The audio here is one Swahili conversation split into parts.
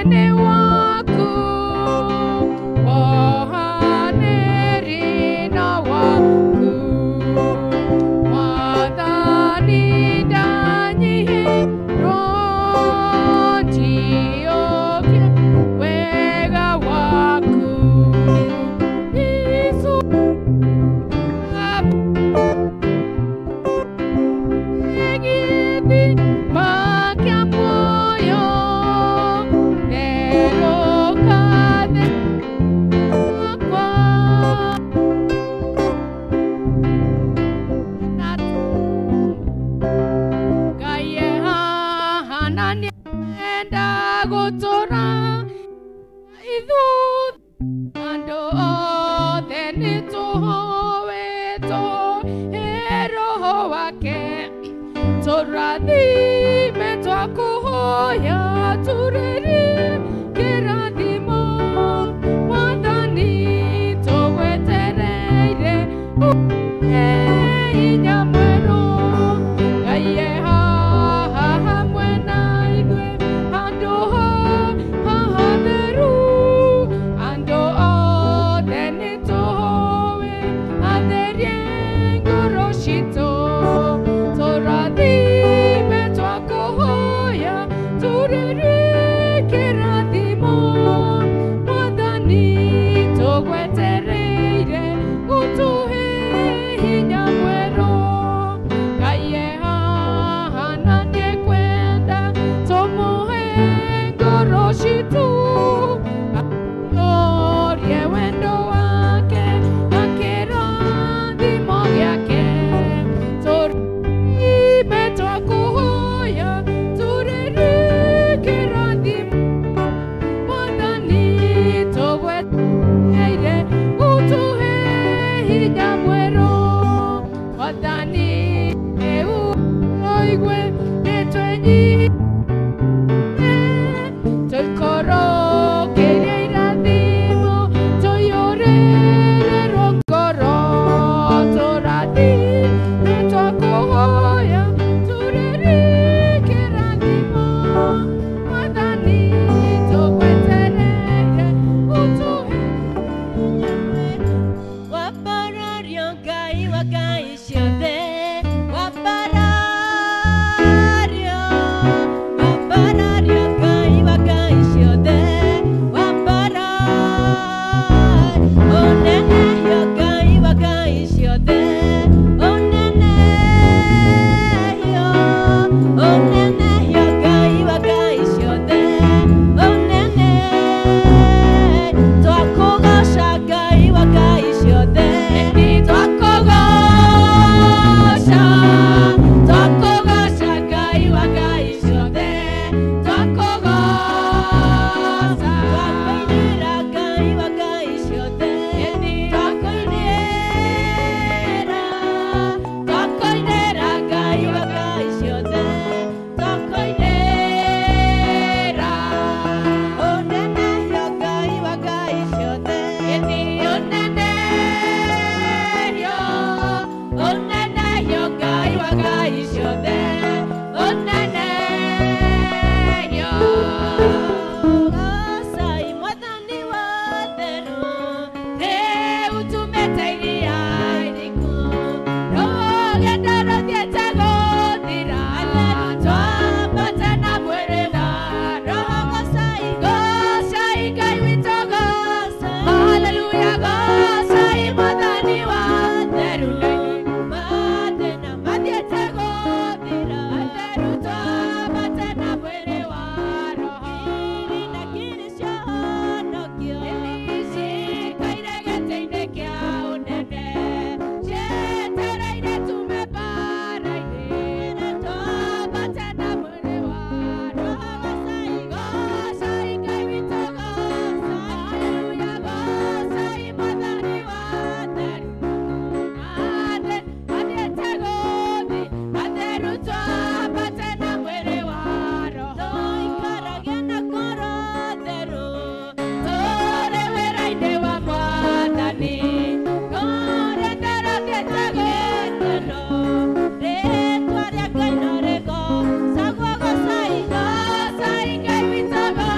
New Utora Idu Ando Denito Hoeto Hero Hoake Toradi Metwako Hoya Tureri Keradimo Wadani Towetereire Inyamwero Gayeha Hamwena Idwe Ando Haderu Ando Denito Hoe Aderiengo Roshito Toradi Betwako Hoya Tureri Keradimo Wadani Towetereire Utuhe Inyamwero Gayeha Hananye Kwenda Tomohe Goroshitu Orie Wendo Wake Akera Dimo Yake Tori Betwako Hoya Tureri Keradimo Wadani Towetereire Utuhe Inyamwero Wadani Oigwe Netwenyi Tokoro Kereira Dimo Toyore Rokoro Toradi Netwako Hoya Tureri Keradimo Wadani Towetereire Utuhe Waparario gai wagai shiode Waparario gai wagai shiode Onene yo gai wagai shiode Onene yo gai wagai shiode Onene Twakogasha gai wagai shiode Twakogasha gai wagai shiode Twakogasha Twakoinera gai wagai shiode Twakoinera gai wagai shiode Twakoinera Onene yo gai wagai shiode Onene yo gai wagai shiode Onene yo Sai mwadhani watheru Te utumetairia iriku Rogedaro dietago dira Twapata na bwerena Roho gosai gai witogo Hallelujah gosai mwadhani watheru Madena madietago dira Atheru twapata na bwere wa roho Irina kirisho nokio Elisi kairegeteine kia unene Shetereire tumeparaire Twapata na bwere wa roho Gosai gai witogo Hallelujah gosai mwadhani watheru Adietago di Atheru twapata na bwere wa roho Ikaragena koro theru Tore weraine wa mwathani Kore ndero dietago theru Retwa ria Ngai no rego Sagwa gosai gai witogo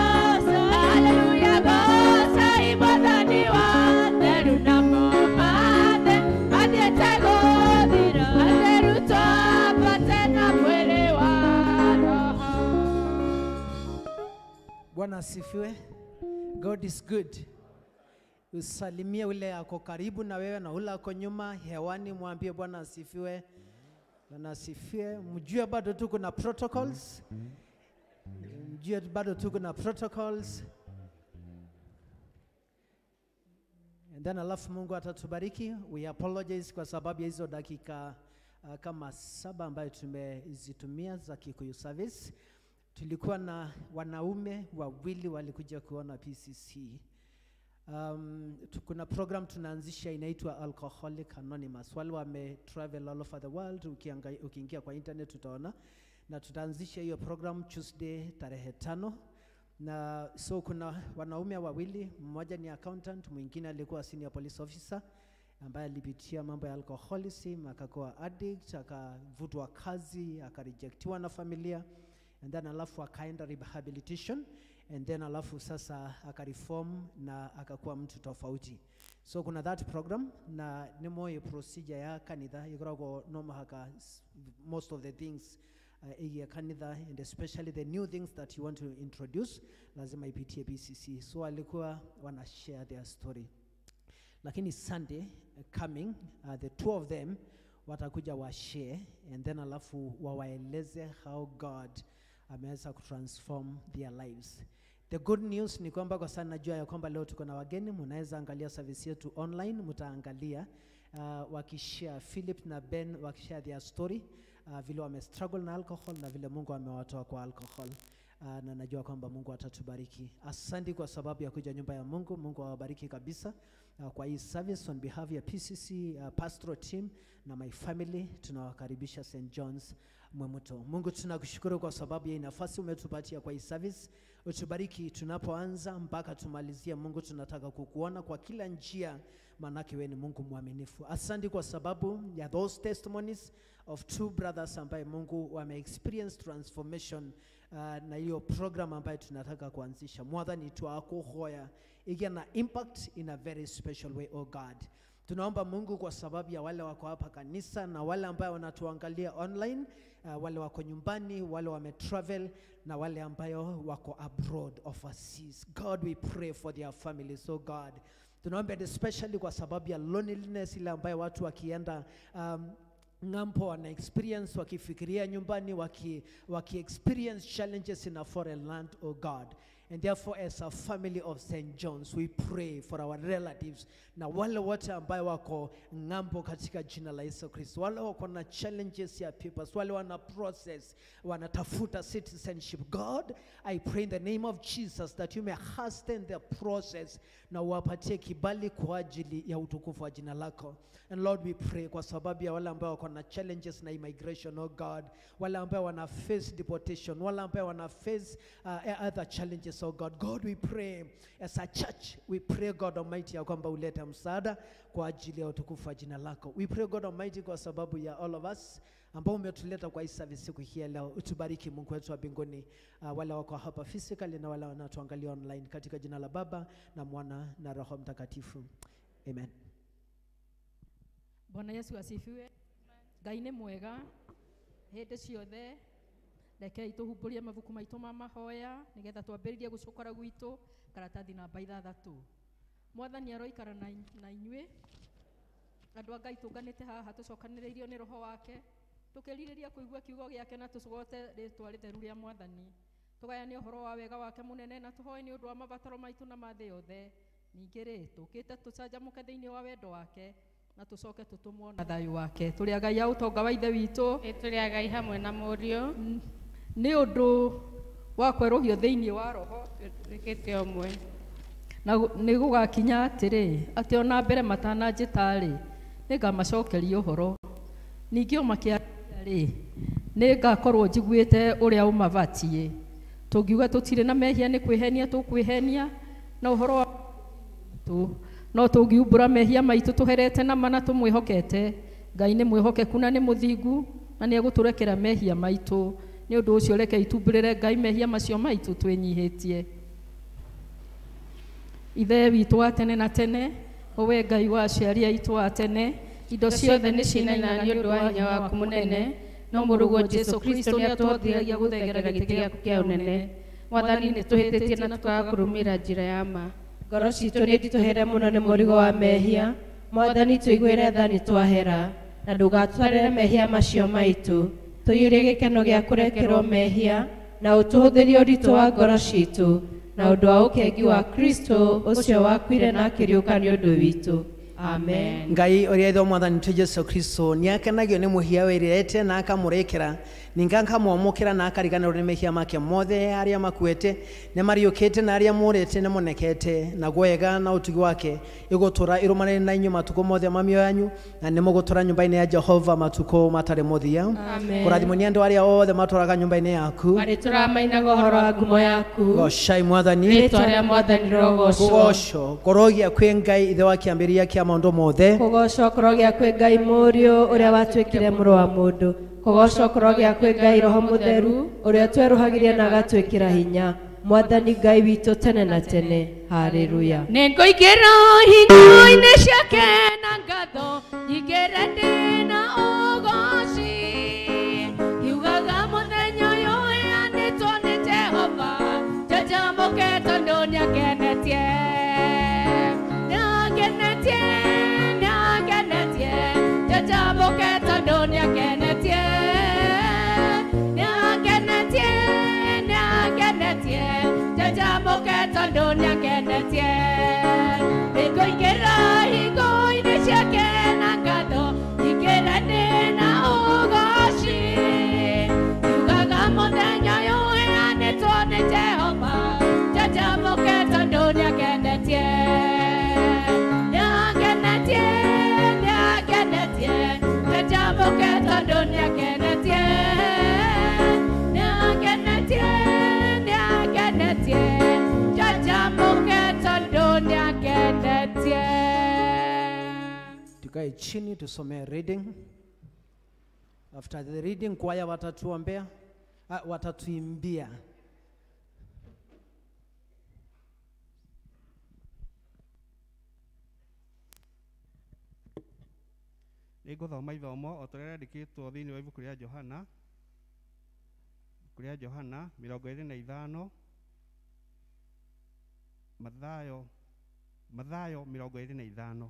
Hallelujah gosai mwathani watheru Namo adietago thira Atheru twapata na bwere wa roho Bwana asifiwe. God is good. Usalimie ule ako karibu na wewe na ule ako nyuma hewani, mwambie Bwana asifiwe. Bwana asifiwe. Mjue bado tuko na protocols. Mjue bado tuko na protocols. And then alafu Mungu atatubariki. We apologize kwa sababu ya hizo dakika kama 7 ambayo tumezitumia za Kikuyu service. tulikuwa na wanaume wawili walikuja kuona PCC. Kuna program tunaanzisha inaitwa Alcoholic Anonymous. Wale wame travel all over the world, ukiingia kwa internet utaona. Na tutaanzisha hiyo program Tuesday tarehe 5. Na so kuna wanaume wawili, mmoja ni accountant, mwingine alikuwa senior police officer ambaye alipitia mambo ya alcoholism, akakuwa addict, akavutwa kazi, akarejectiwa na familia, and then alafu akaenda rehabilitation, and then alafu sasa akareform na akakuwa mtu tofauti. So kuna that program na ni moyo procedure ya kanitha ikoragwo no mahaka most of the things ya kanitha, and especially the new things that you want to introduce lazima ipitie PCC. So alikuwa wana share their story. Lakini Sunday coming, the two of them watakuja wa share, and then alafu wawaeleze how God ameweza kutransform their lives. The good news ni kwamba kwa sana najua ya kwamba leo tuko na wageni, mnaweza angalia service yetu online, mtaangalia wakishare Philip na Ben wakishare their story, vile wame struggle na alcohol na vile Mungu amewatoa kwa alcohol. Na najua kwamba Mungu atatubariki. Asante kwa sababu ya kuja nyumba ya Mungu. Mungu awabariki kabisa kwa hii service. On behalf ya PCC pastoral team na my family, tunawakaribisha St. John's Mwemuto. Mungu tunakushukuru kwa sababu ya nafasi umetupatia kwa hii service. Utubariki tunapoanza mpaka tumalizie. Mungu tunataka kukuona kwa kila njia, manake wewe ni Mungu mwaminifu. Asante kwa sababu ya those testimonies of two brothers ambaye Mungu wame experience transformation na hiyo program ambayo tunataka kuanzisha. Mwathani twakuhoya igia na impact in a very special way, oh God. Tunaomba Mungu kwa sababu ya wale wako hapa kanisa na wale ambao wanatuangalia online, wale wako nyumbani, wale wame travel na wale ambao wako abroad overseas. God, we pray for their families, oh God. Tunaomba especially kwa sababu ya loneliness ile ambayo watu wakienda ngampo wana experience, wakifikiria nyumbani, waki experience challenges in a foreign land, oh God. And therefore as a family of St. John's, we pray for our relatives na wale wote ambao wako ngambo katika jina la Yesu Kristo, wale wako na challenges ya papers, wale wana process, wanatafuta citizenship. God, I pray in the name of Jesus that you may hasten the process na uwapatie kibali kwa ajili ya utukufu wa jina lako. And Lord, we pray kwa sababu ya wale ambao wako na challenges na immigration, oh God, wale ambao wana face deportation, wale ambao wana face other challenges, oh God. God, we pray as a church, we pray God Almighty ya kwamba ulete msaada kwa ajili ya utukufu wa jina lako. We pray God Almighty kwa sababu ya all of us ambao umetuleta kwa hii service siku hii leo. Utubariki Mungu wetu wa mbinguni, wale wako hapa physically na wale wanatuangalia online, katika jina la Baba na Mwana na Roho Mtakatifu. Amen. Bwana Yesu asifiwe. Ngai nĩ mwega hĩndĩ ciothe. Reke ituhumburie mabuku maitũ ma mahoya nigetha twambĩrĩrie gũcokora gwitũ karatathi namba 6. Mwathani aroikara na inyuĩ. Andũ a Ngai tũnganĩte haha tũcokanĩrĩirio nĩ Roho wake, tũkĩrirĩria kũigua kiugo gĩake na tũcogote rĩtwa rĩtheru rĩa Mwathani. Tũgayanie ũhoro wa wega wake mũnene na tũhoe nĩ ũndũ wa mabataro maitũ na mathĩ yothe. Ningĩ tũkĩte tũcanjamũke thĩinĩ wa wendo wake na tucoke tutumwo na thayu wake. Tũrĩ Ngai ya ũtonga wa ithe witũ, tũrĩ Ngai hamwe na mũriũ, nĩ ũndũ wa kwerũhio thĩinĩ wa Roho rĩkĩte ũmwe na nĩ gũgakinya atĩrĩ atĩ ona mbere matananjĩtarĩ nĩngamacokeria ũhoro. Ningĩ makĩarĩ nĩngakorwo njiguĩte ũrĩa ũmabatiĩ. Tũngiuga tũtirĩ na mehia nĩ kwĩhenia tũkwĩhenia na ũhoro wa tu. No tũngiumbũra mehia maitũ tũherete na mana tũmwĩhokete, Ngai nĩ mwĩhokeku na nĩ mũthingu na nĩ egũtũrekera mehia maitũ. Nĩ ũndũ ũcio reke itumbũrĩre Ngai mehia macio maitũ twĩnyihĩtie. Ithe witũ wa tene na tene, owe Ngai wa aciari aitũ a tene, indo ciothe nĩ cinainaga nĩ ũndũ wa hinya waku mũnene, no mũrũguo Jesu Kristo nĩ atũhotithagia gũthengerera gĩtĩ gĩaku kĩa ũnene. Mwathani nĩ tũhĩtĩtie na tũkaga kũrũmĩrĩra njĩra ya ma. Ngoro citũ nĩ nditũhere mũno nĩ mũrigo wa mehia. Mwathani tũiguĩre tha nĩ twahera, na ndũgatwarĩre mehia macio maitũ. Tũiyũrie gĩkeno gĩa kũrekerwo mehia na ũtũhũthĩrie ũritũ wa ngoro citũ na ũndũ wa ũkengi wa Kristo ũcio wakuire na akĩriũka nĩ ũndũ witũ. Amen. Ngai ũrĩa ithe Mwathani witũ Jesu Kristo nĩ akenagio nĩ mũhia wĩrĩte na akamũrekera ninga nkamwamũkĩra na akariganĩrwo nĩ mehia make mothe arĩa makuĩte nĩ mariũkĩte na arĩa mũrĩte nĩ monekete na gwega na ũtugi wake igũtũra irũmanĩrĩire na inyuĩ matukũ mothe ma mĩoyo yanyu na nĩ mũgũtũra nyũmba-inĩ ya Jehova matukũ matarĩ mũthia kũrathimwo nĩ andũ arĩa othe matũraga nyũmba-inĩ yaku marĩtũra mainaga ũhoro wa ngumo yaku gocai Mwathani rĩtwa rĩa Mwathani rogocwo kũgocwo kũrogia kwĩ Ngai ithe wa kĩambĩrĩria kĩa maũndũ mothe kũgocwo kũrogia kwĩ Ngai mũriũ ũrĩa watuĩkire mũrũ wa mũndũ kũgocwo kũrogia kwĩ Ngai roho mũtheru ũrĩa twerũhagirie na agatwĩkĩra hinya Mwathani Ngai witũ tene na tene haleluya nĩngũingĩra hingo-inĩ ciake na ngatho ingĩre ndĩ na ũgooci hiugaga mũthenya ũyũ ũheanĩtwo nĩ Jehova njanjamũke tondũ nĩangenetie njanjamũke tondũ nĩangenetie njanjamũke tondũ nĩangenetie nĩngũingĩra hingo-inĩ ciake na ngatho ingĩra ndĩ na ũgooci yugaga mũthenya ũyũ ũheanĩtwo nĩ Jehova njanjamũke tondũ nĩangenetie njanjamũke tondũ nĩangenetie tukae chini tusome reading. After the reading kwaya watatuombea watatuimbia. Nĩngũthoma ithomo o torĩa rĩandĩkĩtwo thĩinĩ wa ibuku rĩa Johana 25 Mathayo 25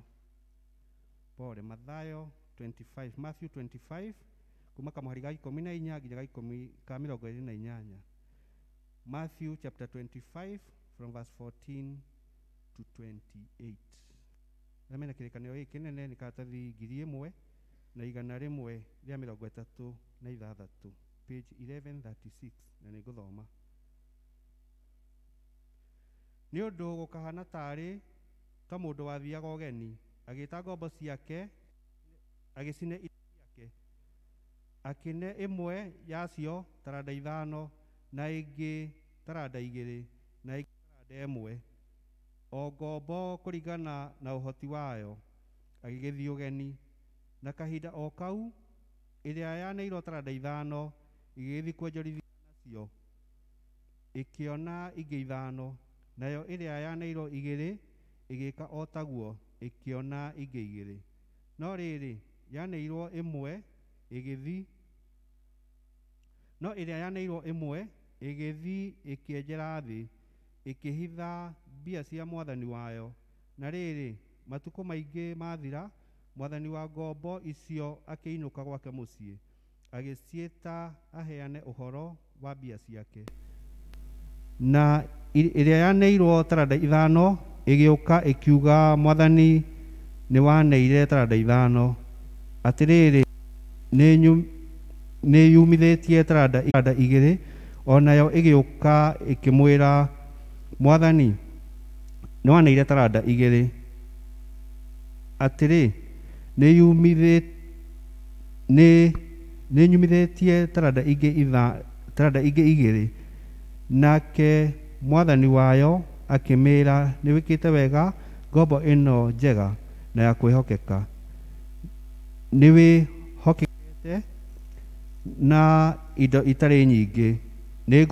Mathayo 25 Matthew 25 kuma kamũhari ga 14 nginya ga 28 Matthew chapter 25 from verse 14 to 28 Amena kĩrĩkanĩro gĩkĩ kĩnene nĩ karatathi 1136 page 1136 na nĩngũthoma. Nĩ ũndũ gũkahana tarĩ ta mũndũ wathiaga ũgeni agĩĩta ngombo ciake agĩcine indo ciake akĩne ĩmwe yacio taranda 5 na ĩngĩ taranda 2 na ĩngĩ taranda 1 o ngombo kũringana na ũhoti wayo agĩgĩthiĩ ũgeni na kahinda o kau ĩrĩa yaneirwo taranda 5 igĩgĩthiĩ kuonjorithia nacio ĩkĩona ingĩ 5 nayo ĩrĩa yaneirwo 2 igĩka o taguo ĩkĩona ingĩ 2 no rĩrĩ yaneirwo ĩmwe ĩgĩthiĩ no ĩrĩa yaneirwo ĩmwe ĩgĩthiĩ ĩkĩenjera thĩ ĩkĩhitha mbia cia mwathani wayo na rĩrĩ matukũ maingĩ mathira mwathani wa ngombo icio akĩinũka gwake mũciĩ agĩciĩta aheane ũhoro wa mbia ciake na ĩrĩa yaneirwo taranda 5 ĩgĩũka ĩkiuga mwathani nĩ waneire taranda 5 atĩrĩrĩ nĩ yumithĩtie taranda 2 onayo ĩgĩũka ĩkĩmwĩra mwathani nĩ waneire taranda 2 atĩrĩ nĩ nyumithĩtie taranda ingĩ 2 nake mwathani wayo akĩmĩra nĩ wĩkĩte wega ngombo ĩno njega na ya kwĩhokeka nĩ wĩhokekete na indo itarĩ nyingĩ nĩ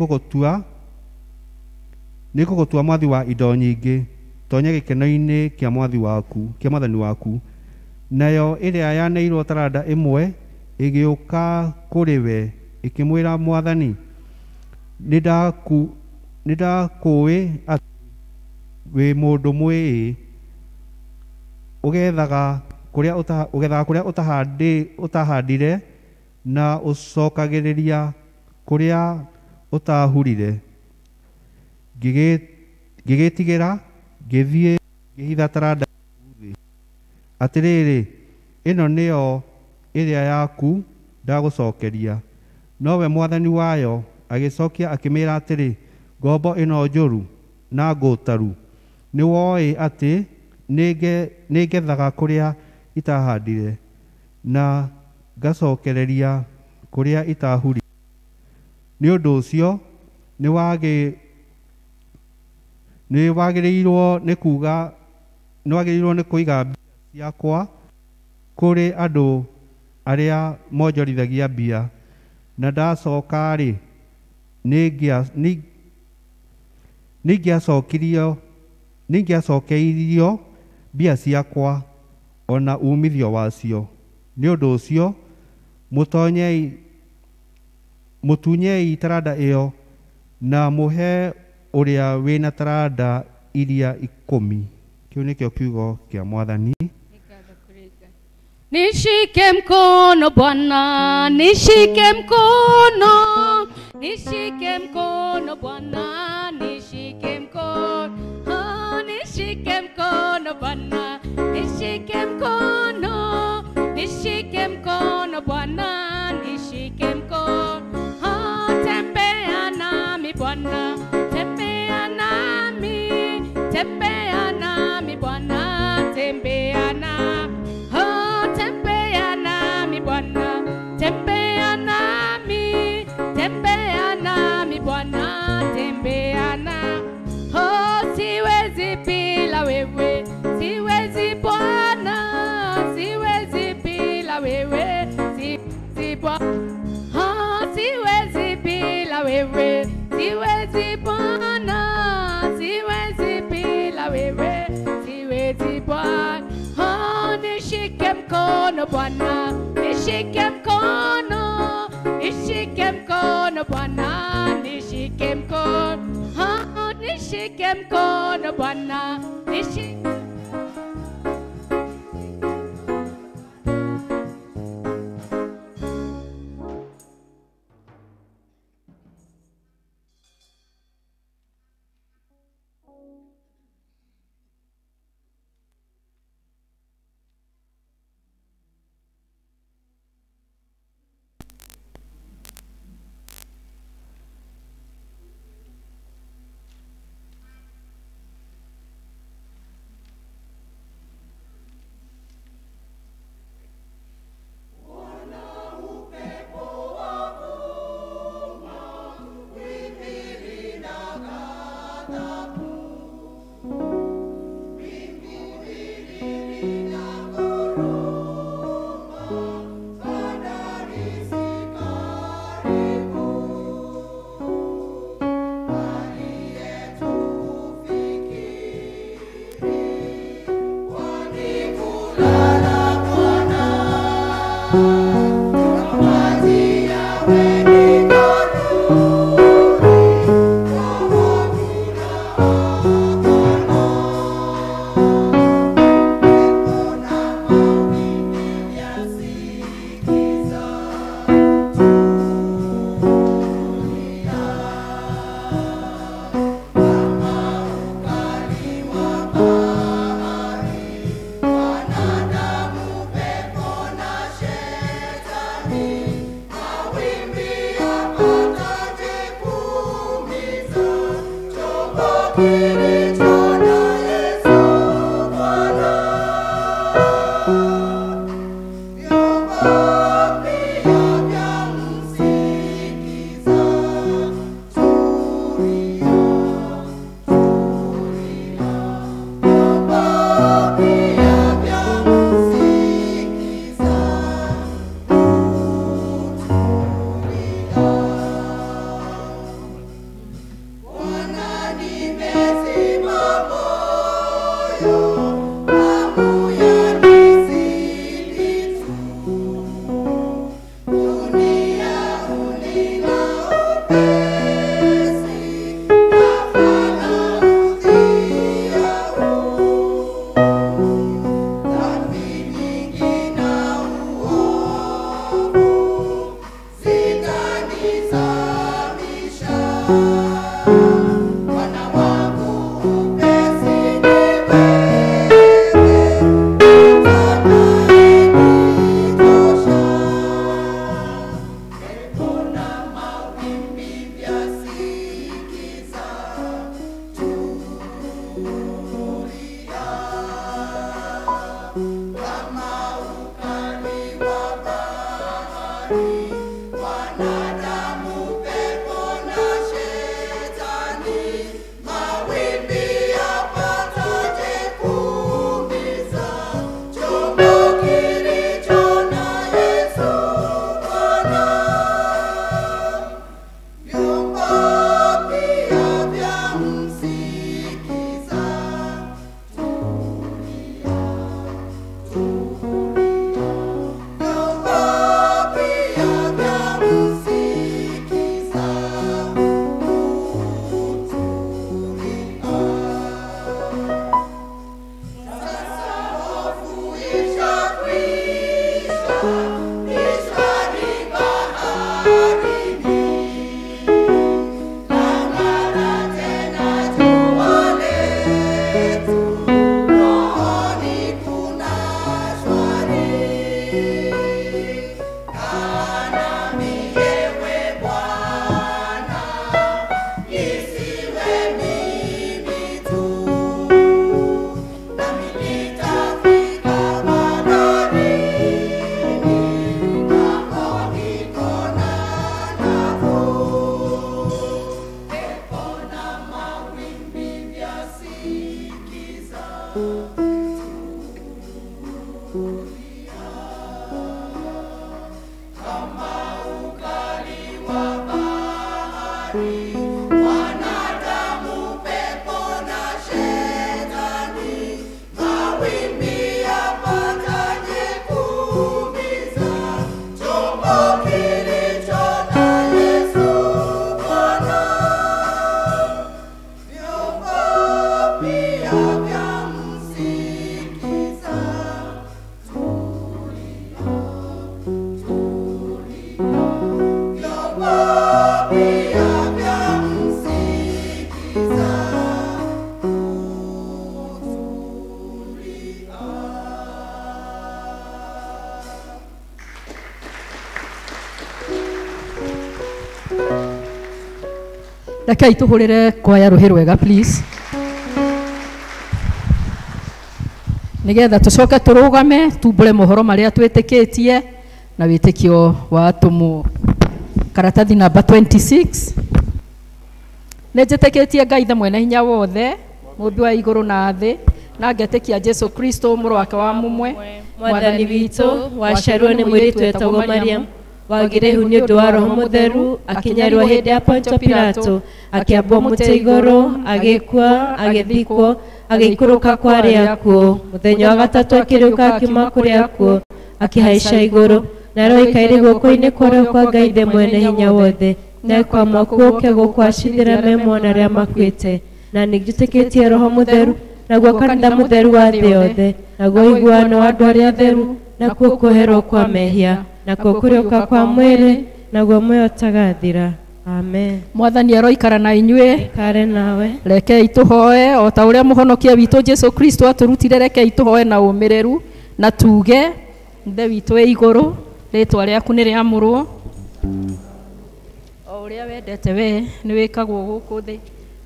ngũgũtua mwathi wa indo nyingĩ tonya gĩkeno-inĩ kĩa mwathani waku nayo ĩrĩa yaneirwo taranda 1 ĩgĩũka kũrĩ we ĩkĩmwĩra mwathani nĩ ndakũĩ atĩ wĩ mũndũ mwĩĩ ũgethaga kũrĩa ũtahandire na ũcokagĩrĩria kũrĩa ũtahurire ngĩgĩtigĩra ngĩthiĩ ngĩhitha taranda thĩ atĩrĩrĩ ĩno nĩyo ĩrĩa yaku ndagũcokeria Nowe mwathani wayo agĩcokia akĩmĩra atĩrĩ, ngombo ĩno njũru na ngũtaru, nĩ woĩ atĩ nĩ ngethaga kũrĩa itahandire na ngacokereria kũrĩa itahurire. Nĩ ũndũ ũcio nĩ wagĩrĩirwo nĩ kũiga mbia ciakwa kũrĩ andũ arĩa monjorithagia mbia, na ndacoka-rĩ nĩngĩacokeirio mbia ciakwa ona umithio wacio. Nĩ ũndũ ũcio mũtunyei taranda ĩyo na mũhe ũrĩa wĩna taranda iria 10. Kĩu nĩkĩo kiugo kĩa Mwathani. Nishike mkono Bwana, nishike mkono, nishike mkono Bwana, nishike mkono, nishike mkono Bwana, nishike mkono, nishike mkono Bwana, nishike mkono, tembea nami Bwana, tembea nami, tembea nami Bwana, tembea nami. Tembea nami Bwana, tembea nami, tembea nami Bwana, tembea nami. Siwezi bila wewe, siwezi Bwana, siwezi bila wewe, siwezi Bwana, siwezi bila wewe, siwezi Bwana, siwezi bila wewe, siwezi Bwana. Nishike mkono Bwana, nishike mkono, nishike mkono Bwana, nishike mkono, nishike mkono Bwana, nishike. Rekei tuhurire kwaya ruhi rwega please. Nigetha tucoke turugame tumbure mohoro maria twitikitie na witikio wa atumu. Karatathi namba 26. Nejetikitie Ngai the mwene hinya wothe, mumbi wa iguru na thi, na ngetikia Jesu Kristo muru wake wa mumwe, mwathani witu waciarwo nĩ mũirĩtu wetagwo Mariam, wagĩrĩhu nĩ ũndũ wa Roho Mũtheru, akinyarwo hĩndĩ ya Ponto Pilato, akĩambwo mũtĩ igũrũ, agĩkua, agĩthikwo, agĩikũrũka kwa arĩa akuũ. Mũthenya wa gatatũ akĩriũka akiuma kũrĩ akuũ, akĩhaica igũrũ, na aroika ĩrĩ guoko-inĩ kũrĩa kwa Ngai the mwene hinya wothe, na ekwama gũũke gũkwacithĩra memo na arĩa makuĩte. Na nĩnjĩtĩkĩtie Roho Mũtheru, naguo kanitha mũtheru wa thĩ yothe, naguo ũiguano wa andũ arĩa atheru, nakuo kũherwo kwa mehia, nakuo kũriũka kwa mwĩrĩ, naguo muoyo ũtagathira. Amen. Mwathani aroikara na inyuĩ. Kare nawe. Rekei tuhoe o ta ũrĩa mũhonokia witũ Jesu Kristo aturutire, rekei tuhoe na ũmĩrĩru na tuge: Ithe witũ wĩ igũrũ, rĩĩtwa rĩaku nĩ rĩamũrwo, o ũrĩa wendete we nĩ wĩkagwo gũkũ thĩ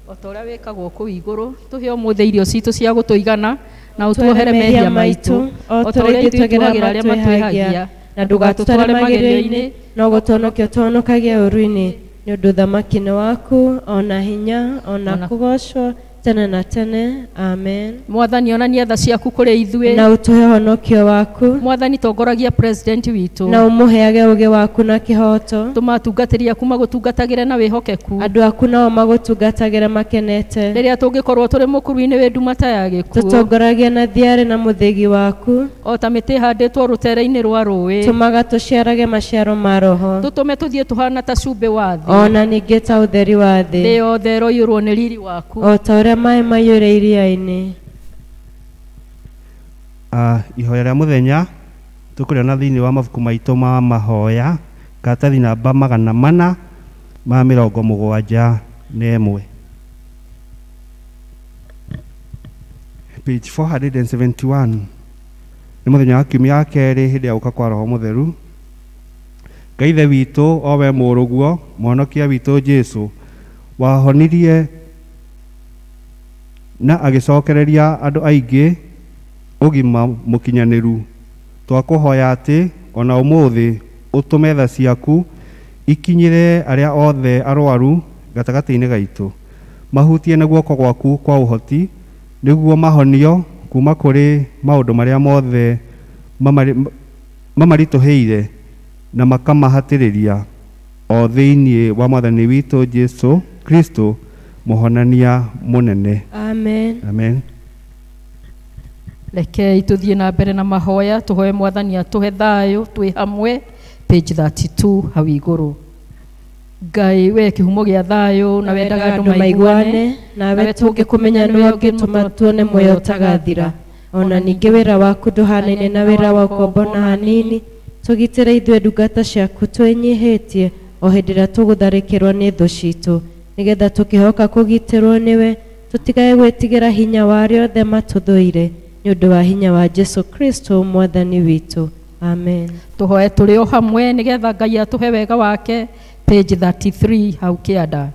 o ta ũrĩa wĩkagwo kũu igũrũ. Tũhe ũmũthĩ irio citũ cia gũtũigana, na ũtuohere mehia maitũ o ta ũrĩa twĩtuagĩra arĩa matwĩhagia, na ndũgatũtware magerio-inĩ, no gũtũhonokia ũtũhonokagia ũru-inĩ, nĩ ũndũ ũthamaki nĩ waku, ona hinya, ona kũgocwo tene na tene. Amen. Mwathani onania tha ciaku kũrĩ ithuĩ, na ũtũhe ũhonokio waku. Mwathani tongoragia president witũ, na ũmũheage ũũgĩ waku na kĩhoto. Tũmatungatĩri aku magũtungatagĩre na wĩhokeku, andũ aku nao magũtungatagĩre makenete. Rĩrĩa tũngĩkorwo tũrĩ mũkuru-inĩ wĩ ndumata ya gĩkuũ, tũtongoragie na thiarĩ na mũthĩgi waku, o ta mĩtĩ ĩhandĩtwo rũtere-inĩ rwa rũĩ, tũmaga tũciarage maciaro ma Roho. Tũtũme tũthiĩ tũhana ta cumbĩ wa thĩ, ona ningĩ ta ũtheri wa thĩ, thĩ yothe ĩroiyũrwo nĩ riri waku, o ta ũrĩa maĩ maiyũre iria-inĩ. Ihoya rĩa mũthenya tũkũrĩona thĩinĩ wa mabuku maitũ ma mahoya, karatathi namba 471, page 471. Nĩ mũthenya wa kiumia wa kerĩ hĩndĩ ya gũka kwa Roho Mũtheru. Ngai Ithe witũ, o we mũrũguo, mũhonokia witũ Jesu, wahonirie na agĩcokereria andũ aingĩ ũgima mũkinyanĩru. Twakũhoya atĩ ona ũmũthĩ ũtũme tha ciaku ikinyĩre arĩa othe arwaru gatagatĩ-inĩ gaitũ, mahutie na guoko gwaku kwa ũhoti, nĩguo mahonio kuma kũrĩ maũndũ marĩa mothe mamaritũhĩire na makamahatĩrĩria, o thĩinĩ wa Mwathani witũ Jesu Kristo, mũhonania mũnene. Amen. Amen. Rekei tuthiĩ na mbere na mahoya, tuhoe Mwathani atuhe thayũ twĩ hamwe, page 32 hau igũrũ. Ngai we kĩhumo gĩa thayũ, na wendaga andũ maiguane, nawe tũngĩkũmenya nĩwe ũngĩtũma tuone muoyo ũtagathira. Ona ningĩ wĩra waku ndũhanaine na wĩra wa ũkombo na hanini, tũgitĩre ithuĩ ndungata ciaku twĩnyihĩtie o hĩndĩ ĩrĩa tũgũtharĩkĩrwo nĩ thũ citũ, nĩgetha tũkĩhoka kũgitĩrwo nĩwe, tũtigae gwĩtigĩra hinya wa arĩa othe matũthũire, nĩ ũndũ wa hinya wa Jesu Kristo Mwathani witũ. Amen. Tũhoe tũrĩ o hamwe nĩgetha Ngai atũhe wega wake, page 33 hau kĩanda.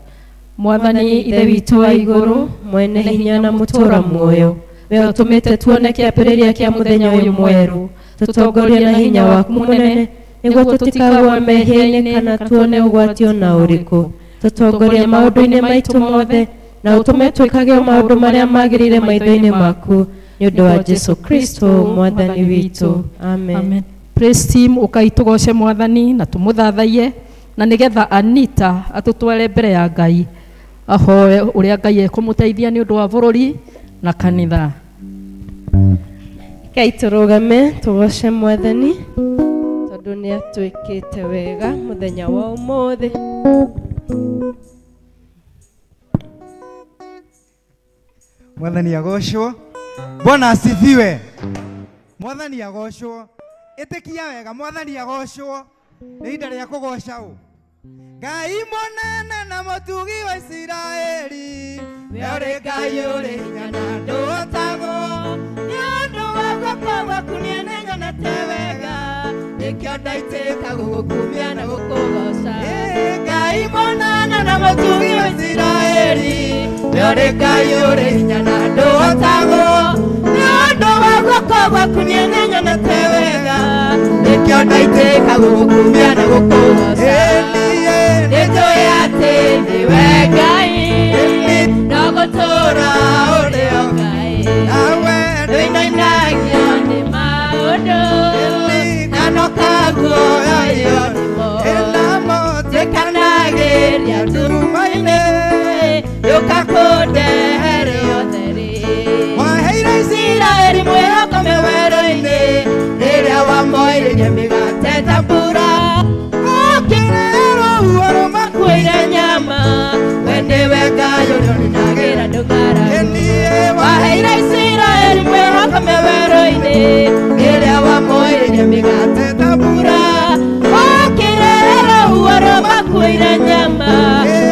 Mwathani Ithe witũ wa igũrũ, mwene hinya na mũtũra muoyo, we ũtũmĩte tuone kĩambĩrĩria kĩa mũthenya ũyũ mwerũ, tũtongorie na hinya waku mũnene, nĩguo tũtikagwe mehia-inĩ kana tuone ũgwati ona ũrĩkũ. Tũtongorie maũndũ-inĩ maitũ mothe, na ũtũme twĩkage maũndũ marĩa magĩrĩire maitho-inĩ maku, nĩ ũndũ wa Jesu Kristo Mwathani witũ. Amen. Praise team, ũkai tũgoce Mwathani na tũmũthathaiye. na nigetha Anita atutware mbere ya Ngai ahoe uria Ngai ekumuteithia ni undu wa bururi na kanitha. Ngai turugame tugoce Mwathani tondu ni atwikite wega muthenya wa umuthi. Mwathani agocwo. Bwana asifiwe. Mwathani agocwo. Itikia wega Mwathani agocwo. Ni ihinda ria kugoca u. Ngai munene na mutugi wa Isiraeli. We uri Ngai uri hinya na ndutago. Ni undu wa guoko gwaku nienenganete wega. Nikio ndaitĩka gũgũkumia na gũkũgoca. Ngai munene na mutugi wa Isiraeli. We uri Ngai uri hinya na ndutago. Ni undu wa guoko gwaku nienenganete wega. Nikio ndaitĩka gũgũkumia na gũkũgoca. Nĩnjũĩ atĩ nĩwe Ngai na gũtũũra ũrĩ o Ngai. Ndũinainagio nĩ maũndũ na nokaguoyohio nĩmo. Njĩkanagĩria nduma-inĩ ndũgakũndehere ũtheri. Waheire Isiraeli mwĩhoko werũ-inĩ rĩrĩa wamoire mĩgate ta mbura. Makuire nyama wendewe Ngai ũrĩa ũninagĩra ndũng'aragu. Waheire Isiraeli mwĩhoko werũ-inĩ rĩrĩa wamoire mĩgate ta mbura. Ũkĩrehere ũhoro makuire nyama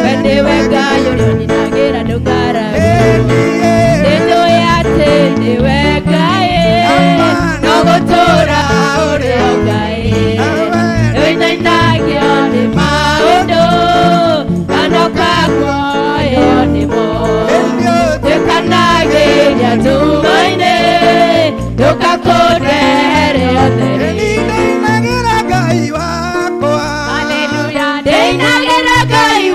wendewe Ngai ũrĩa ũninagĩra ndũng'aragu. Nĩnjũĩ atĩ nĩwe Ngai no gũtũũra ũrĩ o Ngai. Ndũinainagio nĩ maũndũ na nokaguoyohio nĩmo. Njĩkanagĩria nduma-inĩ ndũgakũndehere ũtheri. Ndĩinagĩra Ngai wakwa. Haleluya. Ndĩinagĩra Ngai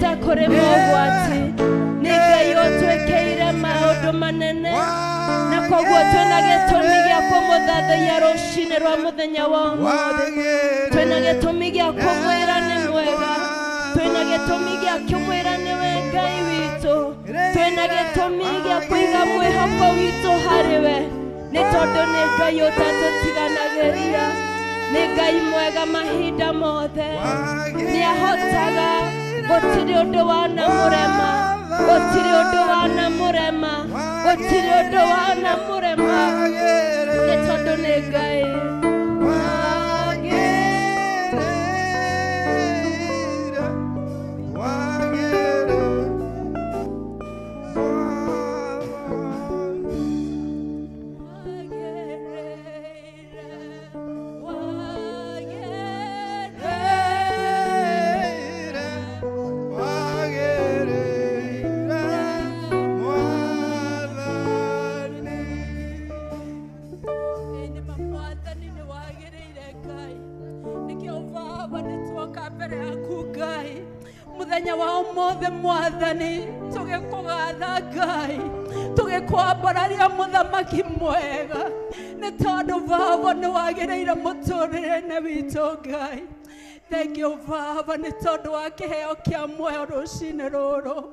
Twĩhĩte kũrĩ mogwati nĩ Ngai ũtwĩkĩire maũndũ manene na koguo twĩna gĩtũmi gĩa kũmũthathaiya rũcinĩ rwa mũthenya wa ũmũthĩ. Twĩna gĩtũmi gĩa kũmwĩra nĩ mwega, twĩna gĩtũmi gĩa kũmwĩra nĩwe Ngai witũ, twĩna gĩtũmi gĩa kũiga mwĩhoko witũ harĩwe nĩ tondũ nĩ Ngai ũtatũtiganagĩria, nĩ Ngai mwega mahinda mothe, nĩahotaga, gũtirĩ ũndũ wanamũrema, gũtirĩ ũndũ wanamũrema, gũtirĩ ũndũ wanamũrema, nĩ tondũ nĩ Ngai. Muthenya wa ũmũthĩ Mwathani tũgĩkũgatha Ngai, tũgĩkwambararia mũthamaki mwega, nĩ tondũ Baba nĩ wagĩrĩire mũtũrĩre-inĩ witũ Ngai. Thank you Baba nĩ tondũ wa kĩheo kĩa muoyo rũcinĩ rũrũ.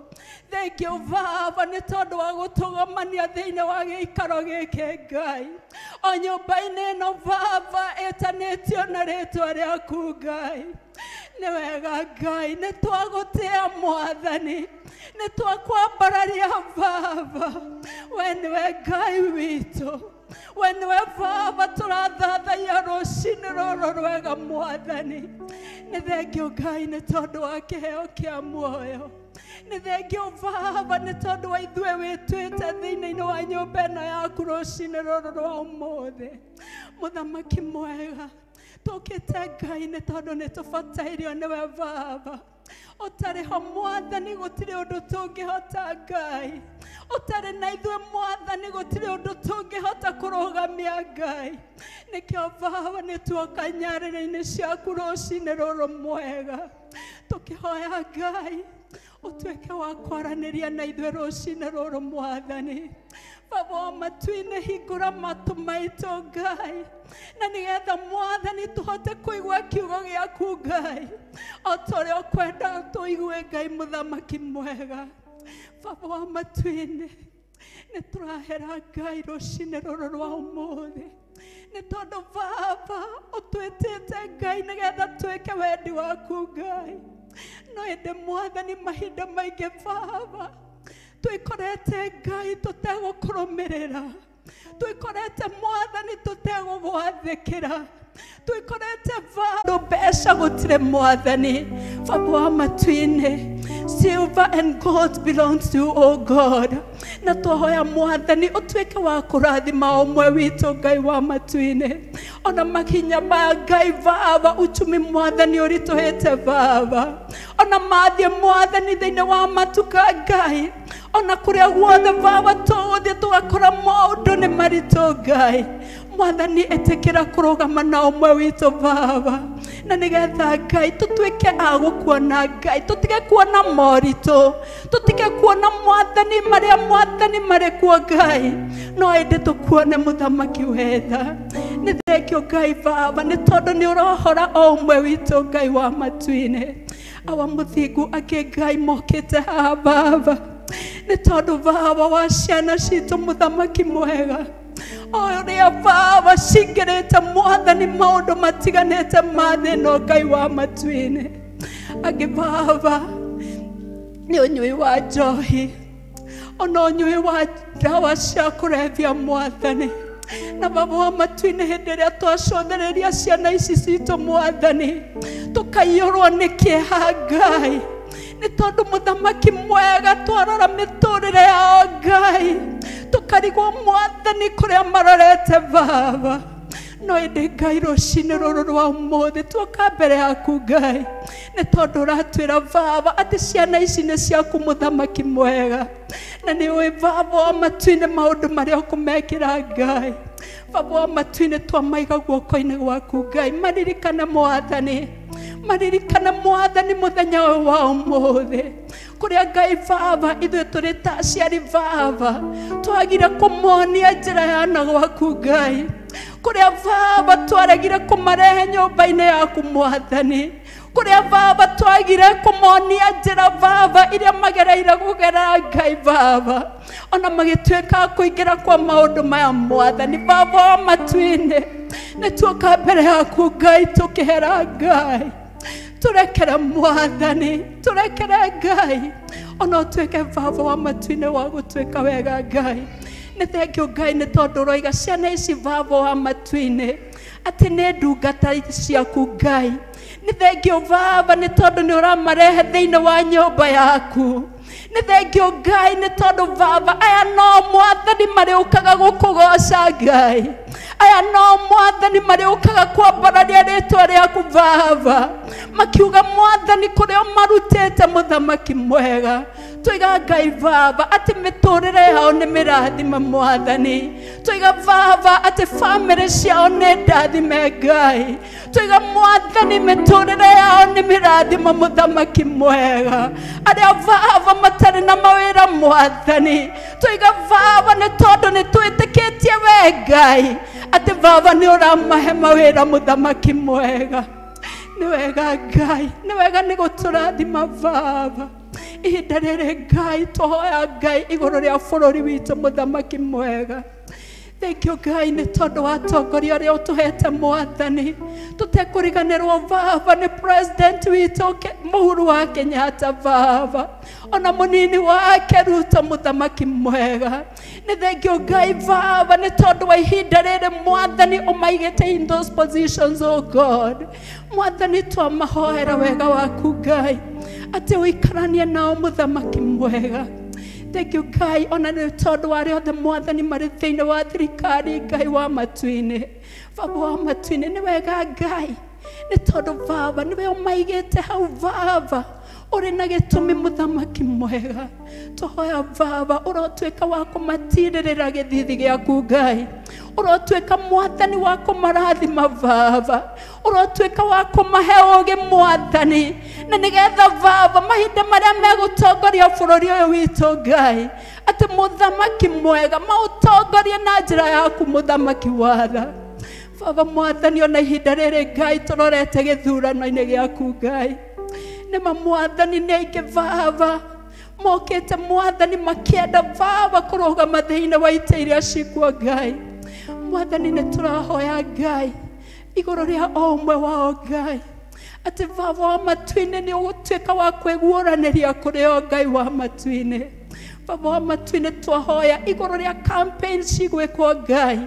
Thank you Baba nĩ tondũ wa gũtũgomania thĩinĩ wa gĩikaro gĩkĩ Ngai. O nyũmba-inĩ ĩno Baba ĩtanĩtio na rĩtwa rĩaku Ngai. Nĩ wega Ngai, nĩ twagũtĩa Mwathani, nĩ twakwambararia Baba, we nĩwe Ngai witũ, we nĩwe Baba tũrathathaiya rũcinĩ rũrũ rwega Mwathani. Nĩ thengio Ngai nĩ tondũ wa kĩheo kĩa muoyo, nĩ thengio Baba nĩ tondũ wa ithuĩ wĩtwĩte thĩinĩ wa nyũmba ĩno yaku rũcinĩ rũrũ rwa ũmũthĩ. Mũthamaki mwega, tũkĩte Ngai nĩ tondũ nĩ tũbatairio nĩwe Baba. Ũtarĩ ho Mwathani gũtirĩ ũndũ tũngĩhota Ngai, ũtarĩ na ithuĩ Mwathani gũtirĩ ũndũ tũngĩhota kũrũgamia Ngai. Nĩkĩo Baba nĩ tuoka nyarĩrĩ-inĩ ciaku rũcinĩ rũrũ mwega, tũkĩhoya Ngai ũtuĩke wa kwaranĩria na ithuĩ rũcinĩ rũrũ Mwathani. Baba wa matu-inĩ hingũra matũ maitũ Ngai, na nĩgetha Mwathani tũhote kũigua kiugo gĩaku Ngai, o ta ũrĩa ũkwendaga tũigue Ngai mũthamaki mwega. Baba wa matu-inĩ nĩ tũrahera Ngai rũcinĩ rũrũ rwa ũmũthĩ, nĩ tondũ Baba ũtwĩtĩte Ngai nĩgetha twĩke wendi waku Ngai. No ĩndĩ Mwathani mahinda maingĩ Baba twĩkorete Ngai tũtegũkũrũmĩrĩra, twĩkorete Mwathani tũtegũgwathĩkĩra, twĩkorete Baba mbeca gũtirĩ Mwathani. Baba wa matu-inĩ, silver and gold belongs to you, O God. Na twahoya Mwathani ũtuĩke wa kũrathima ũmwe witũ Ngai wa matu-inĩ, ona makinya ma Ngai Baba uchumi Mwathani ũritũhĩte Baba, ona mathiĩ Mwathani thĩinĩ wa matuka Ngai, ona kũrĩa guothe Baba tũgũthiĩ tũgakora maũndũ nĩ maritũ Ngai. Mwathani ĩtĩkĩra kũrũgama na ũmwe witũ Baba, na nĩgetha Ngai tũtuĩke a gũkuona Ngai, tũtige kuona moritũ, tũtige kuona Mwathani marĩa Mwathani marĩ kuo Ngai, no ĩndĩ tũkuone mũthamaki wetha. Nĩ thengio Ngai Baba nĩ tondũ nĩ ũrohora o ũmwe witũ Ngai wa matu-inĩ. Awa mũthingu angĩ Ngai mokĩte haha Baba, nĩ tondũ Baba wa ciana citũ mũthamaki mwega, ũrĩa Baba cingĩrĩte Mwathani maũndũ matiganĩte ma thĩ ĩno Ngai wa matu-inĩ. Angĩ Baba nĩ ũnyui wa njohi, ona ũnyui wa ndawa cia kũrebia Mwathani. Na Baba wa matu-inĩ hĩndĩ ĩrĩa twacũthĩrĩria ciana ici citũ Mwathani, tũkaiyũrwo nĩ kĩeha Ngai, nĩ tondũ mũthamaki mwega twarora mĩtũrĩre yao Ngai, tũkarigwo Mwathani kũrĩa marorete Baba. No ĩndĩ Ngai rũcinĩ rũrũ rwa ũmũthĩ tuoka mbere yaku Ngai, nĩ tondũ ũratwĩra Baba atĩ ciana ici nĩ ciaku mũthamaki mwega, na nĩ ũĩ Baba wa matu-inĩ maũndũ marĩa ũkũmekĩra Ngai. Baba wa matu-inĩ twamaiga guoko-inĩ gwaku Ngai, maririkane Mwathani maririkana Mwathani muthenya wa umuthi kuria Ngai Baba ithuĩ tũrĩ ta aciari Baba twagire kũmonia njĩra ya na gwaku Ngai kuria Baba twaregire kũmarehe nyũmba-inĩ yaku Mwathani kuria Baba twagire kũmonia njĩra Baba iria magereire kũgera Ngai Baba ona magĩtuĩka kũingĩra kwa maũndũ maya Mwathani Baba wa matu-inĩ nĩtuoka mbere yaku Ngai tũkĩhera Ngai turekere Mwathani turekere Ngai ona ũtuĩke Baba wa matu-inĩ wa gũtuĩka wega Ngai nĩ thengio Ngai nĩ tondũ ũroiga ciana ici Baba wa matu-inĩ atĩ nĩ ndungata ciaku Ngai nĩ thengio Baba nĩ tondũ nĩ ũramarehe thĩinĩ wa nyũmba yaku nĩ thengio Ngai nĩ tondũ Baba aya no Mwathani marĩũkaga gũkũgoca Ngai aya no Mwathani marĩũkaga kwambararia rĩtwa rĩaku Baba makiuga Mwathani kũrĩa marutĩte mũthamaki mwega twiga Ngai Baba atĩ mĩtũrĩre yao nĩ mĩrathime Mwathani twiga Baba atĩ family ciao nĩ ndathime Ngai twiga Mwathani mĩtũrĩre yao nĩ mĩrathime mũthamaki mwega arĩa Baba matarĩ na mawĩra Mwathani twiga Baba nĩ tondũ nĩ twĩtĩkĩtie we Ngai atĩ Baba nĩ ũramahe mawĩra mũthamaki mwega nĩ wega Ngai nĩ wega nĩ gũtũrathima Baba ihinda rĩrĩ Ngai tũhoya Ngai igũrũ rĩa bũrũri witũ mũthamaki mwega thengio Ngai nĩ tondũ wa atongoria arĩa ũtũhete Mwathani tũtekũriganĩrwo Baba nĩ president witũ Uhuru wa Kenyatta Baba ona mũnini wake Ruto mũthamaki mwega nĩ thengio Ngai Baba nĩ tondũ wa ihinda rĩrĩ Mwathani ũmaigĩte in those positions oh God Mwathani twamahoera wega waku Ngai atĩ ũikaranie nao mũthamaki mwega Thank you Ngai ona nĩ tondũ wa arĩa othe Mwathani marĩ thĩinĩ wa thirikari Ngai wa matu-inĩ Baba wa matu-inĩ nĩ wega Ngai nĩ tondũ Baba nĩwe ũmaigĩte hau Baba ũrĩ na gĩtũmi mũthamaki mwega tũhoya Baba ũrotuĩka wa kũmatirĩrĩra gĩthithi gĩaku Ngai ũrotuĩka Mwathani wa kũmarathima Baba ũrotuĩka wa kũmahe ũũgĩ Mwathani na nĩgetha Baba mahinda marĩa megũtongoria bũrũri ũyũ witũ Ngai atĩ mũthamaki mwega maũtongorie na njĩra yaku mũthamaki wa tha Baba Mwathani ona ihinda rĩrĩ Ngai tũrorete gĩthurano-inĩ gĩaku Ngai nĩma Mwathani nĩ aingĩ Baba mokĩte Mwathani makĩenda Baba kũrũgama thĩinĩ wa itĩ iria cikuo Ngai Mwathani nĩ tũrahoya Ngai igũrũ rĩa o ũmwe wao Ngai atĩ Baba wa matu-inĩ nĩ ũgũtuĩka wa kwĩguũranĩria kũrĩ o Ngai wa matu-inĩ Baba wa matu-inĩ twahoya igũrũ rĩa campaign cigwĩkwo Ngai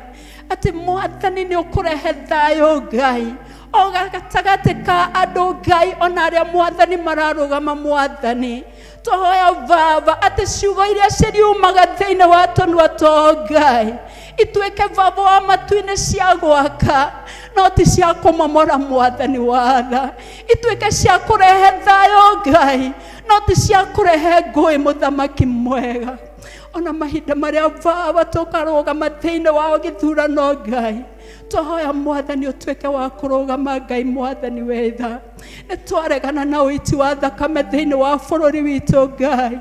atĩ Mwathani nĩ ũkũrehe thayũ Ngai o gatagatĩ ka andũ Ngai ona arĩa Mwathani mararũgama Mwathani twahoya Baba atĩ ciugo iria ciriumaga thĩinĩ wa tũnua twao Ngai ituĩke Baba wa matu-inĩ cia gwaka no ti cia kũmomora Mwathani wa tha ituĩke cia kũrehe thayũ Ngai no ti cia kũrehe ngũĩ mũthamaki mwega ona mahinda marĩa Baba tũkarũgama thĩinĩ wa gĩthurano Ngai twahoya Mwathani ũtuĩke wa kũrũgama Ngai Mwathani wetha nĩ twaregana na ũiti wa thakame thĩinĩ wa bũrũri witũ Ngai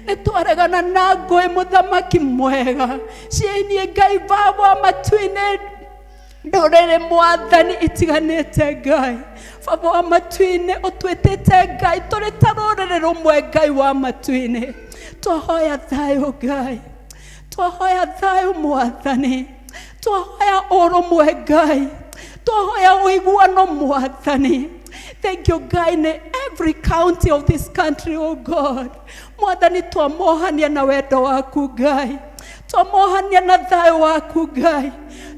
nĩ twaregana na ngũĩ mũthamaki mwega ciĩnie Ngai Baba wa matu-inĩ ndũrĩrĩ Mwathani itiganĩte Ngai Baba wa matu-inĩ ũtwĩtĩte Ngai tũrĩ ta rũrĩrĩ rũmwe Ngai wa matu-inĩ twahoya thayũ Ngai twahoya thayũ Mwathani twahoya ũrũmwe Ngai twahoya ũiguano Mwathani thank you Ngai in every county of this country oh God Mwathani twamohania na wendo waku Ngai twamohania na thayũ waku Ngai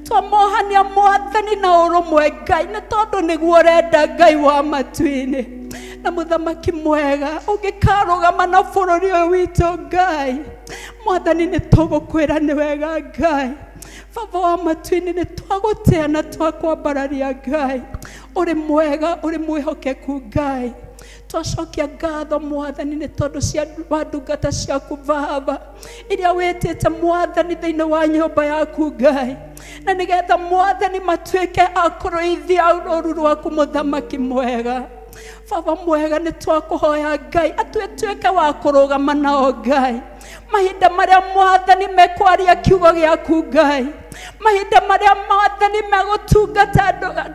twamohania Mwathani na ũrũmwe Ngai nĩ tondũ nĩguo ũrenda Ngai wa matu-inĩ na mũthamaki mwega ũngĩkarũgama na bũrũri ũyũ witũ Ngai Mwathani nĩ tũgũkwĩra nĩ wega Ngai Baba wa matu-inĩ nĩ twagũtĩa na twakwambararia Ngai ũrĩ mwega ũrĩ mwĩhokeku Ngai twacokia ngatho Mwathani nĩ tondũ cia ndungata ciaku Baba iria wĩtĩte Mwathani thĩinĩ wa nyũmba yaku Ngai na nĩgetha Mwathani matuĩke a kũrũithia rũũru rwaku mũthamaki mwega Baba mwega nĩ twakũhoya Ngai atuĩke wa kũrũgama nao Ngai mahinda marĩa Mwathani mekwaria kiugo gĩaku Ngai mahinda marĩa Mwathani megũtungata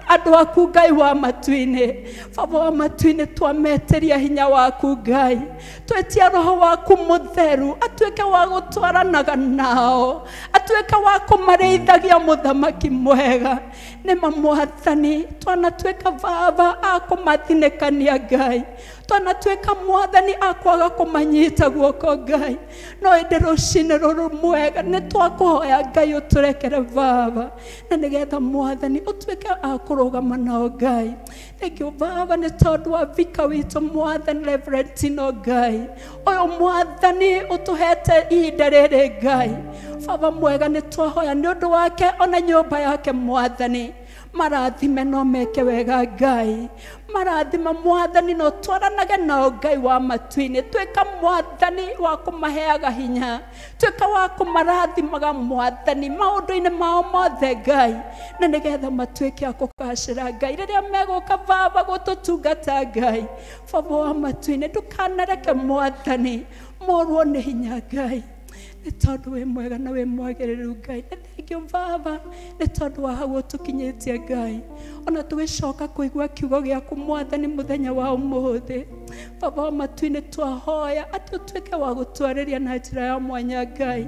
andũ aku Ngai wa matu-inĩ Baba wa matu-inĩ twameteria hinya waku Ngai twetia roho waku mũtheru atuĩke wa gũtwaranaga nao atuĩke wa kũmarĩithagia mũthamaki mwega nĩma Mwathani twanatuĩka Baba akũmathinĩkania Ngai twanatuĩka Mwathani akwaga kũmanyita guoko Ngai no ĩndĩ rũcinĩ rũrũ mwega nĩ twakũhoya Ngai ũtũrekere Baba na nĩgetha Mwathani ũtuĩke akũrũgama nao Ngai thank you Baba nĩ tondũ wa vika witũ Mwathani Reverend Tino Ngai ũyũ Mwathani ũtũhete ihinda rĩrĩ Ngai Baba mwega nĩ twahoya nĩ ũndũ wake ona nyũmba yake Mwathani marathime no meke wega Ngai marathima Mwathani no twaranage nao Ngai wa matu-inĩ twĩka Mwathani wa kũmaheaga hinya twĩka wa kũmarathimaga Mwathani maũndũ-inĩ mao mothe Ngai na nĩgetha matuĩke a gũkacĩra Ngai rĩrĩa megũka Baba gũtũtungata Ngai Baba wa matu-inĩ ndũkanareke Mwathani morwo nĩ hinya Ngai nĩ tondũ wĩ mwega na wĩ mwagĩrĩru Ngai thank you Baba nĩ tondũ wa hau ũtũkinyĩtie Ngai ona tũgĩcoka kũigua kiugo gĩaku Mwathani mũthenya wa ũmũthĩ Baba wa matu-inĩ twahoya atĩ ũtuĩke wa gũtwarĩria na njĩra ya mwanya Ngai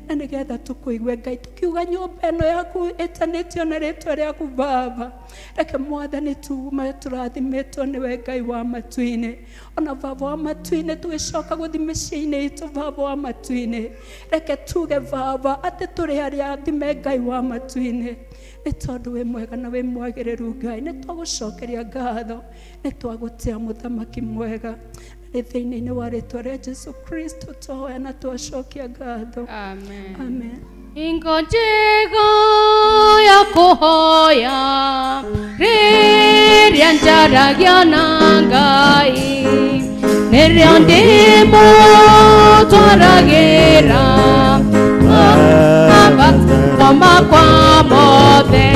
na nĩgetha tũkũigue Ngai tũkiuga nyũmba ĩno yaku ĩtanĩtio na rĩtwa rĩaku Baba reke Mwathani tuume tũrathimĩtwo nĩwe Ngai wa matu-inĩ ona Baba wa matu-inĩ tũgĩcoka gũthiĩ mĩciĩ-inĩ itũ Baba wa matu-inĩ reke tuge Baba atĩ tũrĩ arĩa thime Ngai wa matu-inĩ nĩ tondũ wĩ mwega na wĩ mwagĩrĩru Ngai nĩ twagũcokeria ngatho nĩ twagũtĩa mũthamaki mwega nĩ thĩinĩ-inĩ wa rĩtwa rĩa Jesu Kristo twahoya na twacokia ngatho Amen. Amen. Ingo njega ya kũhoya rĩrĩa njaragia na Ngai nĩrĩo ndĩmũtwaragĩra mabataro makwa mothe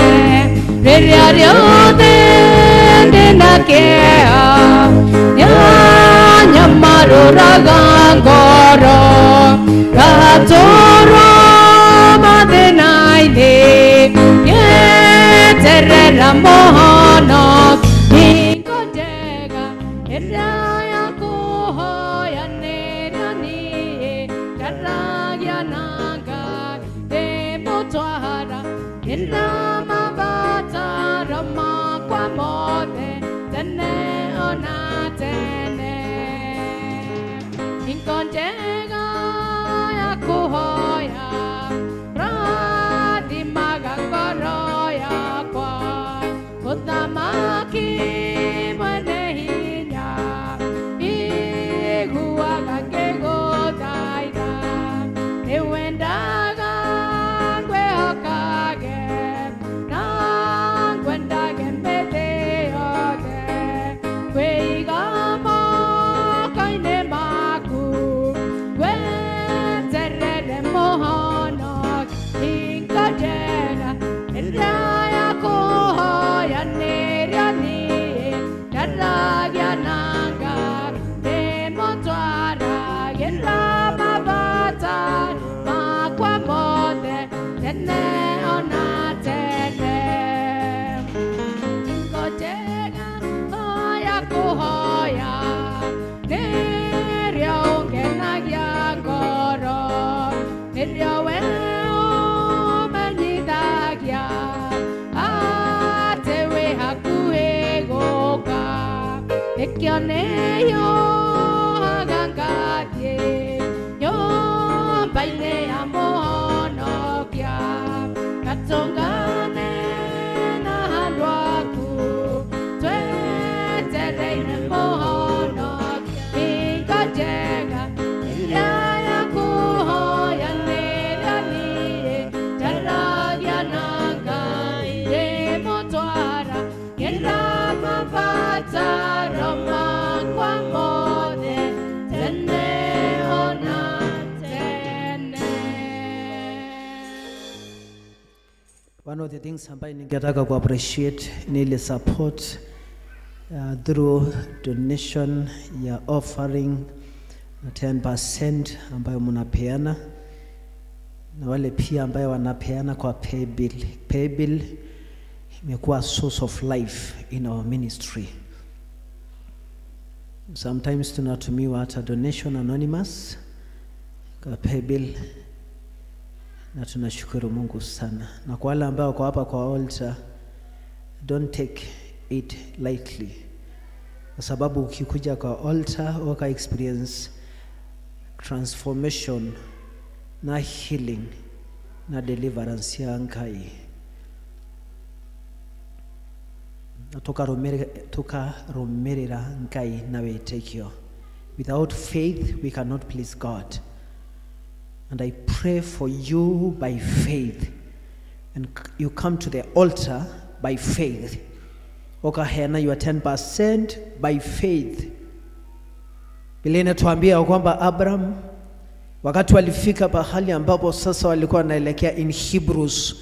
rĩrĩa rĩothe ndĩna kĩeha nyanyamarũraga ngoro ngatũũra mathĩna-inĩ ngeterera mũhonoki hingo njega ĩrĩa ya kũhoya nĩrĩo niĩ njaragia na Ngai ndĩmũtwara ĩna mabataro makwa mothe tene ona tene hingo njega ya kũhoya rathimaga ngoro yakwa mũthamaki mwene hinya iguaga ngĩgũthaitha nĩwendaga ngwĩhokage na ngwendage mĩthĩ yothe kwĩiga moko-inĩ maku ngweterere mũhonoki hingo njega ĩrĩa ya kũhoya nĩrĩo niĩ njaragia na Ngai ndĩmũtwaragĩra mabataro makwa mothe tene ona tene hingo njega ya kũhoya nĩrĩo ũngenagia ngoro nĩrĩo we ũmenyithagia atĩ wĩ hakuhĩ gũka nĩkĩo nĩyũhaga ngathiĩ nyũmba-inĩ ya mũhonokia gatũngane na handũ aku twetereire mũhonokia hingo njega ĩrĩa ya kũhoya nĩrĩo niĩ njaragia na Ngai ndĩmũtwaragĩra mabataro makwa mothe tene ona tene. One of the things ambayo ningetaka ku appreciate ni ile support through donation ya offering na 10% ambayo mnapeana, na wale pia ambayo wanapeana kwa paybill. Paybill imekuwa source of life in our ministry. Sometimes tunatumiwa hata donation anonymous kwa paybill, na tunashukuru Mungu sana. Na kwa wale ambao wako hapa kwa altar, don't take it lightly, kwa sababu ukikuja kwa altar waka experience transformation na healing na deliverance ya Ngai. Tukarumirira Ngai na wĩtĩkio. Without faith we cannot please God. And I pray for you by faith, and you come to the altar by faith. Okaheana your 10% by faith. Biblia inatuambia kwamba Abraham wakati walifika pahali ambapo sasa walikuwa wanaelekea in Hebrews,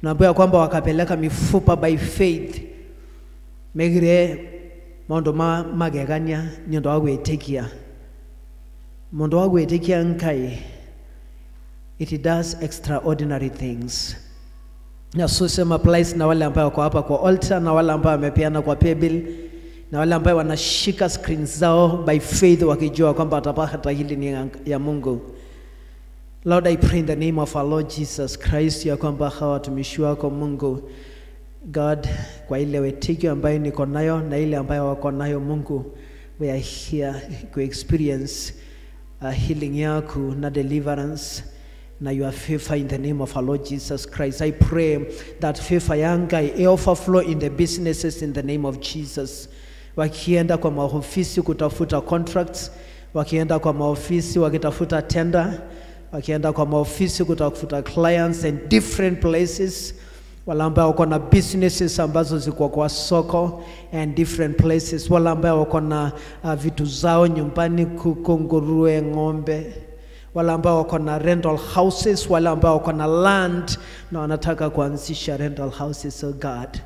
naambiwa kwamba wakapeleka mifupa by faith. Megire mondo magegania nyondo wa gwĩtĩkia. Mondo wa gwĩtĩkia Ngai, it does extraordinary things. Na so same applies na wale ambao wako hapa kwa altar, na wale ambao wamepeana kwa paybill, na wale ambao wanashika screens zao by faith wakijua kwamba watapata hili ni ya Mungu. Lord, I pray in the name of our Lord Jesus Christ ya kwamba hawa watumishi wako Mungu God, kwa ile wetiki ambayo niko nayo na ile ambayo wako nayo Mungu, we are here to experience healing yako na deliverance na your favor in the name of our Lord Jesus Christ. I pray that favor yanga overflow in the businesses in the name of Jesus. Wakienda kwa maofisi kutafuta contracts, wakienda kwa maofisi wakitafuta tender, wakienda kwa maofisi kutafuta clients in different places, wala ambao wako na businesses ambazo ziko kwa soko and different places, wala ambao wako na vitu zao nyumbani, kuku, nguruwe, ng'ombe, wala ambao wako na rental houses, wala ambao wako na land na wanataka kuanzisha rental houses. So God,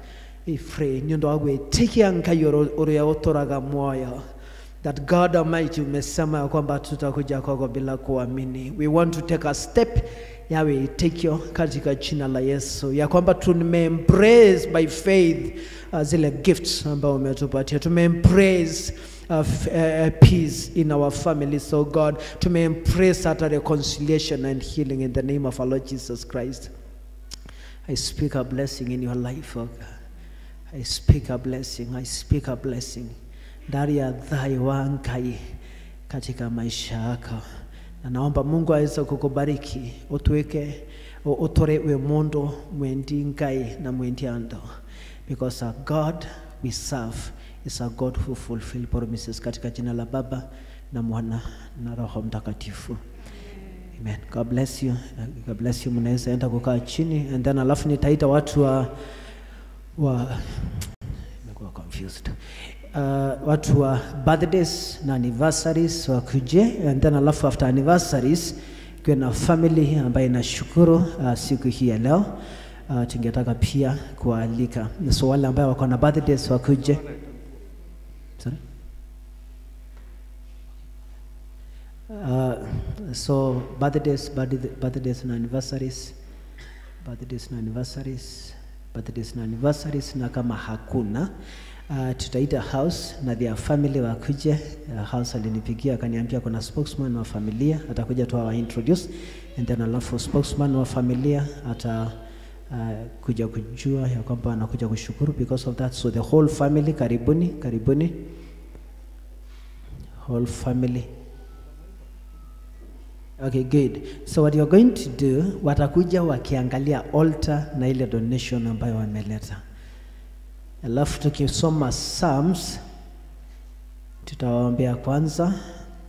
we pray nyondo wagwe take Ngai ya otoraga moyo, that God Almighty umesema kwamba tutakuja kwako bila kuamini. We want to take a step yawe take katika jina la Yesu, ya kwamba tume-embrace by faith zile gifts ambao umetupatia. Tume-embrace peace in our family. So God, tume-embrace that reconciliation and healing in the name of our Lord Jesus Christ. I speak a blessing in your life, oh God. I speak a blessing. I speak a blessing. Ndani ya dhai wa Ngai katika maisha yako. Na naomba Mungu aweze kukubariki, utuweke utore we mondo mwendi Ngai na mwendi ando, because our God we serve is a God who fulfill promises, katika jina la Baba na Mwana na Roho Mtakatifu. Amen. God bless you. God bless you. Mnaweza enda kukaa chini, and then alafu nitaita watu nimekuwa confused. Watu wa birthdays na anniversaries wakuje, and then alafu after anniversaries kuna family ambayo inashukuru siku hii ya leo. Tungetaka pia kualika, so wale ambao wako na birthdays wakuje. Sorry? So birthdays na anniversaries, birthdays na anniversaries, na kama hakuna tutaita house na their family wakuje. House alinipigia akaniambia kuna spokesman wa familia atakuja tu wa introduce, and then alafu spokesman wa familia ata kuja kujua ya kwamba anakuja kushukuru because of that. So the whole family, karibuni whole family. Okay, good. So what you're going to do, watakuja wakiangalia altar na ile donation ambayo wameleta. Alafu tukisoma Psalms tutawaambia kwanza,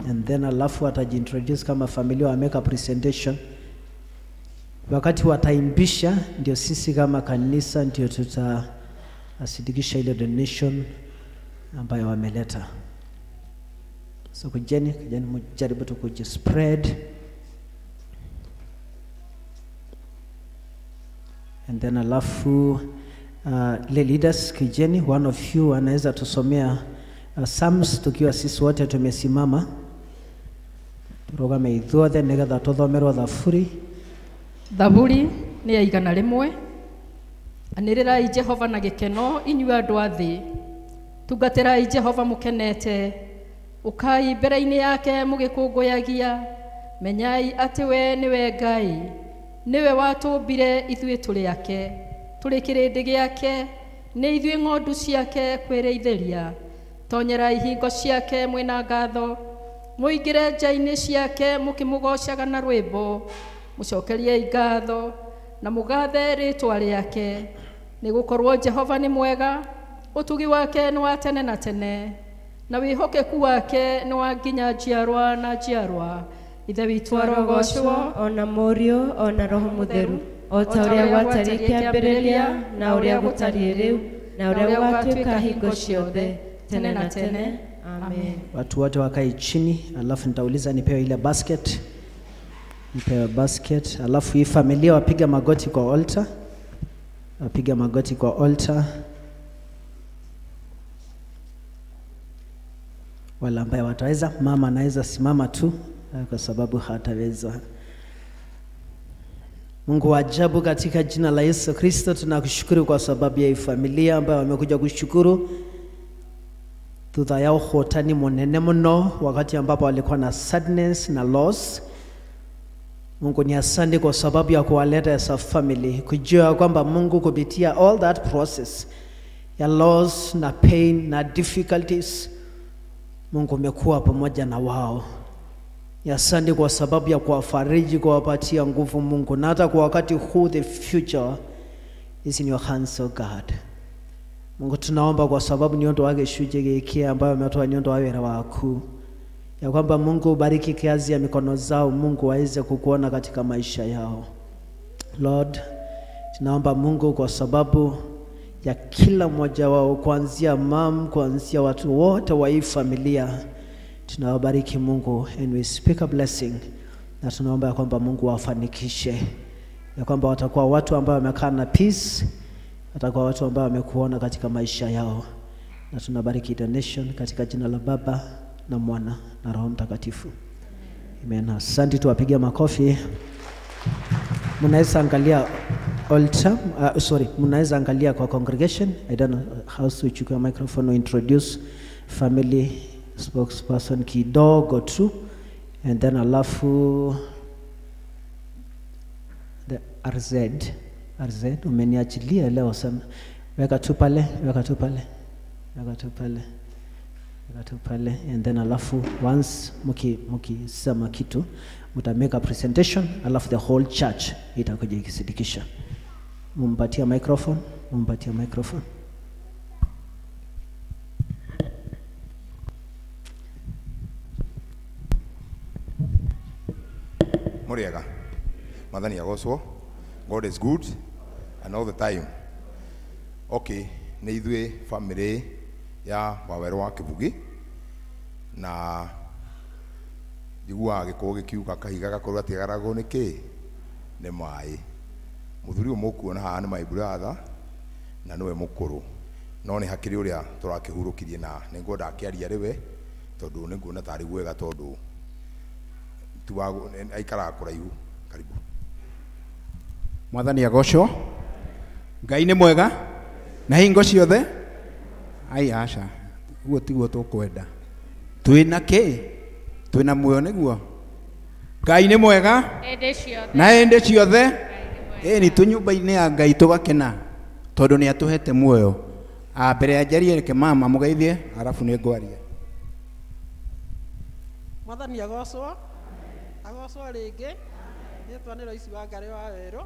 and then alafu watajiintroduce kama familia, wa make a presentation. Wakati wataimbisha ndio sisi kama kanisa ndio tutasidikisha ile donation ambayo wameleta. So kujeni mjaribu tu kujispread, and then alafu Le leaders kijeni, one of you anaweza tusomea Psalms tukiwa sisi wote tumesimama. Turugame ithuothe nigetha tuthomerwo thaburi. Thaburi nĩ ya 100. Anĩrĩrai Jehova na gĩkeno inyuĩ andũ a thĩ. Tungatĩrai Jehova mũkenete. Ũkai mbere-inĩ yake mũgĩkũngũyagia. Menyai atĩ we nĩwe Ngai. Nĩwe watũmbire ithuĩ tũrĩ ake. Tũrĩ kĩrĩndĩ gĩake. Nĩ ithuĩ ng'ondu ciake kwĩrĩithĩria. Tonyerai hingo ciake mwĩna ngatho. Mũingĩre nja-inĩ ciake mũkĩmũgocaga na rwĩmbo. Mũcokeriei ngatho na mũgathe rĩĩtwa rĩake. Nĩgũkorwo Jehova nĩ mwega, ũtugi wake nĩ wa tene na tene, na wĩhokeku wake nĩ wa nginya njiarwa na njiarwa. Ithe witũ arogocwo, ona Mũriũ, ona Roho Mũtheru, o ta ũrĩa gwatariĩ kĩambĩrĩria, na ũrĩa gũtariĩ rĩu, na ũrĩa gũgatuĩka hingo ciothe, tene na tene. Amen. Watu wote wakae chini, alafu nitauliza nipewe ile basket. Nipewe basket, alafu hii familia wapiga magoti kwa altar. Wapiga magoti kwa altar. Wala ambaye wataweza, mama anaweza simama tu kwa sababu hataweza. Mungu wa ajabu, katika jina la Yesu Kristo tunakushukuru kwa sababu ya hii familia ambayo wamekuja kushukuru. Thutha yao hotani monene muno wakati ambapo walikuwa na sadness na loss. Mungu ni asante kwa sababu ya kuwaleta as a family, kujua kwamba Mungu kupitia all that process ya loss na pain na difficulties, Mungu umekuwa pamoja na wao. Ni asante kwa sababu ya kuwafariji, kuwapatia nguvu Mungu, na hata kwa wakati huu the future is in your hands, oh God. Mungu tunaomba kwa sababu nyondo wake shuje geke ambayo ametoa nyondo wawera waku, ya kwamba Mungu ubariki kazi ya mikono zao, Mungu waweze kukuona katika maisha yao. Lord, tunaomba Mungu kwa sababu ya kila mmoja wao, kuanzia mam, kuanzia watu wote wa hii familia, tunawabariki Mungu, and we speak a blessing, na tunaomba ya kwamba Mungu wafanikishe, ya kwamba watakuwa watu ambao wamekaa na peace, watakuwa watu ambao wamekuona katika maisha yao, na tunabariki donation katika jina la Baba na Mwana na Roho Mtakatifu. Amen. Asante, tuwapigie makofi. Mnaweza angalia altar, mnaweza angalia kwa congregation. I don't know how to chukua microphone or introduce family spokesperson kidogo tu, and then alafu the RZ umeniachilia leo sana. Weka tu pale, and then alafu once mukisema kitu muta make a presentation, alafu the whole church itakuja ikisidikisha. Mumpatia microphone. Muriega, Madhani Agoswo, God is good and all the time. Okay, nĩ ithuĩ family ya Waweru wa Kibugi, na njiguaga gĩkũũ gĩkiuga kahiga gakorwo atigaragwo nĩ kĩ? Nĩ maĩ. Mũthuri ũyũ mũkuona haha nĩ my brother na nĩwe mũkũrũ, no nĩ hakĩrĩ ũrĩa tũrakĩhurũkirie, na nĩngwenda akĩaria rĩwe tondũ nĩnguona tarĩ gwega tondũ aikaraga kũraihu. Karibu. Mwathani agocwo. Ngai nĩ mwega na hingo ciothe. Ai aca, guo tiguo tũkwenda. Twĩna kĩ? Twĩna muoyo nĩguo. Ngai nĩ mwega na hĩndĩ ciothe. Ni tu nyũmba-inĩ ya Ngai tũgakena tondũ nĩ atũhete muoyo. Mbere ya njarie reke mama mũgeithie, arabu nĩ ngwaria. Mwathani agocwo. Agocwo rĩngĩ. Rĩtwa nĩ Roici wa Ngarĩ wa Werũ.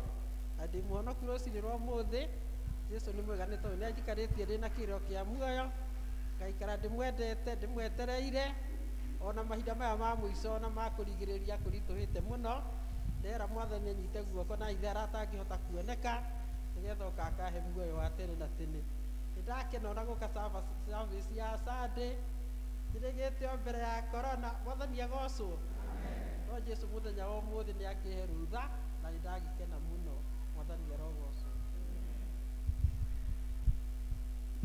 Ndĩ muonoku rũcinĩ rwa ũmũthĩ. Jesu nĩ mwega nĩ tondũ nĩ anjikarĩtie ndĩna kĩrĩro kĩa muoyo. Ngaikara ndĩmwendete, ndĩmwetereire ona mahinda maya ma mũico na ma kũrigĩrĩria kũritũhĩte mũno. Ndera Mwathani anyite guoko na ithe atangĩhota kuoneka, nĩgetha ũkakahe muoyo wa tene na tene. Nĩndakena ona gũka service ya Sunday. Nĩrĩgĩte o mbere ya corona. Mwathani agocwo. No Jesu mũthenya wa ũmũthĩ nĩ akĩhe rutha na nĩndagĩkena mũno. Mwathani arogocwo.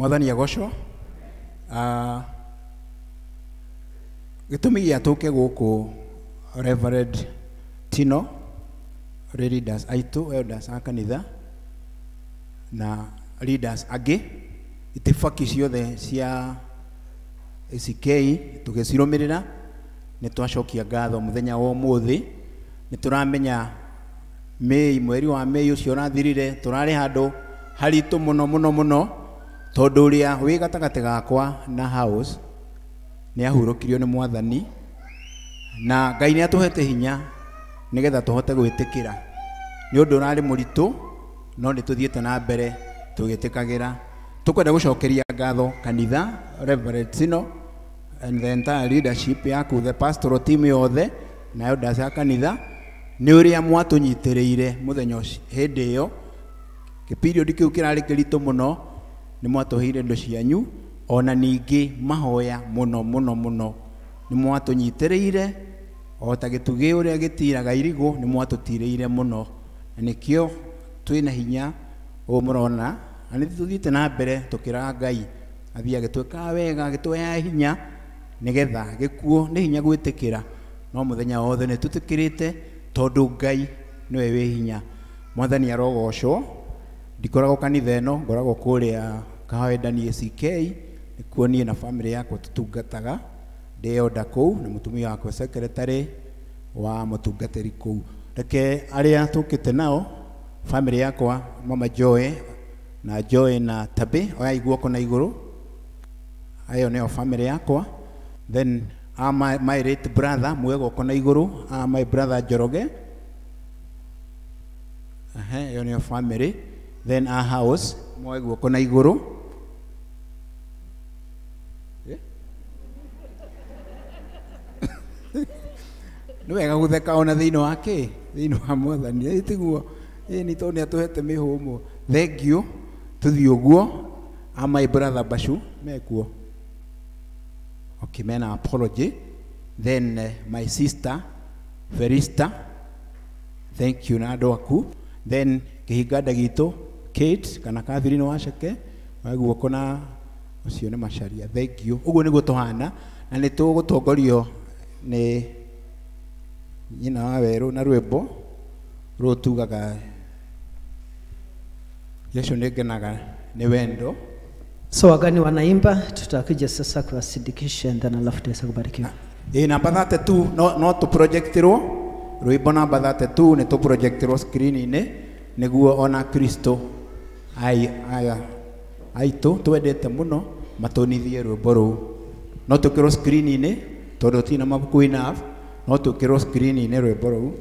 Mwathani agocwo. Gĩtũmi gĩa tũke gũkũ Reverend Tino, leaders aitũ, elders a kanitha na leaders angĩ, itifaki ciothe cia ACK tũgĩcirũmĩrĩra, nĩ twacokia ngatho mũthenya wa ũmũthĩ. Nĩ tũramenya mweri wa Mei ũcio ũrathirire tũrarĩ handũ haritũ mũno tondũ ũrĩa wĩ gatagatĩ gakwa na house nĩ ahurũkirio nĩ Mwathani, na Ngai nĩ atũhete hinya nĩgetha tũhote gwĩtĩkĩra. Nĩ ũndũ ũrarĩ mũritũ, no nĩ tũthiĩte na mbere tũgĩtĩkagĩra. Tũkwenda gũcokeria ngatho kanitha, Reverend Tino and the entire leadership yaku, the pastoral team yothe na elders a kanitha, nĩ ũrĩa mwatũnyitĩrĩire mũthenya hĩndĩ ĩyo. Period kĩu kĩrarĩ kĩritũ mũno, nĩ mwatũheire indo cianyu, ona ningĩ mahoya mũno. Nĩ mwatũnyitĩrĩire, o ta gĩtugĩ ũrĩa gĩtiraga irigũ, nĩ mwatũtirĩire mũno. Na nĩkĩo twĩna hinya mũrona, na nĩ tũthiĩte na mbere tũkĩraga Ngai athiĩ agĩtwĩkaga wega, agĩtũheaga hinya nĩgetha gĩkuo nĩ hinya gwĩtĩkĩra, no mũthenya wothe nĩ tũtĩkĩrĩte tondũ Ngai nĩwe wĩ hinya. Mwathani arogocwo. Ndikoragwo kanitha ĩno, ngoragwo kũrĩa Kahawendani ACK, nĩkuo niĩ na family yakwa tũtungataga, ndĩ elder kũu na mũtumia wakwa secretary wa mũtungatĩri kũu. Reke arĩa tũkĩte nao, family yakwa, Mama Joy na Tabe, oya iguoko na igũrũ, ayo nĩo family yakwa. Then my late brother, muoe guoko na igũrũ, my brother Njoroge, ayo nĩo family. Then our house, muoe guoko na igũrũ. Nĩ wega gũtheka ona thĩinĩ wa kĩ? Thĩinĩ wa Mwathani. Tiguo nĩ tondũ nĩ atũhete mĩhũmũ. Thank you. Tũthiĩ ũguo. My brother Bashu mekuo. Okay, mena apology. Then my sister Verista, thank you na andũ aku. Then kĩhinganda gitũ Kate kana Catherine Waceke, guoko na ũcio nĩ Macharia. Thank you. Ũguo nĩguo tũhana, na nĩ tũgũtongorio nĩ nyina wa Werũ na rwĩmbo rũu tugaga Yesu nĩngenaga nĩ wendo. So wagani wanaimba, tutakuja sasa kwa syndication, then alafu tutaweza kubarikiwa. Namba 32 no tu projectirwo rwĩmbo namba 32 nĩ tu projectirwo screen-inĩ nĩguo ona Kristo aitũ twendete mũno matũnithie rwĩmbo rũu. No tũkĩrwo screen-inĩ tondũ tina mabuku enough, no tũkĩrwo screen-inĩ rwĩmbo rũu.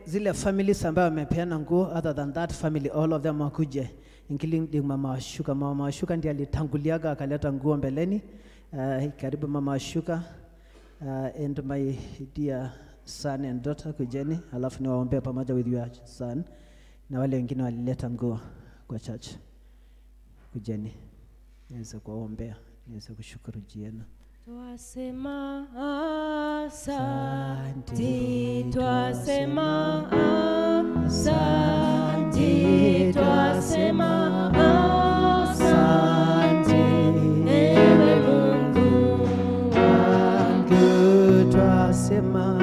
Zile families ambayo wamepeana nguo, other than that family, all of them wakuje, including Mama Washuka. Mama Washuka ndiye alitanguliaga akaleta nguo mbeleni. Karibu Mama Washuka, and my dear son and daughter, kujeni, alafu niwaombea pamoja with your son, na wale wengine walileta nguo kwa church. Kujeni, niweze kuwaombea, niweze kushukuru jienu. Twasema asante, twasema asante, twasema asante, ewe Mungu wangu, twasema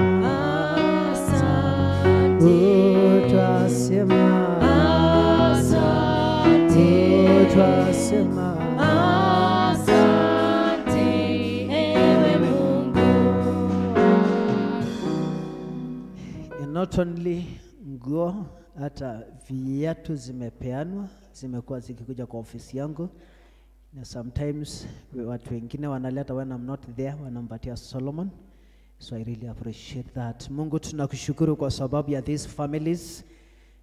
asante, twasema asante, twasema not only nguo, hata viatu zimepeanwa, zimekuwa zikikuja kwa ofisi yangu, na sometimes watu wengine wanaleta when I'm not there, wanampatia Solomon. So I really appreciate that. Mungu, tunakushukuru kwa sababu ya these families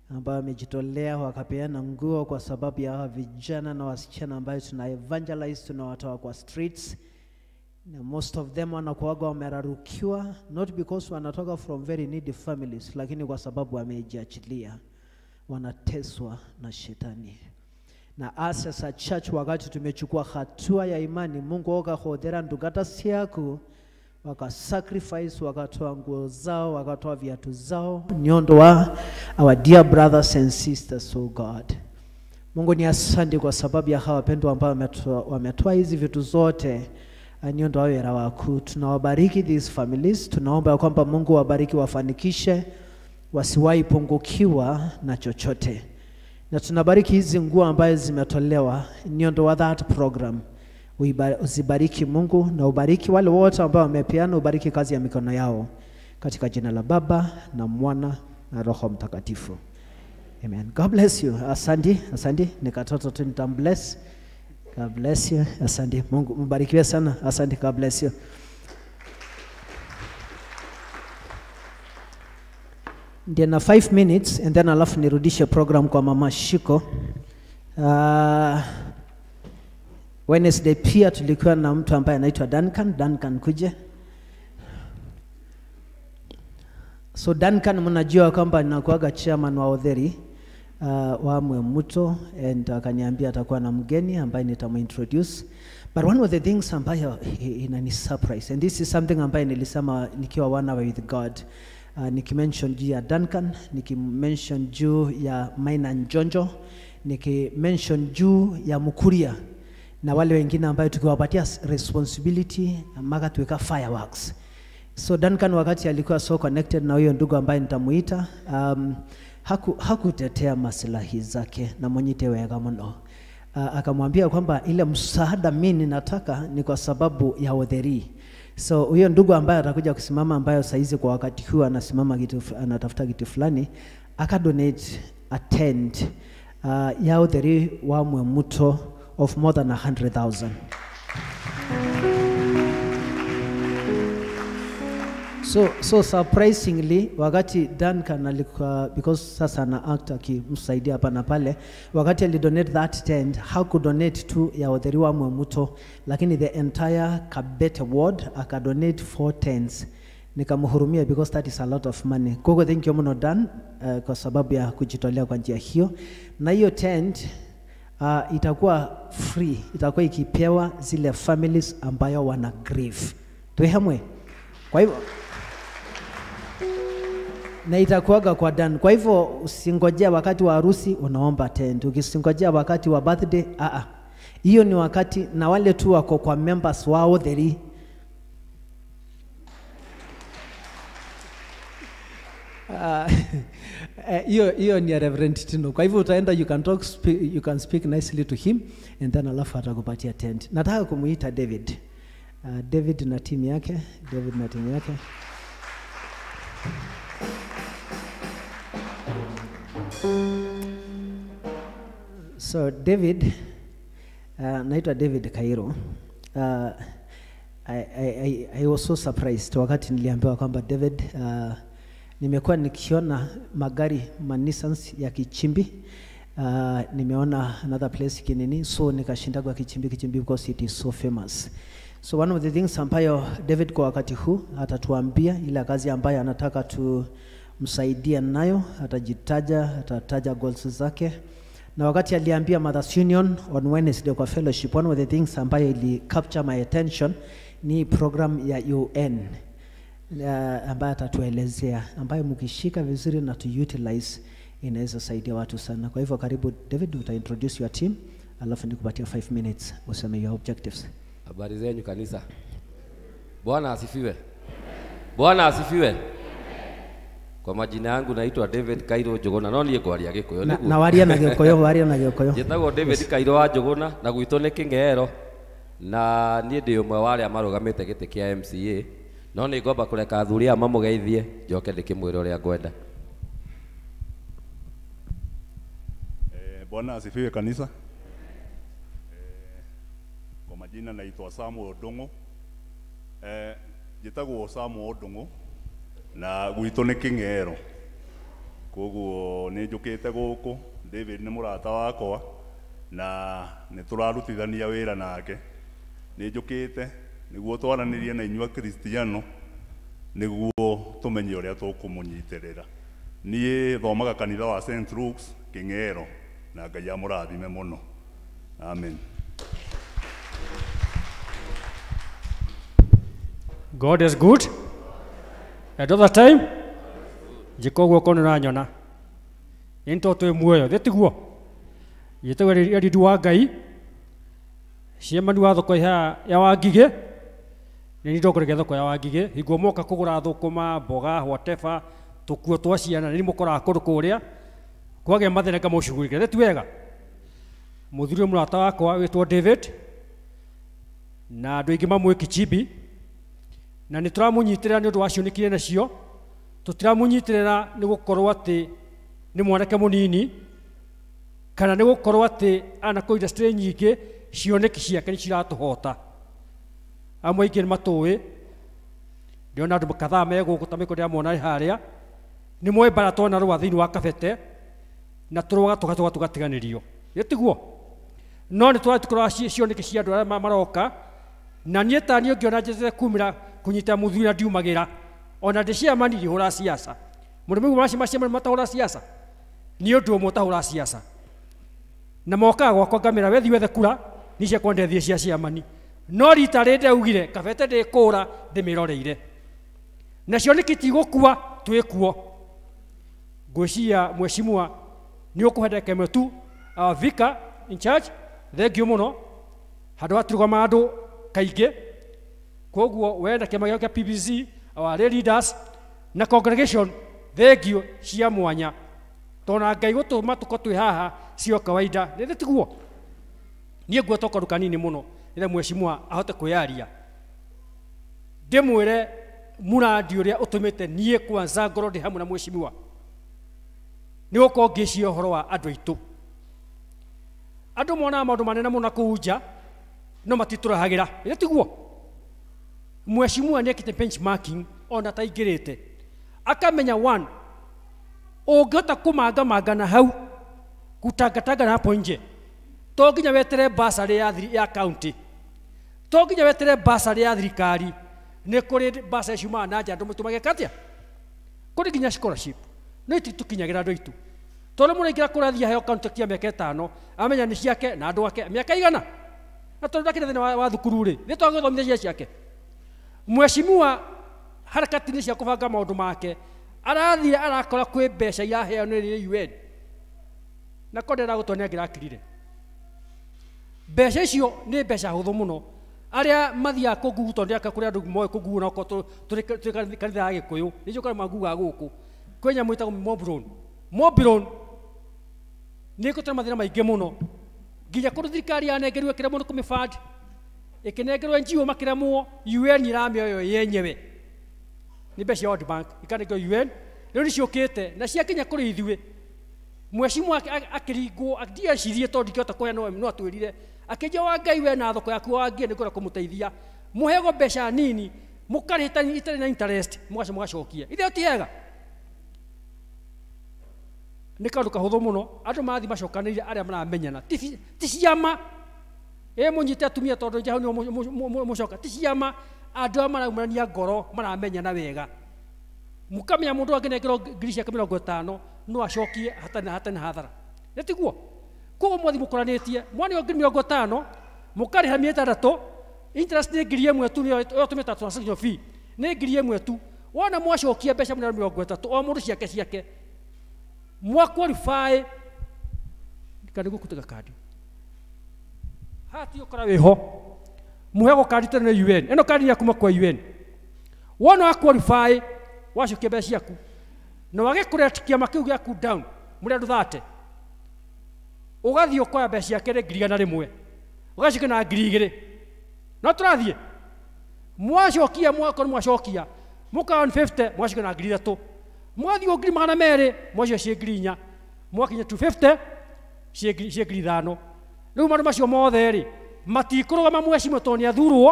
ambao wamejitolea wakapeana nguo kwa sababu ya vijana na wasichana ambao tuna evangelize, tunawatoa kwa streets. Na most of them wanakuwaga wamerarukiwa, not because wanatoka from very needy families, lakini kwa sababu wamejiachilia, wanateswa na shetani. Na as a church, wakati tumechukua hatua ya imani, Mungu wakahodera ndugata siaku, wakasacrifice, wakatoa nguo zao, wakatoa viatu zao, nyondo wa our dear brothers and sisters, oh God. Mungu ni asante kwa sababu ya hawa wapendwa ambao wametoa hizi vitu zote, nyondo wa wera waku. Tunawabariki these families, tunaomba kwamba Mungu wabariki, wafanikishe, wasiwahi pungukiwa na chochote. Na tunabariki hizi nguo ambazo zimetolewa, nyondo wa that program. Uzibariki Mungu, na ubariki wale wote ambao wamepeana, ubariki kazi ya mikono yao, katika jina la Baba na Mwana na Roho Mtakatifu. Amen. God bless you. Asante, asante. Nikatoto tu nitambless. God bless you. Asante. Mungu mbarikiwe sana. Asante. God bless you. Ndio na 5 minutes and then alafu nirudishe program kwa Mama Shiko. Wednesday pia tulikuwa na mtu ambaye anaitwa Duncan kuje. So Duncan mnajua kwamba ninakuaga chairman wa Odheri wa Mwemuto, and akaniambia atakuwa na mgeni ambaye nitamintroduce. But one of the things ambayo inani surprise, and this is something ambayo nilisema nikiwa one hour with God, nikimention juu ya Duncan, nikimention juu ya Maina Njonjo, nikimention juu ya Mukuria na wale wengine ambayo tukiwapatia responsibility mpaka tuweka fireworks. So Duncan wakati alikuwa so connected na huyo ndugu ambaye nitamuita, hakutetea maslahi zake na mwenyite wega mno. Akamwambia kwamba ile msaada mimi nataka ni kwa sababu ya Odheri. So huyo ndugu ambaye atakuja kusimama, ambayo saizi kwa wakati huu anasimama anatafuta kitu fulani, akadonate attend ya Odheri wa Mwemuto of more than 100,000. So surprisingly, wakati Duncan alikuwa, because sasa na act akimsaidia hapa na pale, wakati alidonate that tent, hakudonate tu ya Otheriwa Mwemuto, lakini the entire Kabete ward akadonate 4 tents. Nikamhurumia because that is a lot of money. Koko, thank you mno Dan, kwa sababu ya kujitolea kwa njia hiyo. Na hiyo tent itakuwa free, itakuwa ikipewa zile families ambayo wana grief. Tuihamwe. Kwa hivyo na itakuwaga kwa Dan. Kwa hivyo usingojea wakati wa harusi unaomba tent. Ukisingojea wakati wa birthday, hiyo ni wakati, na wale tu wako kwa members wao theri. Hiyo ni Reverend Tino. Kwa hivyo utaenda, you can speak nicely to him and then alafu atakupatia tent. Nataka kumuita David. David na timu yake. So David, naitwa David Kairo. I was so surprised wakati niliambiwa kwamba David, nimekuwa nikiona magari Nissans ya Kichimbi, nimeona another place kinini, so nikashindagwa Kichimbi because it is so famous. So one of the things ambayo David kwa wakati huu atatuambia ile kazi ambayo anataka tumsaidia nayo, atataja goals zake. Na wakati aliambia Mothers Union on Wednesday kwa fellowship, one of the things ambayo ili capture my attention ni program ya UN ambayo atatuelezea, ambayo mkishika vizuri na to utilize inaweza saidia watu sana. Kwa hivyo karibu David, uta introduce your team, alafu nikupatia 5 minutes useme your objectives. Habari zenyu kanisa. Bwana asifiwe. Bwana asifiwe. Kwa majina yangu naitwa David Kairo Njuguna, no niĩ kwaria Gĩkũyũ nĩguo. Na waria na Gĩkũyũ. Njĩtagwo David Kairo wa Njuguna, na gwitũ nĩ Kĩng'ero, na niĩ ndĩ ũmwe wa arĩa marũgamĩte gĩtĩ kĩa MCA, no nĩ ngomba kũreka athuri aya mamũgeithie njoke ndĩkĩmwĩre ũrĩa ngwenda. Bwana asifiwe kanisa. Kwa majina naitwa Samuel Ndung'u. Njĩtagwo Samuel Ndung'u na gwitũ nĩ Kĩng'ero. Koguo nĩ njũkĩte gũkũ, David nĩ mũrata wakwa na nĩ tũrarutithania wĩra nake. Nĩ njũkĩte nĩguo twaranĩrie na inyuĩ Kristiano nĩguo tũmenye ũrĩa tũkũmũnyitĩrĩra. Niĩ thomaga kanitha wa St. Luke's Kĩng'ero, na Ngai amũrathime mũno. Amen. God is good. At other time, jikoguo kono na nyona. Into to muoyo, detiguo. Yetwe ri duwa Ngai. Ciemanu wa thoko ya Wangige. Ni ndokore thoko ya Wangige, higo moka kugura thukuma, mboga, whatever, tukuo twaciana ni mukora akuru kuria. Kwage mathina kamushugurike. Detu wega. Muthuri murata wakwa witwa David. Na andu aingi mamwe Kichimbi. Na nĩ tũramũnyitĩrĩra nĩ ũndũ wa cionekire nacio, tũtiramũnyitĩrĩra nĩ gũkorwo atĩ nĩ mwanake mũnini, kana nĩ gũkorwo atĩ anako industry nyingĩ cioneki ciake nĩ ciratũhota. Amwe aingĩ nĩ matũĩ, ndĩona andũ kadhaa me gũkũ ta mĩkũrĩa mona harĩa, nĩ moĩ bara twana rũa thĩinĩ wa Kabete, na tũrũaga tũgatiganĩrio. Gĩtiguo no nĩ tũratũkora cioneki cia andũ arĩa maroka, na niĩ ta niĩ ngĩona njĩte kumĩra kunyita muthuri na ndiumagira ona ndiciamani ihura siasa mũrũme maciema matahũra siasa nĩ ũndũ ũmwe ũtahũra siasa na mokaga gwakwa ngamĩra wethi wethe kura nicia kwendethie cia ciamani no rita rĩndĩ augire Kabete ndĩkũra ndĩmĩroreire nacio nĩ kitigũkua twĩkuo ngwĩciria mheshimiwa nĩ ũkũhete kemwe tu Vika in charge thengio mũno handũ hatirũgama andũ kaingĩ. Koguo wenda kĩama gĩa PBC, our leaders na congregation thengio cia mwanya tona Ngai gũtũma tũko twĩ haha cio kawaida nĩ tiguo. Niĩ ngwetoka kanini mũno ĩrĩa mheshimiwa ahote kwĩyaria ndĩmwĩre muradi ũrĩa ũtũmĩte niĩ kwanza ngorwo ndĩ hamwe na mheshimiwa nĩ gũkorwo ngĩciria ũhoro wa andũ aitũ andå monaga maå ndå manene må na kå u nja no matitårahagä ra ä tiguo mweshimua nä ekite benchmarking ona taingä rä te akamenya å ngä hota kå mangamanga na hau gutangatanga napo nje to nginya wetere basarä ya county to nginya wetere basarä ya thirikari nä kå rä basarä ciumaga na nja andå mä tå mageka atä kå rä nginya scholarship no ititå kinyagä ra andå aitå tondå må raingä ra kå rathia heo kaunti kia mä aka 5 amenya nä ciake na andå ake mä aka igana na tondå ndakä thä wa thukuru rä nä twagä thomithia ciake mweshimua harakati-inä cia kå banga maå ndå make arathire arakora kwä mbeca iraheo nä UN na kondera gå twania ngä rakirire mbeca icio nä mbeca hå thå må no arä a mathiaga kå ngugu tondå ndäaka kå rä andå moä kå ngugu na tå rä kanitha ya gä kå yå nä cio kå mangugaga gå kå kwä nyamå itagwo mobilon nä kå tå mathä na maingä må no nginya kå rå thirikari yanengerwo ä kä remwo nä kå mä bandi ä kä nengerwo NGO makä remwo UN iramä oyo yenyewe nä mbeca World Bank ikanengerwo UN rä u nä ciå te na ciakinya kå rä ithuä mwecimu akä ringwo ndiacirie tondå ndingä hota kåhea no atwä rire akä nja wa Ngai we na thoko yaku wangie nä ngå kå må teithia må hego mbeca nini må karä itarä na interest må gacoka må gacokia ithe ti hega nä kaå ndå kahå thå må no andå mathi macokanä ire arä a maramenyana ti ciama ä må nyite atumia tondå njahau nä må coka ti ciama andå a maraumania ngoro maramenyana wega må kamenya må ndå angä nengerwo ngiri ciake 50 no acokie hatarä hathara nä tiguo koguo mwathi må koranä tie mwana o ngiri 50 må karä ha 6 interest nä ngiri 1 tu yo tå mä ta transaction fee nä ngiri 1 tu wona mwacokia mbeca 30 o må ndå ciake mwa qualify kana gå kutega kadi hati okora wä ho må hego kadi tene UN eno kadi ya kuma kwa UN wona wa qualify wacokia mbeca ciaku na wage kå retikia makä gä aku down må rä andå 30 å gathiä å koya mbeca ciake rä ngiri 100 å gacokia na ngiri 2 no tå rathiä mwacokia mwakorwo mwacokia må ka 150 mwacokia na ngiri 3 mwathi o ngiri 200 mwacio cie ngiri 4 mwakinya 250 cie ngiri 5 rä u maå macio mothe rä matikå rå gama mwecimwe tondå nä athurwo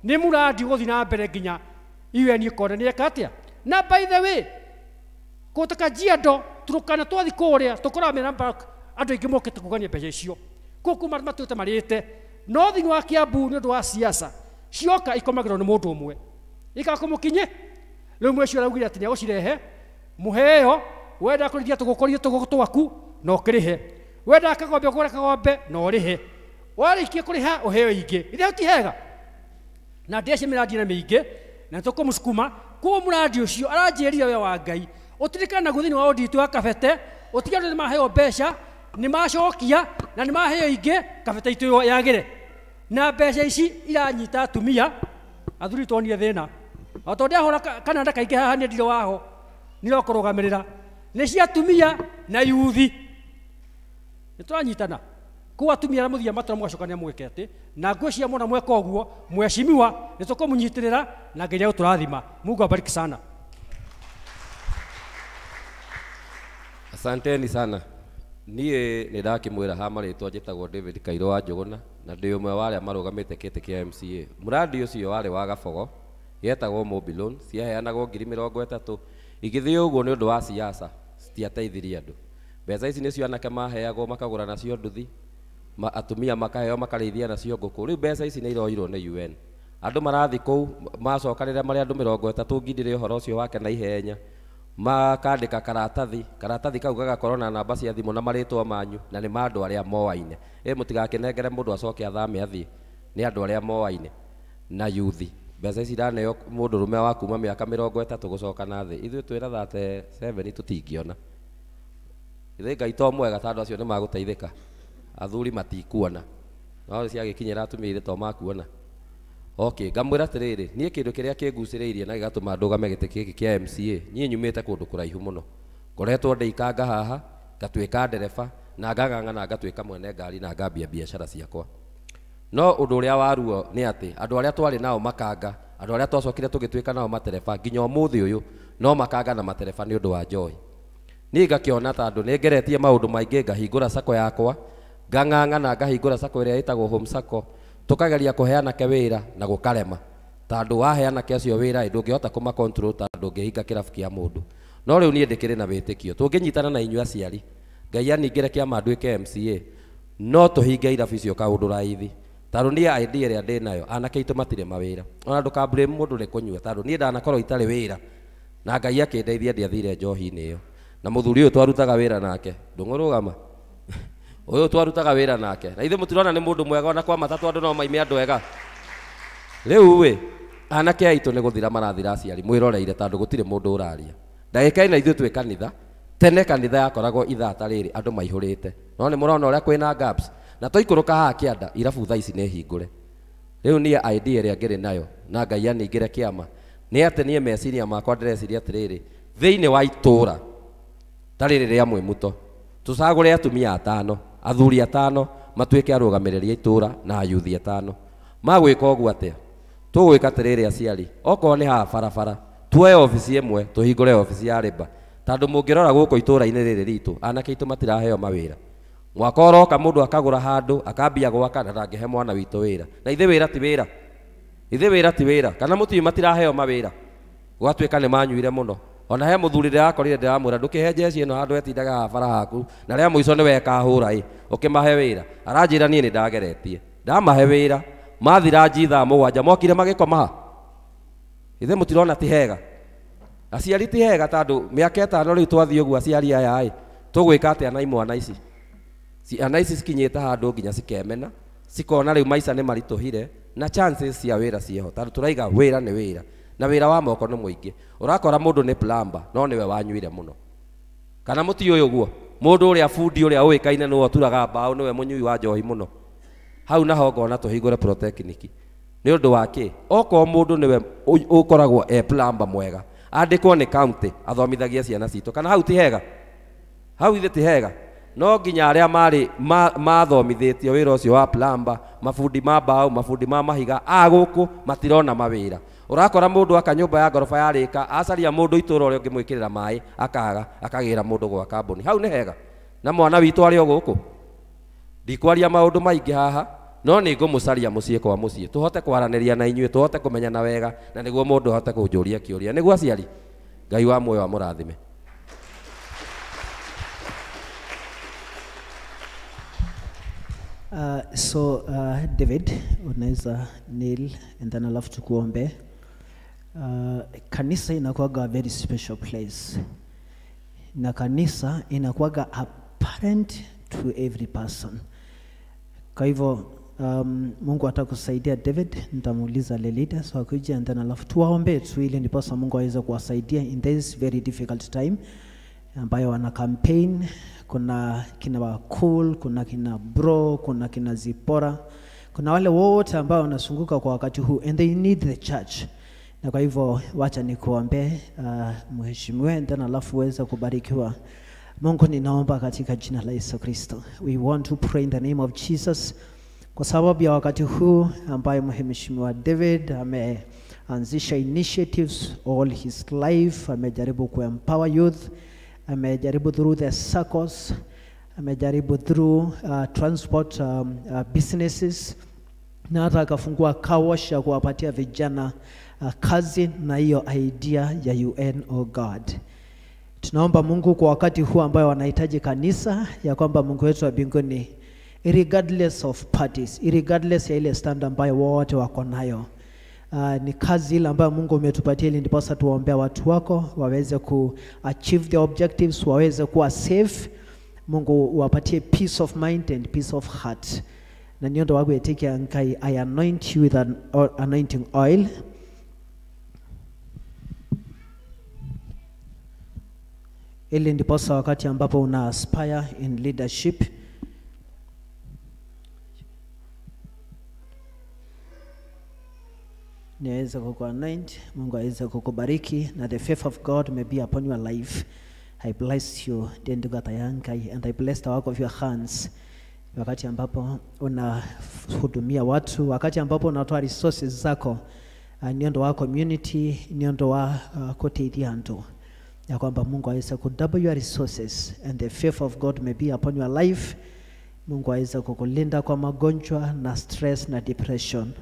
nä må randi gå thiä na mbere nginya UN ikone nä eka atä na by the way kå taka Kajiado tå kana twathi kå rä a tå koraga mena andå aingä mokä te kå gania mbeca icio kå kå matå te marä te no thä wa Kiambu nä å ndå wa ciaca cioka ikomagä rwo nä må ndå å mwe ikakå må kinye rä u mwecio araugire atä nä agå cirehe må heo wenda kå rithia tå gå korie tå gå twaku no kä rä he wenda kagombe å kå re kagombe no rä he warä ikie kå rä ha å heo ingä ithe ti hega na ndece mä randi na mä ingä na tå kå må cukuma koguo må randi å cio aranjä rire we wa Ngai å tirikana na gå thä wa ånditu wa kabete å tiga nä maheo mbeca nä macokia na nä maheo ingä kabete itå yo yagä re na mbeca ici iranyita atumia athuri twonire thä na o tondå ndehora kananda kaingä haha nä ndirä waho nä rokå rå gamä rä ra nä cia atumia na yuthi nä tå ranyitana kå atumia arä må thia matå mwacokania mweke atä na ngwä cia mona mweka å guo mwecimiwa nä tå kå må nyitä rä ra na nginya gå tå rathima Mungu abariki sana. Asanteni sana. Niä nä ndakä mwä ra ha marĩtwa njĩtagwo David Kairũ wa Njũgũna na ndĩ ũmwe wa arĩa marũgamĩte gĩtĩ kĩa MCA. Mũrandi ũcio warĩ wa Gabogo yetagwo Mobilon ciaheanagwo ngiri 30 igĩthiĩ ũguo nĩ ũndũ wa siasa citiateithirie andũ. Mbeca ici nĩcio anake maheagwo makagũra nacio nduthi atumia makaheo makarĩithia nacio ngũkũ. Rĩu mbeca ici nĩ iroirwo nĩ UN. Andũ marathi kũu macoka rĩrĩa marĩ andũ 30 ngindĩrĩ ũhoro ũcio wake na ihenya makandĩka karatathi kau gagakorwo na namba cia thimũ na marĩtwa manyu na nĩ ma andũ arĩa moaine. Mũtigakĩnengere mũndũ acoke athame athiĩ, nĩ andũ arĩa moaine na yuthi. Mbeca ici iraneo mũndũrũme wa kuma mĩaka 30 gũcoka na thĩ. Ithuĩ twĩra 37 tũtingĩona. Ithe Ngai to mwega tondũ acio nĩ magũteithĩka, athuri matikuona no ciagĩkinyĩra atumia to makuona. Okay, ngamwĩra atĩrĩrĩ, niĩ kĩndũ kĩrĩa kĩngucĩrĩirie na gĩgatũma ndũgame gĩtĩ gĩkĩ kĩa MCA, niĩ nyumĩte kũndũ kũraihu mũno, ngoretwo ndeikanga haha ngatuĩka ndereba na ngang'ang'ana ngatuĩka mwene ngari na ngambia biacara ciakwa. No ũndũ ũrĩa waruo nĩ atĩ andũ arĩa twarĩ nao makanga, andũ arĩa twacokire tũgĩtuĩka nao matereba nginya ũmũthĩ ũyũ no makanga na matereba nĩ ũndũ wa njohi. Niĩ ngakĩona ta andũ nĩ ngeretie maũndũ maingĩ ngahingũra sako yakwa ngang'ang'ana ngahingũra sako ĩrĩa ĩtagwo home sako, tũkageria kũhe anake wĩra na gũkarema, tondũ wahe anake acio wĩra ndũngĩhota kũma control tondũ ndũngĩhinga kĩrabu kĩa mũndũ. No rĩu niĩ ndĩkĩrĩ na wĩtĩkio tũngĩnyitana na inyuĩ aciari, Ngai aningĩre kĩama nduĩke MCA, no tũhinge irabu icio kaũndũ raithi, tondũ niĩ idea ĩrĩa ndĩ nayo anake aitũ matirĩ mawĩra. Ona ndũkablame mũndũ nĩ kũnyua, tondũ niĩ ndanakorwo itarĩ wĩra na Ngai akĩndeithia ndiathire njohi-inĩ ĩyo, na mũthuri ũyũ twarutaga wĩra nake ndũng'ũrũgama ũyũ twarutaga wĩra nake, na ithe mũtirona nĩ mũndũ mwega ona kwa matatũ andũ no maime andũ ega. Rĩu we anake aitũ nĩ gũthira marathira aciari mwĩroreire, tondũ gũtirĩ mũndũ ũraria. Ndagĩka ĩno ithuĩ twĩ kanitha, tene kanitha yakoragwo ithaa ta rĩrĩ andũ maihũrĩte, no nĩ mũrona ũrĩa kwĩna gaps, na twaikũrũka haha kĩanda irabu thaa ici nĩ hingũre. Rĩu niĩ idea ĩrĩa ngĩrĩ nayo na Ngai aningĩre kĩama nĩ atĩ niĩ meciria makwa ndĩreciria atĩrĩrĩ, thĩinĩ wa itũũra ta rĩrĩ rĩa Mwĩmuto tũcagũre atumia 5, athuri 5 matuĩke arũgamĩrĩri itũũra na ayuthi 5. Magwĩka ũguo atĩa? Tũgwĩka atĩrĩrĩ aciari, okorwo nĩ haha barabara tuoye obici ĩmwe tũhingũre obici ya Labour, tondũ mũngĩrora gũkũ itũũra-inĩ rĩrĩ ritũ anake aitũ matiraheo mawĩra. Mwaka ũroka mũndũ akagũra handũ akambia gwaka na ndangĩhe mwana witũ wĩra, na ithe wĩra ti wĩra, ithe wĩra ti wĩra, kana mũtiĩ matiraheo mawĩra gwatuĩka nĩ manyuire mũno. Ona he mũthuri ndĩrakorire ndĩramwĩra ndũkĩhe jeci ĩno handũ etindaga haha bara haku, na rĩa mũico nĩwe kahũra ũkĩmahe wĩra. Aranjĩra niĩ nĩ ndageretie, ndamahe wĩra mathira thaa 7 mokire magĩkoma ha. Ithe mũtirona ti hega, aciari ti hega, tondũ mĩaka 5 rĩu twathiĩ ũguo aciari aya tũgwĩka atĩa na imwana ici? Ciana ici cikinyĩte handũ nginya cikemena, cikona rĩu maica nĩ maritũhire na chances cia wĩra ciĩho, tondũ tũraiga wĩra nĩ wĩra na wĩra wa moko nĩ mũingĩ. Ũrakora mũndũ nĩ plumber no nĩwe wanyuire mũno, kana mũtiũĩ ũguo? Mũndũ ũrĩa bundi ũrĩa ũĩkaine nĩwe ũturaga mbaũ nĩwe mũnyui wa njohi mũno. Hau naho ngona tũhingũre polytechnic nĩ ũndũ wa kĩ? Okorwo mũndũ nĩwe ũkoragwo plumber mwega, andĩkwo nĩ county athomithagie ciana citũ, kana hau ti hega? Hau ithe ti hega? No nginya arĩa marĩ mathomithĩtio wĩra ũcio wa plumber, mabundi ma mbaũ, mabundi ma mahiga a gũkũ matirona mawĩra. Ũrakora mũndũ aka nyũmba ya ngoroba yarĩka acaria mũndũ itũũra ũrĩa ũngĩmwĩkĩrĩra maĩ akaga, akagĩra mũndũ gwa kambuni. Hau nĩ hega? Na mwana witũ arĩ o gũkũ. Ndikwaria maũndũ maingĩ haha, no nĩ ngũmũcaria mũciĩ kwa mũciĩ tũhote kwaranĩria na inyuĩ, tũhote kũmenyana wega, na nĩguo mũndũ ahote kũnjũria kĩũria. Nĩguo aciari, Ngai wa muoyo amũrathime. David, unaweza kneel and then alafu tukuombe. Kanisa inakuwaga a very special place, na kanisa inakuwaga apparent to every person. Kwa hivyo Mungu atakusaidia David, nitamuuliza Lelita so akuje and then alafu tuwaombe tu ili ndiposa Mungu aweze kuwasaidia in this very difficult time ambayo wana campaign. Kuna kina Wakul, kuna kina Bro, kuna kina Zipora, kuna wale wote ambao wanasunguka kwa wakati huu and they need the church. Na kwa hivyo wacha nikuombe mheshimiwa and then alafu uweze kubarikiwa. Mungu ninaomba katika jina la Yesu Kristo. We want to pray in the name of Jesus kwa sababu ya wakati huu ambayo mheshimiwa David ameanzisha initiatives all his life, amejaribu kuempower youth, amejaribu through the circles, amejaribu through transport businesses, na hata akafungua car wash ya kuwapatia vijana kazi na hiyo idea ya UN. Oh God, tunaomba Mungu kwa wakati huu ambayo wanahitaji kanisa, ya kwamba Mungu wetu wa mbinguni, regardless of parties, regardless ya ile stand ambayo wote wako nayo, ni kazi ile ambayo Mungu umetupatia ili ndiposa tuwaombea watu wako waweze ku achieve the objectives, waweze kuwa safe. Mungu wapatie peace of mind and peace of heart. Na nyondo wako yeteke ankai, I anoint you with an anointing oil. Ili ndiposa wakati ambapo una aspire in leadership, niweze kukuanoint, Mungu aweze kukubariki, na the faith of God may be upon your life. I bless you, and I bless the work of your hands. Wakati ambapo unahudumia watu, wakati ambapo unatoa resources zako, niondo wa community, niondo wa kote idianto, ya kwamba Mungu aweze kudouble your resources and the faith of God may be upon your life Mungu aweze kukulinda kwa magonjwa na stress na depression.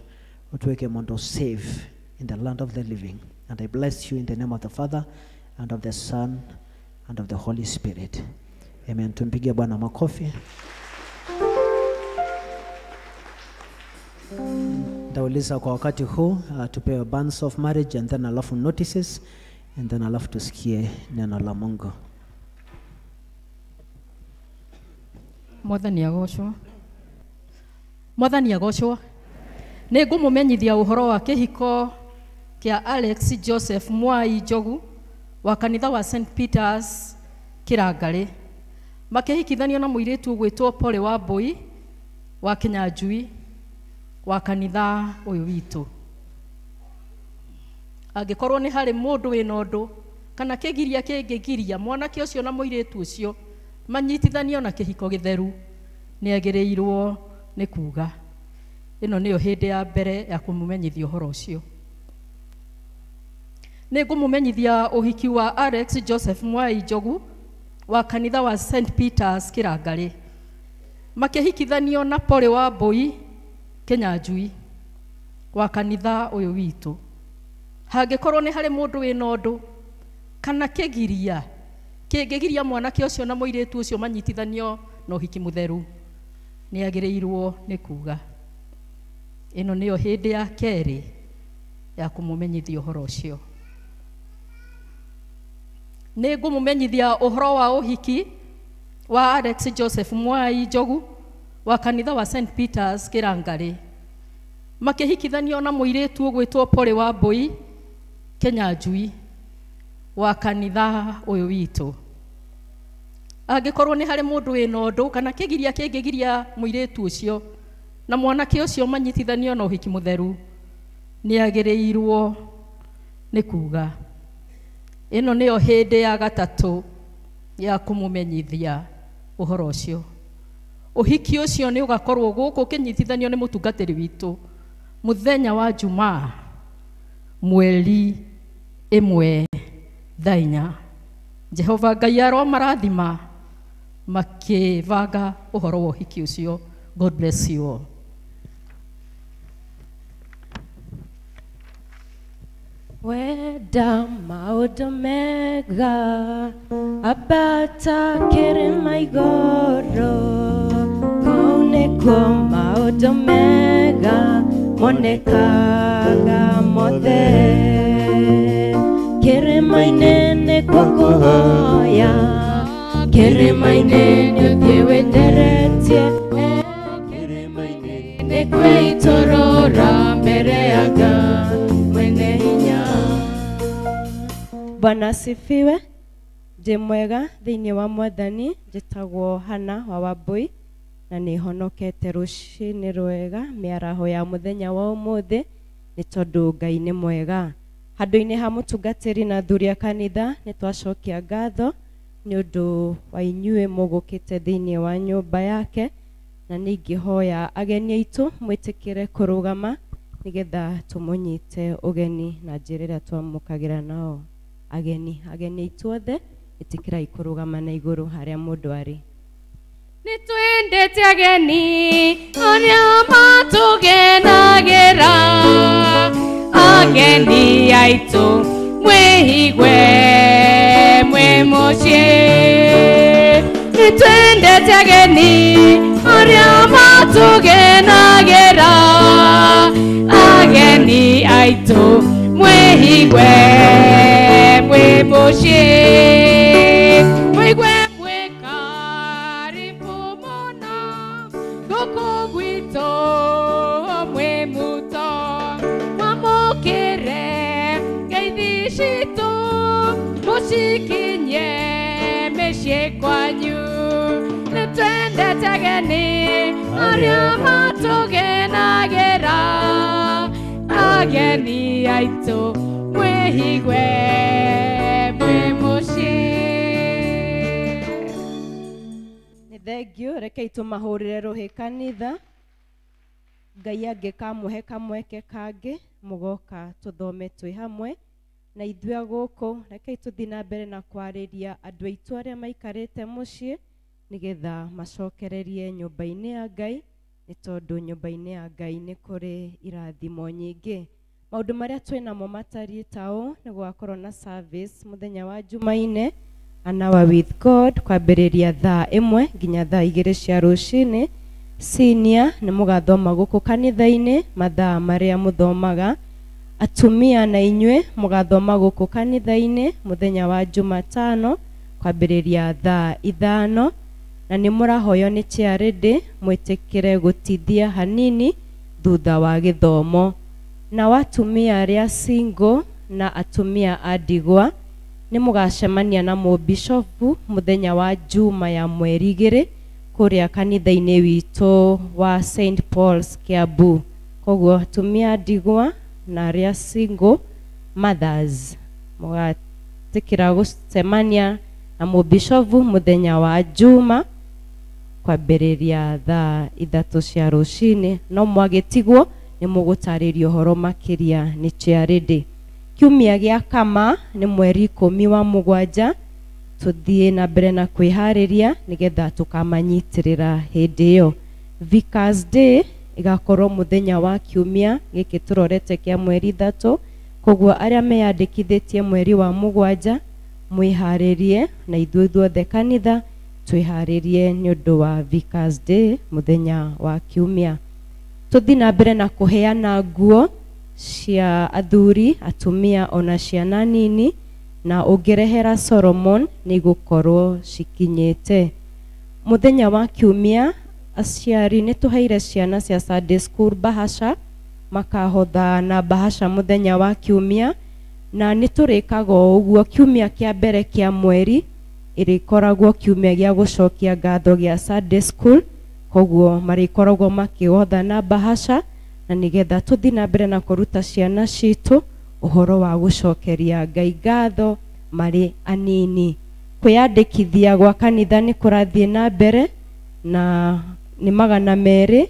Utuweke mondo safe in the land of the living. And I bless you in the name of the Father and of the Son and of the Holy Spirit. Amen. Tumpigie Bwana makofi. Ndauliza kwa wakati huu tupewe bands of marriage and then alafu notices and then alafu tusikie neno la Mungu. Mwathani agocwo. Mwathani agocwo. Nĩ ngũmũmenyithia ũhoro wa kĩhiko kĩa Alex Joseph Mwai Njogu wa kanitha wa St Peters Kĩrangarĩ. Makĩhikithanio na mũirĩtu ũgwĩtwo Pole Wambui wa Kĩnyanjui wa kanitha ũyũ witũ. Angĩkorwo nĩ harĩ mũndũ wĩna ũndũ kana kĩgiria kĩngĩgiria mwanake ũcio na mũirĩtu ũcio manyitithanio na kĩhiko gĩtheru, nĩagĩrĩirwo nĩ kuuga. Ĩno nĩyo hĩndĩ ya mbere ya kũmũmenyithia ũhoro ũcio. Nĩ ngũmũmenyithia ũhiki wa Alex Joseph Mwai Njogu wa kanitha wa St Peters Kĩrangarĩ. Makĩhikithanio na Pole Wambui Kĩnyanjui wa kanitha ũyũ witũ. Hangĩkorwo nĩ harĩ mũndũ wĩna ũndũ kana kĩgiria kĩngĩgiria mwanake ũcio na mũirĩtu ũcio manyitithanio na ũhiki mũtheru, nĩagĩrĩirwo nĩ kuuga. Ĩno nĩyo hĩndĩ ya kerĩ ya kũmũmenyithia ũhoro ũcio. Nĩ ngũmũmenyithia ũhoro wa ũhiki wa Alex Joseph Mwai Njogu wa kanitha wa St Peters Kĩrangarĩ. Makĩhikithanio na mũirĩtu ũgwĩtwo Pole Wambui Kĩnyanjui wa kanitha ũyũ witũ. Angĩkorwo nĩ harĩ mũndũ wĩna ũndũ kana kĩgiria kĩngĩgiria mũirĩtu ũcio na mwanake ũcio manyitithanio na ũhiki mũtheru, nĩagĩrĩirwo nĩ kuuga. Ĩno nĩyo hĩndĩ ya gatatũ ya kũmũmenyithia ũhoro ũcio. Ũhiki ũcio nĩ ũgakorwo gũkũ kĩnyitithanio nĩ mũtungatĩri witũ mũthenya wa Jumaa mweri 1 thaa 4. Jehova Ngai aromarathima makĩbanga ũhoro wa ũhiki ũcio. God bless you all. Wenda maũndũ mega abata kĩrĩma igũrũ, kũu nĩkuo maũndũ mega monekaga mothe. Kĩrĩma-inĩ nĩkuo kũhoya, kĩrĩma-inĩ nĩũthiĩ wĩtheretie, kĩrĩma-inĩ nĩkuo itũrũra mbere ya Ngai mwene hinya. Bwana asifiwe. Ndĩ mwega thĩinĩ wa Mwathani. Njĩtagwo Hana wa Wambui na nĩ honokete rũcinĩ rwega mĩaraho ya mũthenya wa ũmũthĩ nĩ tondũ Ngai nĩ mwega. Handũ-inĩ ha mũtungatĩri na athuri a kanitha nĩ twacokia ngatho nĩ ũndũ wa inyuĩ mũgũkĩte thĩinĩ wa nyũmba yake, na nĩ ingĩhoya ageni aitũ mwĩtĩkĩre kũrũgama nĩgetha tũmũnyite ũgeni na njĩra ĩrĩa twamũkagĩra nao ageni aitũ othe. Ĩtĩkĩrai kũrũgama na igũrũ harĩa mũndũ arĩ. Nĩ twendete ageni arĩa matũgenagĩra, ageni aitũ mwĩhigwe mwĩ mũciĩ. Nĩ twendete ageni arĩa matũgenagĩra, ageni aitũ mwĩhigwe mwĩ mũciĩ. Mwĩhigwe mwĩ karibu mũno gũkũ gwitũ mwĩ mũto, mwamũkĩre ngeithi citũ mũcikinyie mĩciĩ kwanyu. Nĩ twendete ageni arĩa matũgenagĩra, ageni aitũ mwĩhigwe mwĩ mũciĩ. Nĩ thengio, rekei tũmahũrĩre rũhĩ kanitha. Ngai angĩkamũhe kamweke kangĩ mũgoka tũthome twĩ hamwe na ithuĩ gũkũ. Rekei tũthiĩ na mbere na kwarĩria andũ aitũ arĩa maikarĩte mũciĩ nigetha macokererie nyũmba-inĩ ya Ngai, nĩ tondũ nyũmba-inĩ ya Ngai nĩ kũrĩ irathimo nyingĩ. Maũndũ marĩa twĩnamo matariĩ ta ũũ nĩ gũgakorwo na service mũthenya wa Jumaine, an hour with God, kwambĩrĩria thaa 1 nginya thaa 2 cia rũcinĩ. Senior nĩ mũgathoma gũkũ kanitha-inĩ mathaa marĩa mũthomaga. Atumia na inyuĩ mũgathoma gũkũ kanitha-inĩ mũthenya wa Jumatano kwambĩrĩria thaa 5, na nĩ mũrahoyo nĩ charity mwĩtĩkĩre gũtithia hanini thutha wa gĩthomo. Na watumia arĩa single na atumia a ndigwa nĩ mũgacemania na mũbishopu mũthenya wa Juma ya mweri 2 kũrĩa kanitha-inĩ witũ wa St Paul's Kiambu. Koguo atumia a ndigwa na arĩa single mothers mũgatĩkĩra gũcemania na mũbishopu mũthenya wa Juma kwambĩrĩria thaa 3 cia rũcinĩ, no mwagĩtigwo nĩ mũgũtarĩrio ũhoro makĩria nĩ charity. Kiumia gĩa kama nĩ mweri 17, tũthiĩ na mbere na kwĩharĩria nĩgetha tũkamanyitĩrĩra hĩndĩ ĩyo. Vicar's Day igakorwo mũthenya wa kiumia gĩkĩ tũrorete kĩa mweri 3, koguo arĩa meyandĩkithĩtie mweri wa 7 mwĩharĩrie, na ithuothe kanitha twĩharĩrie nĩ ũndũ wa Vicar's Day mũthenya wa kiumia. Tũthiĩ na mbere na kũheana nguo cia athuri, atumia ona ciana nini, na ũngĩrehera Solomon nĩ igũkorwo cikinyĩte. Mũthenya wa kiumia aciari nĩ tũheire ciana cia Sunday school bahasha, makahotha na bahasha mũthenya wa kiumia, na nĩ tũrĩkaga ũguo kiumia kĩa mbere kĩa mweri ĩrĩkoragwo kiumia gĩa gũcokia ngatho gĩa Sunday school, koguo marĩkoragwo makĩhotha na bahasha, na nigetha tũthiĩ na mbere na kũruta ciana citũ ũhoro wa gũcokeria Ngai ngatho marĩ anini. Kwĩyandĩkithia gwa kanitha nĩ kũrathiĩ na mbere na nĩ 200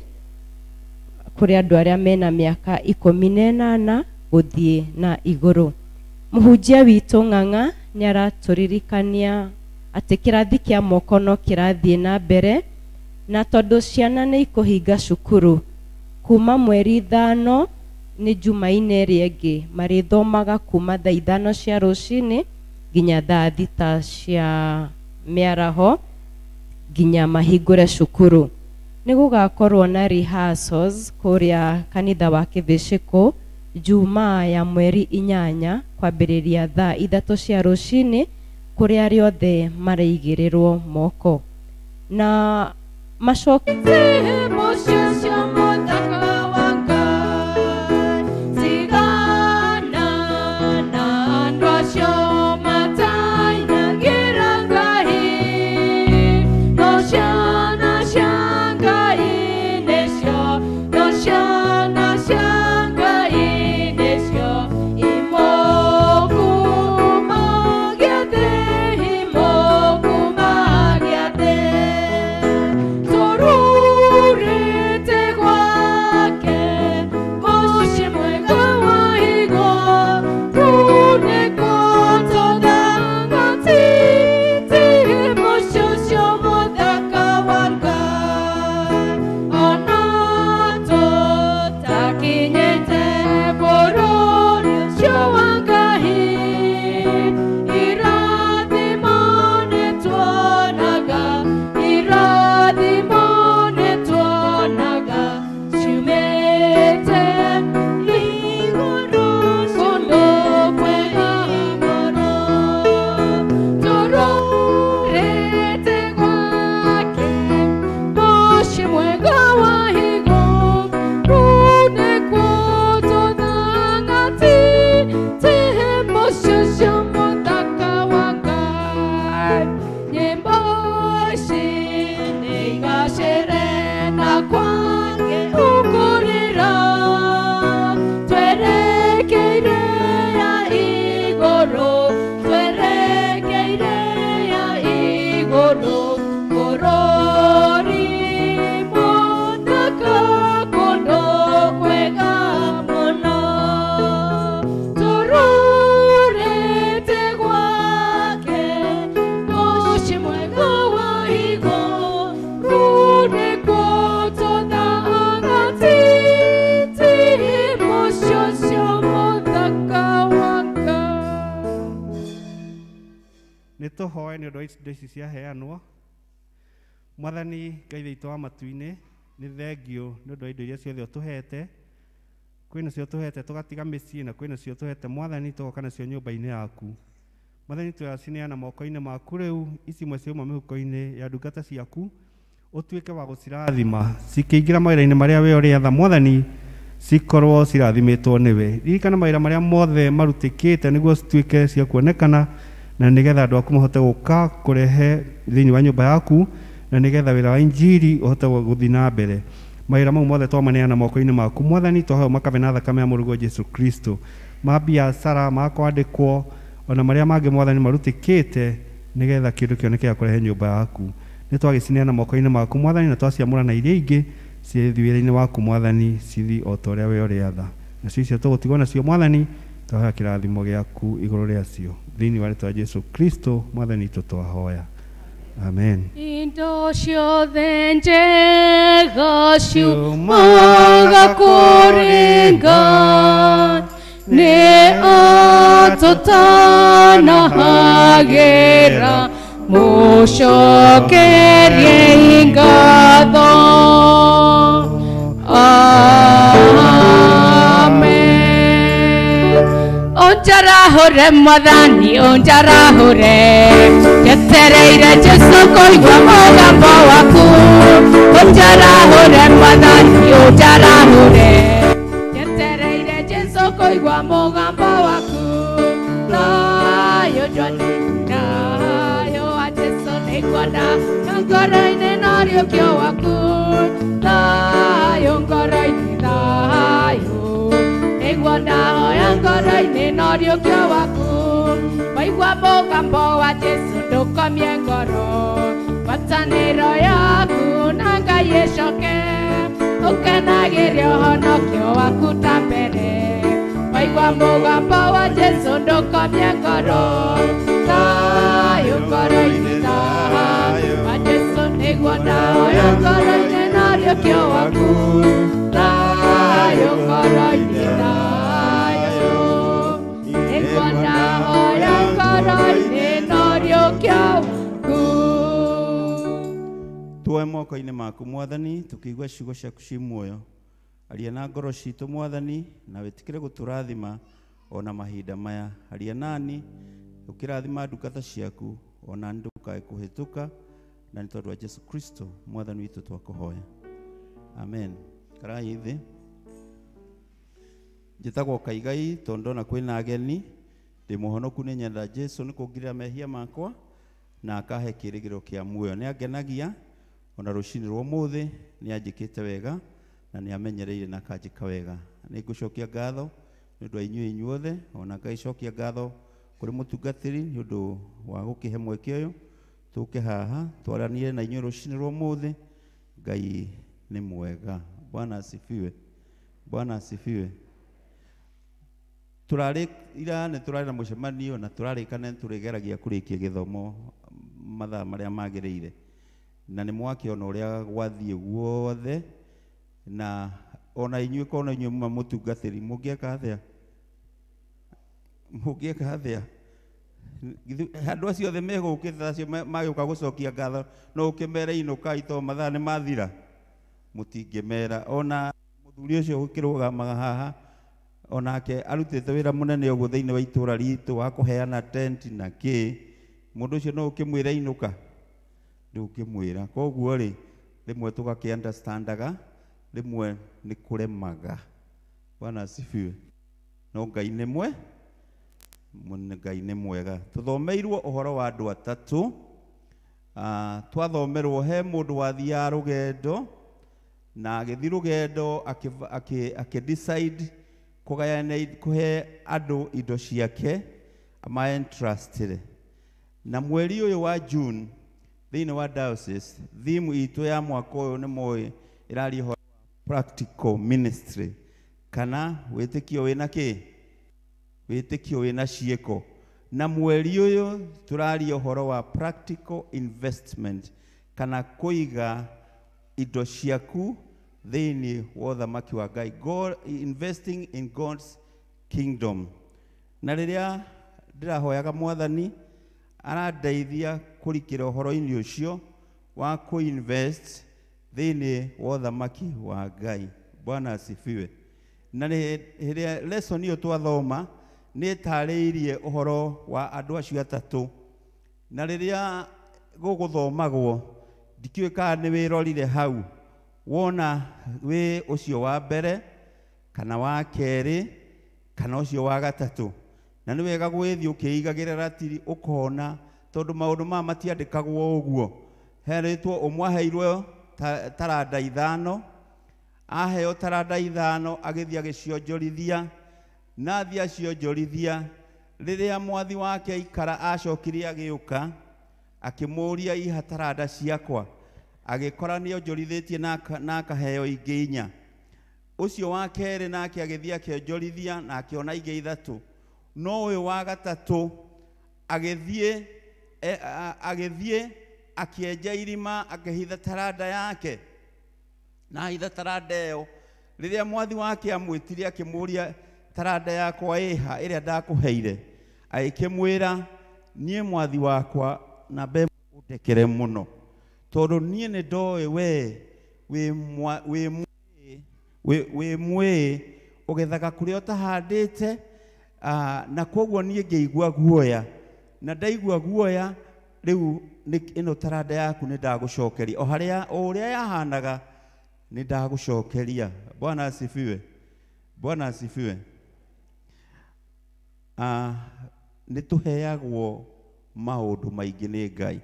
kũrĩ andũ arĩa mena mĩaka 18 gũthiĩ na igũrũ. Mũhunjia witũ Ng'ang'a nĩ aratũririkania atĩ kĩrathi kĩa moko no kĩrathiĩ na mbere, na tondũ ciana nĩ ikũhinga cukuru kuma mweri 5 nĩ Jumaine ĩrĩa ĩngĩ marĩthomaga kuma thaa 5 cia rũcinĩ nginya thaa 6 cia mĩaraho nginya mahingũre cukuru. Nĩ gũgakorwo na rehearsals kũrĩa kanitha wa Kĩbĩcĩkũ Jumaa ya mweri 8 kwambĩrĩria thaa 3 cia rũcinĩ kũrĩa arĩa othe maraigĩrĩrwo moko. Na Sorurete nĩtũhoe nĩ ũndũ wa indo ici ciaheanwo. Mwathani Ngai witũ wa matu-inĩ, nĩ thengio nĩ ũndũ wa indo iria ciothe ũtũhete. Kwĩna cio tũhete tũgatiga mĩciĩ, na kwĩna cio tũhete Mwathani tũgoka nacio nyũmba-inĩ yaku. Mwathani tũracineana moko-inĩ maku rĩu, ici imwe ciauma mĩhuko-inĩ ya ndungata ciaku, ũtuĩke wa gũcirathima cikĩingĩra mawĩra-inĩ marĩa we ũrĩatha Mwathani, cikorwo cirathimĩtwo nĩwe. Ririkana mawĩra marĩa mothe marutĩkĩte nĩguo cituĩke cia kuonekana, na nĩgetha andũ aku mahote gũka kũrehe thĩinĩ wa nyũmba yaku, na nĩgetha wĩra wa injiri ũhote gũthiĩ na mbere. Mawĩra mau mothe twamaneana moko-inĩ maku Mwathani, twaheo makabe na thakame ya mũrigo Jesu Kristo, ma biacara, ma kwandĩkwo, ona marĩa mangĩ Mwathani marutĩkĩte, nĩgetha kĩndũ kĩoneke gĩa kũrehe nyũmba yaku. Nĩ twagĩcineana moko-inĩ maku Mwathani, na twaciamũrana iria ingĩ ciĩ wĩra-inĩ waku Mwathani, cithi o ta ũrĩa we ũrĩatha. Nacio icio tũgũtigwo nacio Mwathani, twahea kĩrathimo gĩaku igũrũ rĩacio, thĩinĩ wa rĩĩtwa Jesu Kristo Mwathani witũ twahoya. Amen. Indo ciothe njega ciumaga kũrĩ Ngai, nĩ atũtanahagĩra mũcokerie ngatho. Onjarahũre Mwathani, onjarahũre, njetereire Jesu kũigua mũgambo waku. Onjarahũre Mwathani, onjarahũre, njetereire Jesu kũigua mũgambo waku. Thayũ njone, thayũ wa Jesu nĩngwenda, na ngoro-inĩ na rĩũkio waku. Thayũ ngoro-inĩ, thayũ nĩguo ndahoya ngoro-inĩ na rĩũkio waku. Waigua mũgambo wa Jesu ndũkomie ngoro, ngwatanĩro yaku na Ngai ĩcoke, ũkenagĩre ũhonokio waku ta mbere. Waigua mũgambo wa Jesu ndũkomie ngoro, thayũ ngoro-inĩ, thayũ wa Jesu nĩguo ndahoya ngoro-inĩ na rĩũkio waku. Thayũ ngoro-inĩ, thayũ nĩguo ndahoya ngoro-inĩ na rĩũkio waku. Tuoe moko-inĩ maku Mwathani, tũkĩigua ciugo ciaku ci muoyo. Aria na ngoro citũ Mwathani, na wĩtĩkĩre gũtũrathima ona mahinda maya. Aria nani ũkĩrathima ndungata ciaku, ona ndũkae kũhĩtũka, na nĩ tondũ wa Jesu Kristo Mwathani witũ twakũhoya. Amen. Karai thĩ. Njĩtagwo Kaigai, tondũ ndona kwĩna ageni. Ndĩ mũhonoku, nĩ nyenda Jesu nĩ kũngirĩra mehia makwa, na akahe kĩĩrĩgĩrĩro kĩa muoyo. Nĩ angenagia ona rũcinĩ rwa ũmũthĩ, nĩ anjĩkĩte wega na nĩ amenyereire na akanjĩka wega. Nĩ ngũcokia ngatho nĩ ũndũ wa inyuĩ inyuothe, ona ngagĩcokia ngatho kũrĩ mũtungatĩri nĩ ũndũ wa gũkĩhe mweke ũyũ tũke haha twaranire na inyuĩ rũcinĩ rwa ũmũthĩ. Ngai nĩ mwega. Bwana asifiwe. Bwana asifiwe. Turarĩ ira nĩ turarĩ na mũcemanio na turarĩkana tũrĩgeragia kũrĩkia gĩthomo mathaa marĩa magĩrĩire, na nĩ mwakĩona ũrĩa gwathiĩ guothe, na ona inyuĩ kona inyuĩ muma mũtungatĩri mũngĩeka atĩa? Mũngĩeka atĩa? Andũ acio othe megũkĩte acio magĩũka gũcokia ngatho, no ũkĩmere inũkai to mathaa nĩ mathira? Mũtingĩmera. Ona mũthuri ũcio ũkĩrũgamaga haha, onake arutĩte wĩra mũnene ũguo thĩinĩ wa itũũra ritũ wa kũheana tent na kĩ, mũndũ ũcio no ũkĩmwĩra inũka? Ndũngĩmwĩra. Koguo rĩ, rĩmwe tũgakĩ-understandaga, rĩmwe nĩ kũremaga. Bwana asifiwe. No Ngai nĩ Ngai nĩ mwega. Tũthomeirwo ũhoro wa andũ atatũ. Twathomerwo he mũndũ wathiaga rũgendo, na agĩthiĩ rũgendo akĩdecide kũhe andũ indo ciake ama-entrustire. Na mweri ũyũ wa June thĩinĩ wa diocese, theme itũ ya mwaka ũyũ nĩ moĩ ĩraria ũhoro practical ministry, kana wĩtĩkio wĩna kĩ? Wĩtĩkio wĩna ciĩko. Na mweri ũyũ tũraria ũhoro wa practical investment, kana kũiga indo ciaku thĩinĩ wa ũthamaki wa Ngai. God, investing in God's kingdom. Na rĩrĩa ndĩrahoyaga Mwathani arandeithia kũrikĩra ũhoro-inĩ ũcio wa kũ-invest thĩinĩ wa ũthamaki wa Ngai. Bwana asifiwe. Na hĩndĩ lesson ĩyo twathoma nĩ ĩtarĩirie ũhoro wa andũ acio atatũ, na rĩrĩa gũgũthomagwo ndikiũĩ kana nĩ wĩrorire hau wona wĩ ũcio wa mbere kana wa kerĩ kana ũcio wa gatatũ, na nĩ wega gwĩthiĩ ũkĩigagĩra ratiri ũkona, tondũ maũndũ maya matiandĩkagwo ũguo. Herĩtwo ũmwe aheirwo taranda 5, aheo taranda 5 agĩthiĩ agĩcionjorithia, na athiĩ acionjorithia. Rĩrĩa mwathi wake aikara acokire agĩũka akĩmũria iha taranda ciakwa, agĩkora nĩ onjorithĩtie na akaheo ingĩ 4. Ũcio wa kerĩ nake agĩthiĩ akĩonjorithia na akĩona ingĩ 3. No ũyũ wa gatatũ agĩthiĩ akĩenja irima akĩhitha taranda yake, na hitha taranda ĩyo. Rĩrĩa mwathi wake amwĩtire akĩmũria taranda yakwa ĩha ĩrĩa ndakũheire, agĩkĩmwĩra niĩ mwathi wakwa na mbe ũndekere mũno, tondũ niĩ nĩ ndoĩ wĩ mwĩ ũgethaga kũrĩa ũtahandĩte, na koguo niĩ ngĩigua guoya, na ndaigua guoya rĩu ĩno taranda yaku nĩ ndagũcokeria o ũrĩa yahanaga nĩ ndagũcokeria. Bwana asifiwe. Bwana asifiwe. Nĩ tũheagwo maũndũ maingĩ nĩ Ngai.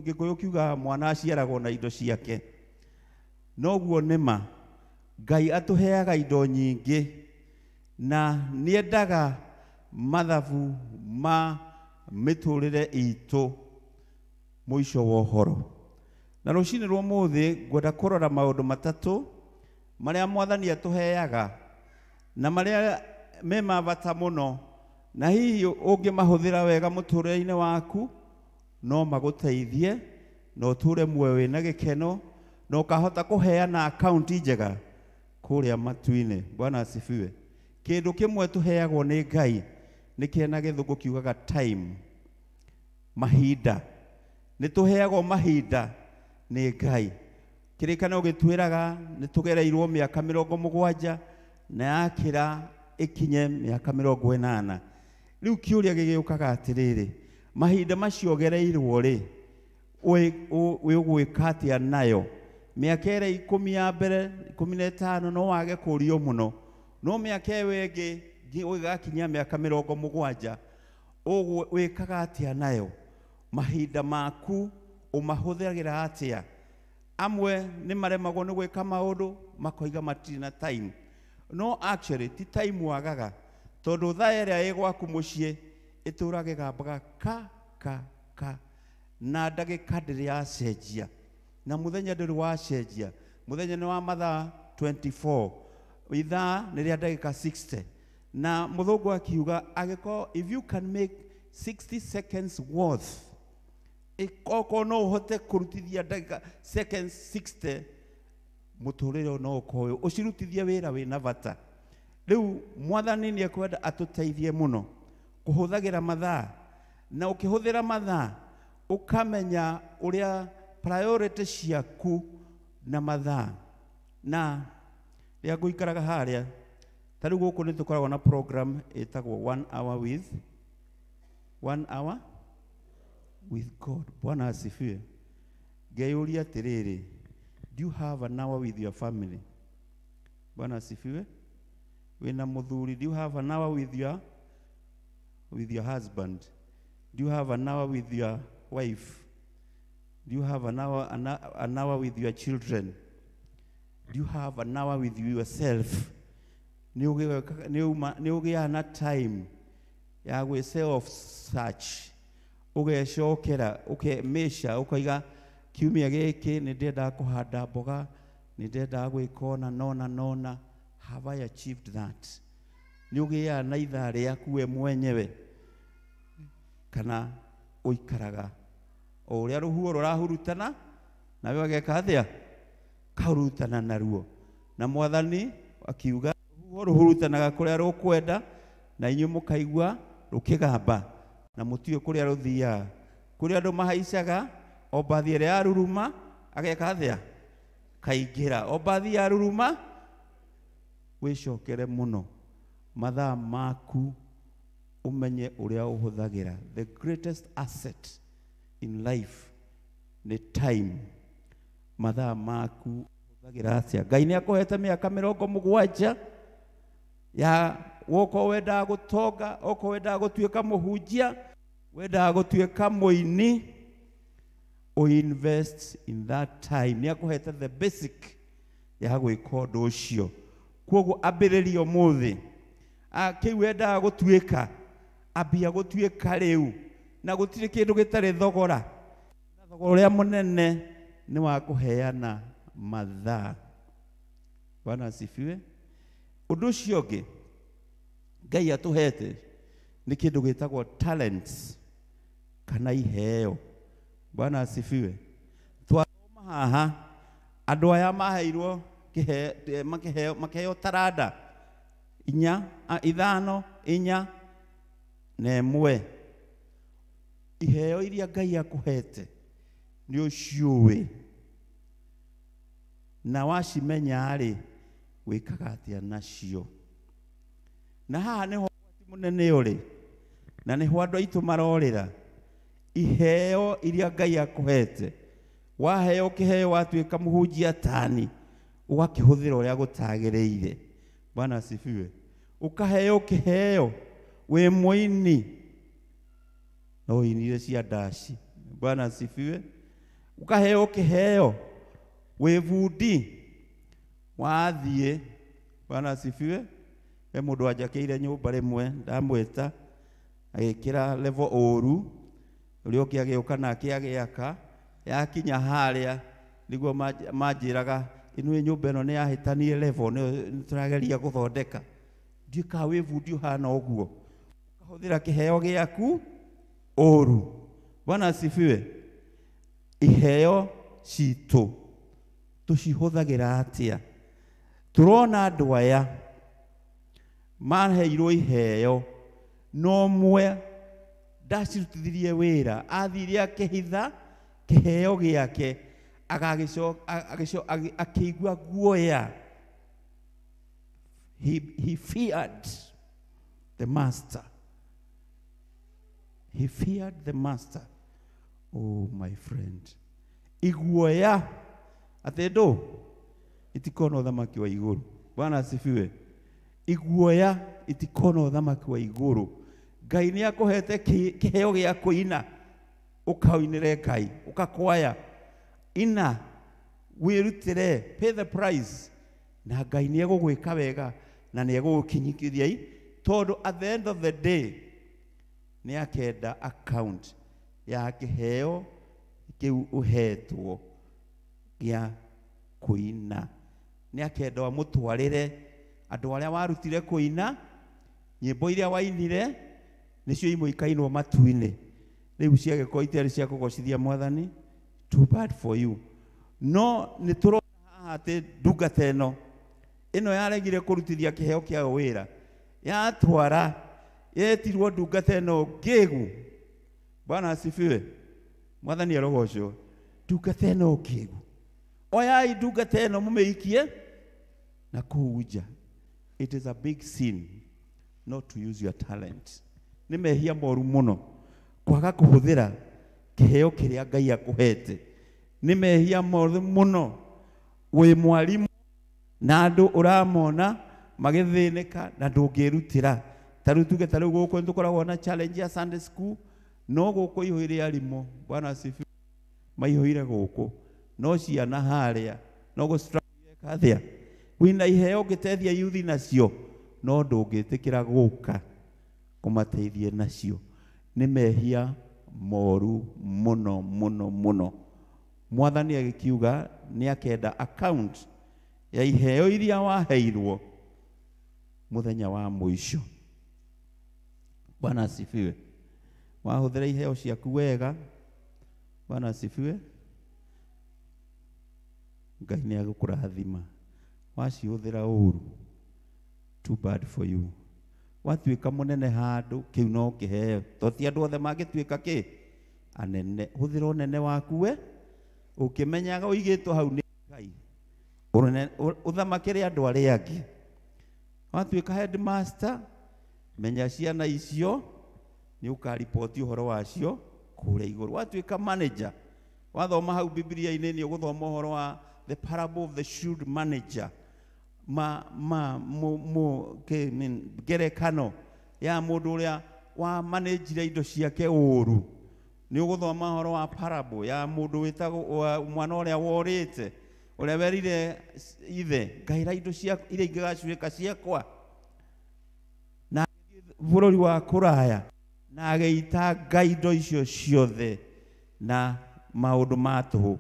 Gĩkũyũ kiuga mwana aciaragwo na indo ciake, noguo nĩma Ngai atũheaga indo nyingĩ, na nĩendaga mathabu ma mĩtũrĩre itũ mũico wa ũhoro. Na rũcinĩ rwa ũmũthĩ ngwenda kũrora maũndũ matatũ marĩa Mwathani atũheaga na marĩa me ma bata mũno, na hihi ũngĩmahũthĩra wega mũtũrĩre-inĩ waku no magũteithie na ũtũre muoyo wĩna gĩkeno, na ũkahota kũheana akaunti njega kũrĩa matu-inĩ. Bwana asifiwe. Kĩndũ kĩmwe tũheagwo nĩ Ngai nĩ kĩna gĩthũngũ kiugaga time, mahinda. Nĩ tũheagwo mahinda nĩ Ngai. Kĩrĩkanĩro gĩtwĩraga nĩ tũgereirwo mĩaka 70 na yakĩra ĩkinye mĩaka 80. Rĩu kĩũria gĩgĩũkaga atĩrĩrĩ, mahinda macio gereirwo rĩ, ũgwĩka atĩa nayo? Mĩaka ĩrĩa 10 ya mbere 15 no wage kũrio mũno, no mĩaka ĩyo ĩngĩ ũgakinyia mĩaka 70 ũgwĩkaga atĩa nayo? Mahinda maku ũmahũthagĩra atĩa? Amwe nĩ maremagwo nĩ gwĩka maũndũ makoiga matirĩ na time. No actually ti time wagaga, tondũ thaa ĩrĩa ĩ gwaku mũciĩ ĩtũraga ĩgambaga ka na ndagĩka ndĩrĩ yacenjia, na mũthenya ndũrĩ wacenjia. Mũthenya nĩ wa mathaa 24, ithaa nĩ rĩa ndagĩka 60. Na mũthũngũ akiuga agĩkorwo if you can make 60 seconds worth, ĩkoko no ũhote kũrutithia ndagĩka seconds 60, mũtũrĩre no ũkoyo ũcirutithie wĩra wĩna bata. Rĩu Mwathani nĩ ekwenda atũteithie mũno kũhũthagĩra mathaa, na ũkĩhũthĩra mathaa ũkamenya ũrĩa priority ciaku na mathaa. Na rĩa ngũikaraga harĩa, ta rĩu gũkũ nĩ tũkoragwo na program ĩtagwo 1 hour with God. Bwana asifiwe. Ngeyũria atĩrĩrĩ, do you have an hour with your family? Bwana asifiwe. Wĩna mũthuri, do you have an hour with your husband? Do you have an hour with your wife? Do you have an hour with your children? Do you have an hour with yourself? Nĩ ũgĩaga na time ya gwĩ self search, ũgecokera ũkemĩca ũkaiga kiumia gĩkĩ nĩ ndĩendaga kũhanda mboga, nĩ ndĩendaga gwĩka nona, have I achieved that? Nĩ ũgĩaga na ithaa rĩaku we mwenyewe, kana ũikaraga o ũrĩa rũhuho rũrahurutana nawe ũgeka atĩa? Kahurutana naruo. Na Mwathani akiuga rũhuho rũhurutanaga kũrĩa rũkwenda, na inyuĩ mũkaigua rukigamba na mutio kuria ruthia kuria andu mahaicaga o mbathi ĩrĩa yaruruma ageka athĩa kaingĩra o mbathi yaruruma wĩcokere mũno mathaa maku umenye ũrĩa ũhũthagĩra. The greatest asset in life nĩ time. Mathaa maku ũhũthagĩra atĩa? Ngai nĩ akũhete mĩaka 70 ya woko wendaga gũtonga, oko wendaga gũtuĩka mũhunjia, wendaga gũtuĩka mũini, invest in that time. Nĩ akũhete the basic ya gwĩka ũndũ ũcio. Kwoguo ambĩrĩria ũmũthĩ. Kĩu wendaga gũtuĩka, ambia gũtuĩka rĩu. Na gũtirĩ kĩndũ gĩtarĩ thogora. Na thogora ũrĩa mũnene nĩ wa kũheana mathaa. Bwana asifiwe. Ũndũ ũcio ũngĩ Ngai atũhete nĩ kĩndũ gĩtagwo talents kana iheo. Bwana asifiwe. Twathoma haha andũ aya maheirwo makĩheo taranda 4, 5, 4 na 1. Iheo iria Ngai akũhete nĩ ũciũĩ na wacimenya rĩ wĩkaga atĩa nacio. Na haha nĩho ũhoti mũnene ũrĩ na nĩho andũ aitũ marorĩra. Iheo iria Ngai akũhete, waheo kĩheo watuĩka mũhunjia tani ũgakĩhũthĩra ũrĩa gũtagĩrĩire. Bwana asifiwe. Ũkaheo kĩheo wĩ mũini na ũinire cia ndaci. Bwana asifiwe. Ũkaheo kĩheo wĩ bundi wathiĩ. Bwana asifiwe. He mũndũ wanjakĩire nyũmba rĩmwe ndamwĩta agĩkĩra level ũru, ũrĩa ũngĩ agĩũka nake agĩaka, yakinya harĩa nĩguo manjĩraga ĩno nyũmba ĩno nĩ yahĩtanie level, nĩ tũrageria gũthondeka. Ndiũĩ kana wĩ bundi ũhana ũguo, ũkahũthĩra kĩheo gĩaku ũru. Bwana asifiwe. Iheo citũ tũcihũthagĩra atĩa? Tũrona andũ aya maheirwo iheo, no ũmwe ndacirutithirie wĩra, athire akĩhitha kĩheo gĩake akĩigua guoya. He feared the master. He feared the master. Oh my friend, iguoya atĩ ndũ itikona ũthamaki wa igũrũ. Bwana asifiwe. Iguoya itikona ũthamaki wa igũrũ. Ngai nĩ akũhete kĩheo gĩa kũina, ũkainĩre Ngai, ũkakwaya. Ina wĩrutĩre, pay the price, na Ngai nĩ egũgwĩka wega na nĩ egũgũkinyĩkĩria, tondũ at the end of the day nĩ akenda account ya kĩheo kĩu ũhetwo gĩa kũina. Nĩ akenda wamũtwarĩre andũ arĩa warutire kũina, nyĩmbo iria wainire nĩcio imwe ikainwo matu-inĩ, rĩu ciagĩkorwo itarĩ cia kũgocithia Mwathani. Too bad for you. No nĩ tũrona haha atĩ ndungata ĩno yaregire kũrutithia kĩheo kĩayo wĩra, yatwara yetirwo ndungata ĩno ngĩgu. Bwana asifiwe. Mwathani arogocwo. Ndungata ĩno ngĩgu, oyai ndungata ĩno mũmĩikie na kũu nja. It is a big sin not to use your talent. Nĩ mehia moru mũno kwaga kũhũthĩra kĩheo kĩrĩa Ngai akũhete. Nĩ mehia moru mũno wĩ mwarimu na andũ ũramona magĩthĩnĩka na ndũngĩrutĩra. Tarĩu tuge tarĩu gũkũ nĩtũkoragwo na challenge ya Sunday school, no gũkũ ihũire arimũ. Bwana asifiwe. Maihũire gũkũ, no ciana harĩa no gũstruggle kathia. Wĩna iheo ũngĩteithia yuthi nacio, no ndũngĩtĩkĩra gũka kũmateithie nacio. Nĩ mehia moru mũno mũno mũno. Mwathani agĩkiuga nĩ akenda account ya iheo iria waheirwo mũthenya wa mũico. Bwana asifiwe. Wahũthĩra iheo ciaku wega, Bwana asifiwe, Ngai nĩ agũkũrathima. Wacihũthĩra ũru, too bad for you. watuĩka mũnene handũ kĩu no kĩheo to ti andũ othe mangĩtuĩka kĩ anene. Hũthĩra ũnene waku we ũkĩmenyaga ũigĩtwo hau nĩ Ngai ũthamakĩre andũ arĩa angĩ. Watuĩka headmaster menya ciana icio nĩ ũkaripoti ũhoro wacio kũrĩa igũrũ. Watuĩka manager wathoma hau Biblia-inĩ nĩ ũgũthoma ũhoro wa the parable of the shrewd manager, ngerekano ya mũndũ ũrĩa wa managire indo ciake ũru. Nĩ ũgũthoma ũhoro wa parable ya mũndũ wĩtagwo mwana ũrĩa worĩte, ũrĩa werire ithe ngaĩra indo iria ingĩgacuĩka ciakwa, na bũrũri wa kũraya na agĩitanga indo icio ciothe na maũndũ ma tũhũ,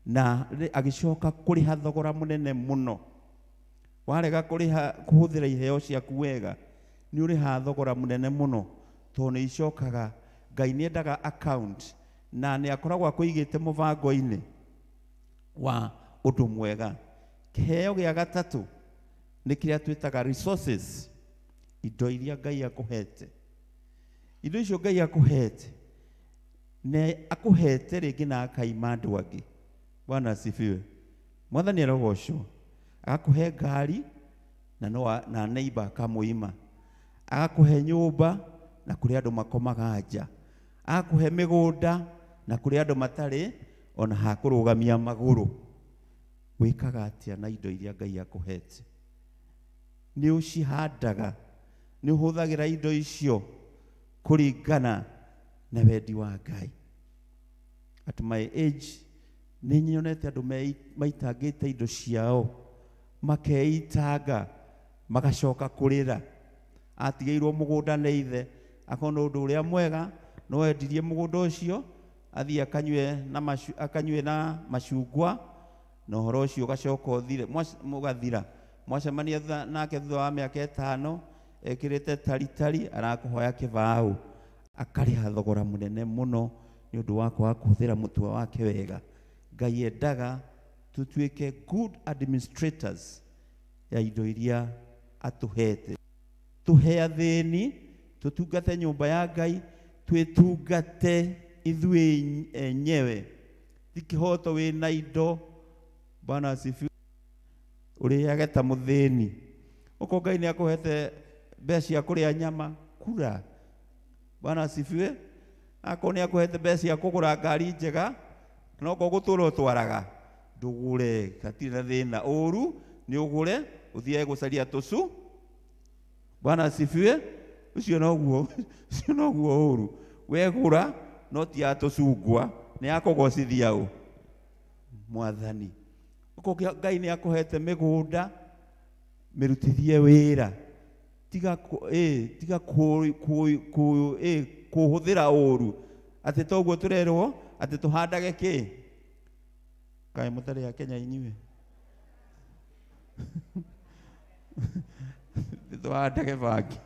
na agĩcoka kũrĩha thogora mũnene mũno. Warega kũhũthĩra iheo ciaku wega nĩ ũrĩha thogora mũnene mũno, tondũ nĩ icokaga. Ngai nĩ endaga account na nĩ akoragwo akũigĩte mũbango-inĩ wa ũndũ mwega. Kĩheo gĩa gatatũ nĩ kĩrĩa twĩtaga resources, indo iria Ngai akũhete. Indo icio Ngai akũhete nĩ akũhete rĩngĩ na akaima andũ angĩ. Bwana asifiwe. Mwathani arogocwo. Agakũhe ngari na neighbor akamũima, agakũhe nyũmba na kũrĩ andũ makomaga nja, agakũhe mĩgũnda na kũrĩ andũ matarĩ ona ha kũrũgamia magũrũ. Wĩkaga atĩa na indo iria Ngai akũhete? Nĩ ũcihandaga, nĩ ũhũthagĩra indo icio kũringana na wendi wa Ngai. At my age nĩ nyonete andũ maitangĩte indo ciao, makeitanga magacoka kũrĩra. Atigĩirwo mũgũnda nĩ ithe, akona ũndũ ũrĩa mwega no endirie mũgũnda ũcio athiĩ akanyue na macungwa, na ũhoro ũcio ũgacoka ũthire, mũgathira. Mwacemania nake thutha wa mĩaka 5 ekĩrĩte taritari arakũhoya kĩbaũ, akarĩha thogora mũnene mũno nĩ ũndũ wa kwaga kũhũthĩra mũtwe wake wega. Ngai endaga tũtuĩke good administrators ya indo iria atũhete. Tũhe athĩni, tũtungate nyũmba ya Ngai, twĩtungate ithuĩ enyewe. Ti kĩhoto wĩna indo. Bwana asifiwe. Ũrĩage ta mũthĩni. Ũko Ngai nĩ akũhete mbeca cia kũrĩa nyama, kura. Bwana asifiwe. Ako nĩ akũhete mbeca cia kũgũra ngari njega, no ko gũtũra ũtwaraga. Ndũgũre, hatirĩ na thĩna. Ũru nĩ ũgũre ũthiage gũcaria tũcu. Bwana asifiwe. Ucio noguo ũru. Wegũra no ti ya tũcungwa, nĩ ya kũgocithia ũ Mwathani. Ũko Ngai nĩ akũhete mĩgũnda, mĩrutithie wĩra. Tiga kũhũthĩra ũru. Atĩ toguo tũrerwo atĩ tũhandage kĩ? Kaĩ mũtarĩ a Kenya inyuĩ? Tũhandage bangi.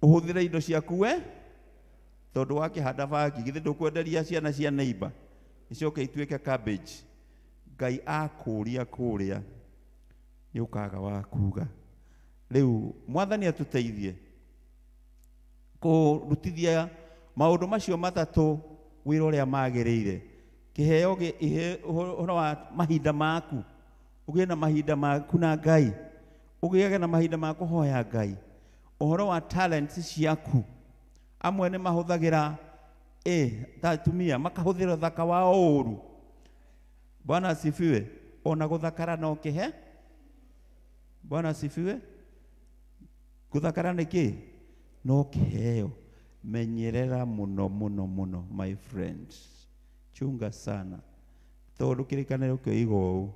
Ũhũthĩre indo ciaku we, tondũ wakĩhanda bangi githĩ ndũkwenderia ciana cia neighbor icoke ituĩke cabbage. Ngai akũria kũrĩa nĩ ũkaga wa kuga. Rĩu Mwathani atũteithie kũrutithia maũndũ macio matatũ wĩra ũrĩa magĩrĩire. Kĩheo ũhoro wa mahinda maku, ũgĩe na mahinda maku na Ngai, ũgĩage na mahinda ma kũhoya Ngai. Ũhoro wa talents ciaku, amwe nĩ mahũthagĩra ta atumia makahũthĩra thaka wa ũru. Bwana asifiwe. Ona gũthakara no kĩhe. Bwana asifiwe. Gũthakara nĩ kĩ? No kĩheo. Menyerera mũno mũno mũno my friends. Chunga sana. Tondũ kĩrĩkanĩro kĩoiga ũũ,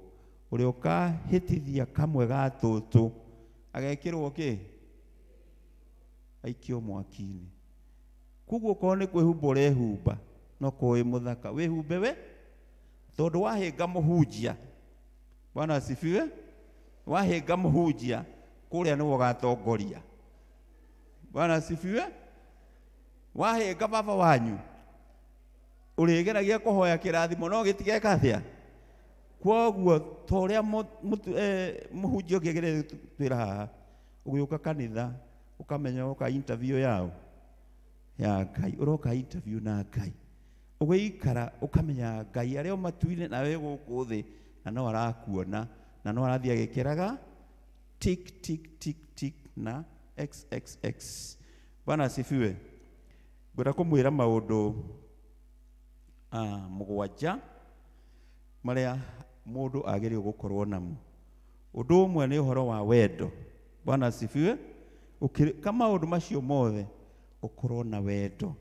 ũrĩa ũkahĩtithia kamwe ga tũtũ agekĩrwo kĩ? Aikio mwaki-inĩ. Koguo korwo nĩ kwĩhumba ũrehumba, no kũĩ mũthaka wĩhumbe we, tondũ wahĩnga mũhunjia. Bwana asifiwe. Wahĩnga mũhunjia kũrĩa nĩwe ũgatongoria. Bwana asifiwe. Wahĩnga baba wanyu ũrĩgeragia kũhoya kĩrathimo no gĩtigeka atĩa? Kwoguo toria muhunjia ngegere twira haha ugiuka kanitha ukamenya uka interview yao ya Ngai uroka interview na Ngai ugiikara ukamenya Ngai aria matuine nawe guku thi na no arakuona na no arathia agikiraga tick tick tick tick na xxx. Bwana asifiwe. Ngwenda kumwira maundu mugwanja maria mundu agerio gukorwo namo. Undu umwe ni uhoro wa wendo. Bwana asifiwe. Kama maundu macio mothe ukorwo na wendo.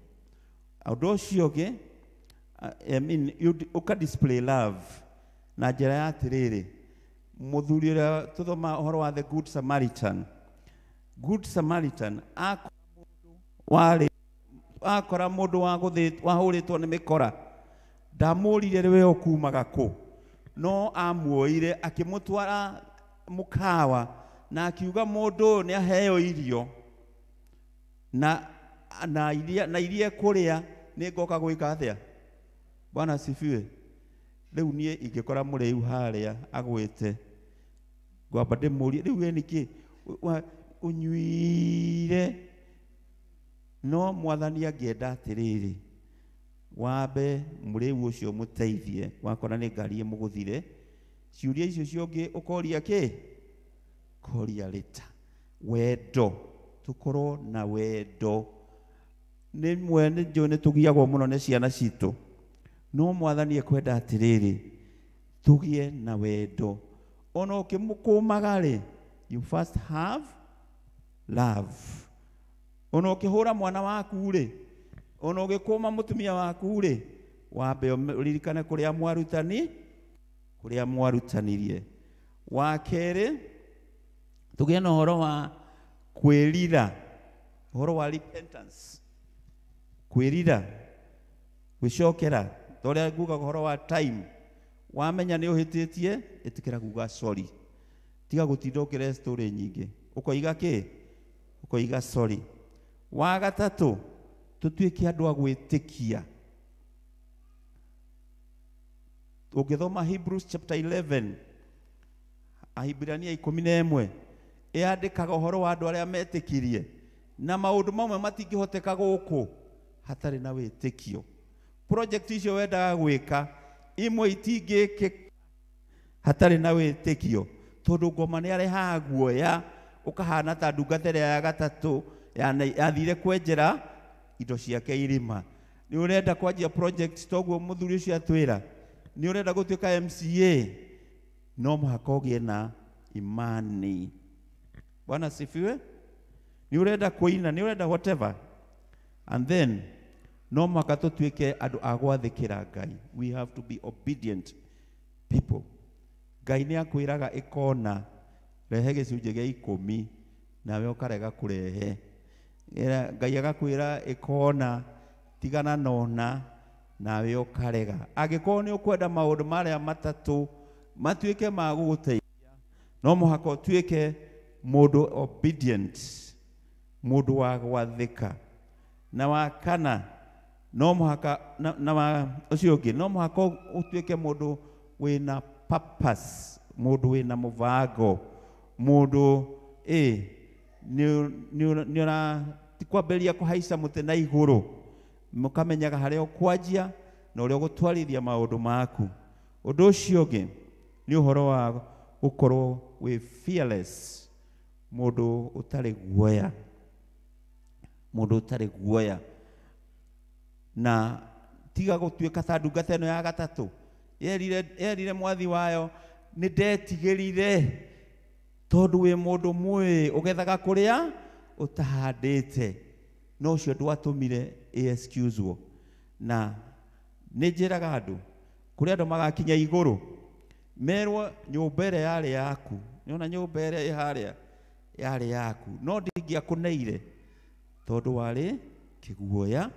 Undu ucio ungi uka display love na njira ya atiriri. Muthuri uria tuthoma uhoro wa the Good Samaritan. Good Samaritan akora mundu wahuritwo ni mikora, ndamurire riwe ukumaga ku, no amuoire akimutwara mukawa na akiuga mundu ni aheo irio na irie kuria ni ngoka gwika athia. Bwana asifiwe. Riu nie ingikora muriu haria agwite ngwamba ndimurie riu we niki unyuire, no mwathani angienda atiriri wambe muriu ucio muteithie wakona ni ngari muguthire ciuria icio ciongi ukoria ki koria rita wendo, tukorwo na wendo. Ni mwene njone tugiagwo muno ni ciana citu, no mwathani ekwenda atiriri tugie na wendo. Ona ukimukumaga ri, you first have love. Ona ukihura mwana waku ri, ona ugikuma mutumia waku ri, wambe uririkane kuria mwarutanirie. Wa keri tugie na uhoro wa kwirira, uhoro wa repentance, kwirira gwicokera. Toria nguga uhoro wa time, wamenya ni uhititie itikira kuga sorry, tiga gutinda ukire story nyingi ukoiga ki ukoiga sorry. Wa gatatu tutuike andu a gwitikia. Ukithoma Hebrews chapter 11 Ahibirania 11 yandikaga uhoro wa andu aria metikirie na maundu mamwe matingihoteka guku hatari na witikio. Project icio wendaga gwika imwe itingiki hatari na witikio, tondu ngoma ni arehaga guoya ukahana ta ndungathere ya gatatu yathire kwenjera indo ciake irima. Ni urenda kwanjia project toguo muthuri ucio atwira, ni urenda gutuika MCA, no muhaka ugie na imani. Bwana sifiwe. Ni urenda kuina, ni urenda whatever, and then no muhaka tutuike andu agwathikira Ngai. We have to be obedient people. Ngai ni akwiraga ikona rehe gicunje gia 10 nawe ukarega kurehe. Ngai agakwira ikona tigana nona nawe ukarega. Agikorwo ni ukwenda maundu maria matatu matuike ma guguteithia, no muhaka utuike mundu obedient, mundu wa gwathika. Na wa kana no muhaka na wa ucio ungi no muhaka utuike mundu wina purpose, mundu wina muvango, mundu ni ora tikwamberia kuhaica muti na iguru, mukamenyaga haria ukwanjia na uria gutwarithia maundu maku. Undu ucio ungi ni uhoro wa gukorwo wi fearless, mundu utari guoya, mundu utari guoya. Na tiga gutuika ta ndungata ino ya gatatu yerire mwathi wayo ni ndetigirire, tondu wi mundu mwi ugethaga kuria utahandite, no cio ndwatumire excuse. Na ni njiraga andu kuria andu magakinya iguru merwo nyumba ire yari yaku, niona nyumba ire iharia yari yaku, no ndingiakuneire tondu wari kiguoya,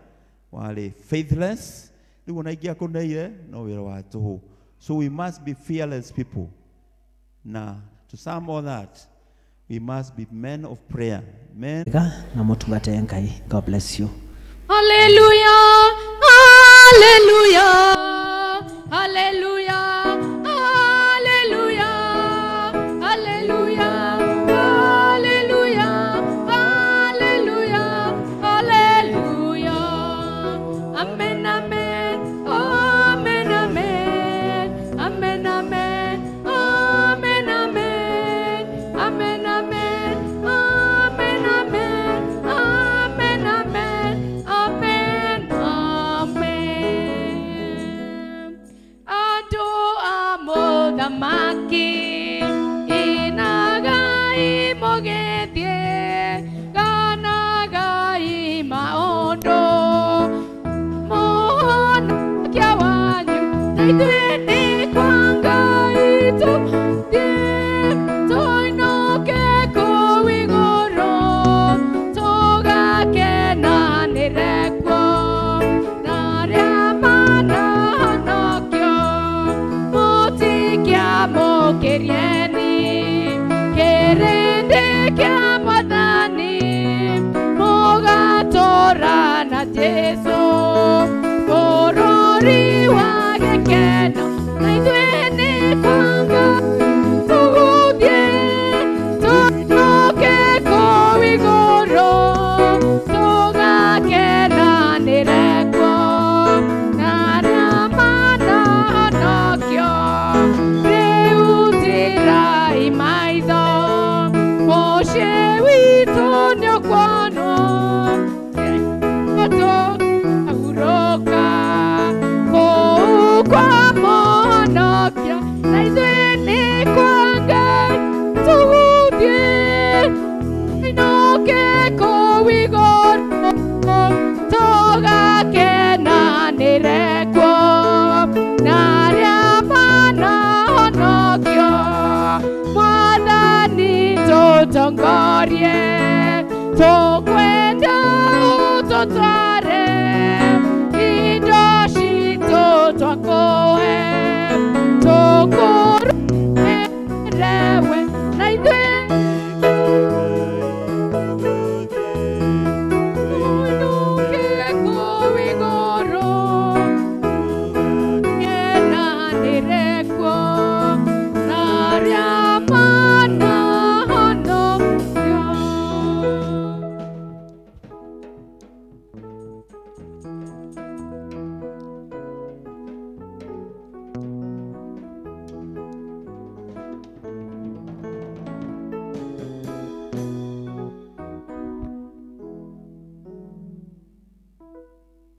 wale faithless. Riu ona ingiakuneire no wira wa tuhu. So we must be fearless people. Na to sum all that, we must be men of prayer. Men na mutungate Ngai. God bless you. Hallelujah, hallelujah, hallelujah, mũthamaki inagai mũgĩthiĩ ganagai maũndũ mũhonokia wanyu na ithuĩ nĩ kwa Ngai tũthiĩ tũinũke kũu igũrũ tũgakenanĩre kuo na arĩa manahonokio mũtikĩamũkĩrieni kĩrĩndĩ kĩa Mwathani mũgatũũra na Jesũ bũrũri wa gĩkeno na ithuĩ nĩ kwa Ngai tũgũthiĩ tũinũke kũu igũrũ tũgakenanĩre kuo na arĩa manahonokio rĩu tirai maitho mũciĩ witũ nĩũkuonwo tũkahurũka kũu kwa mũhonokia na ithuĩ nĩ kwa Ngai tũgũthiĩ tũinũke kũu igũrũ tũgakenanĩre kuo na arĩa manahonokio Mwathani tũtongorie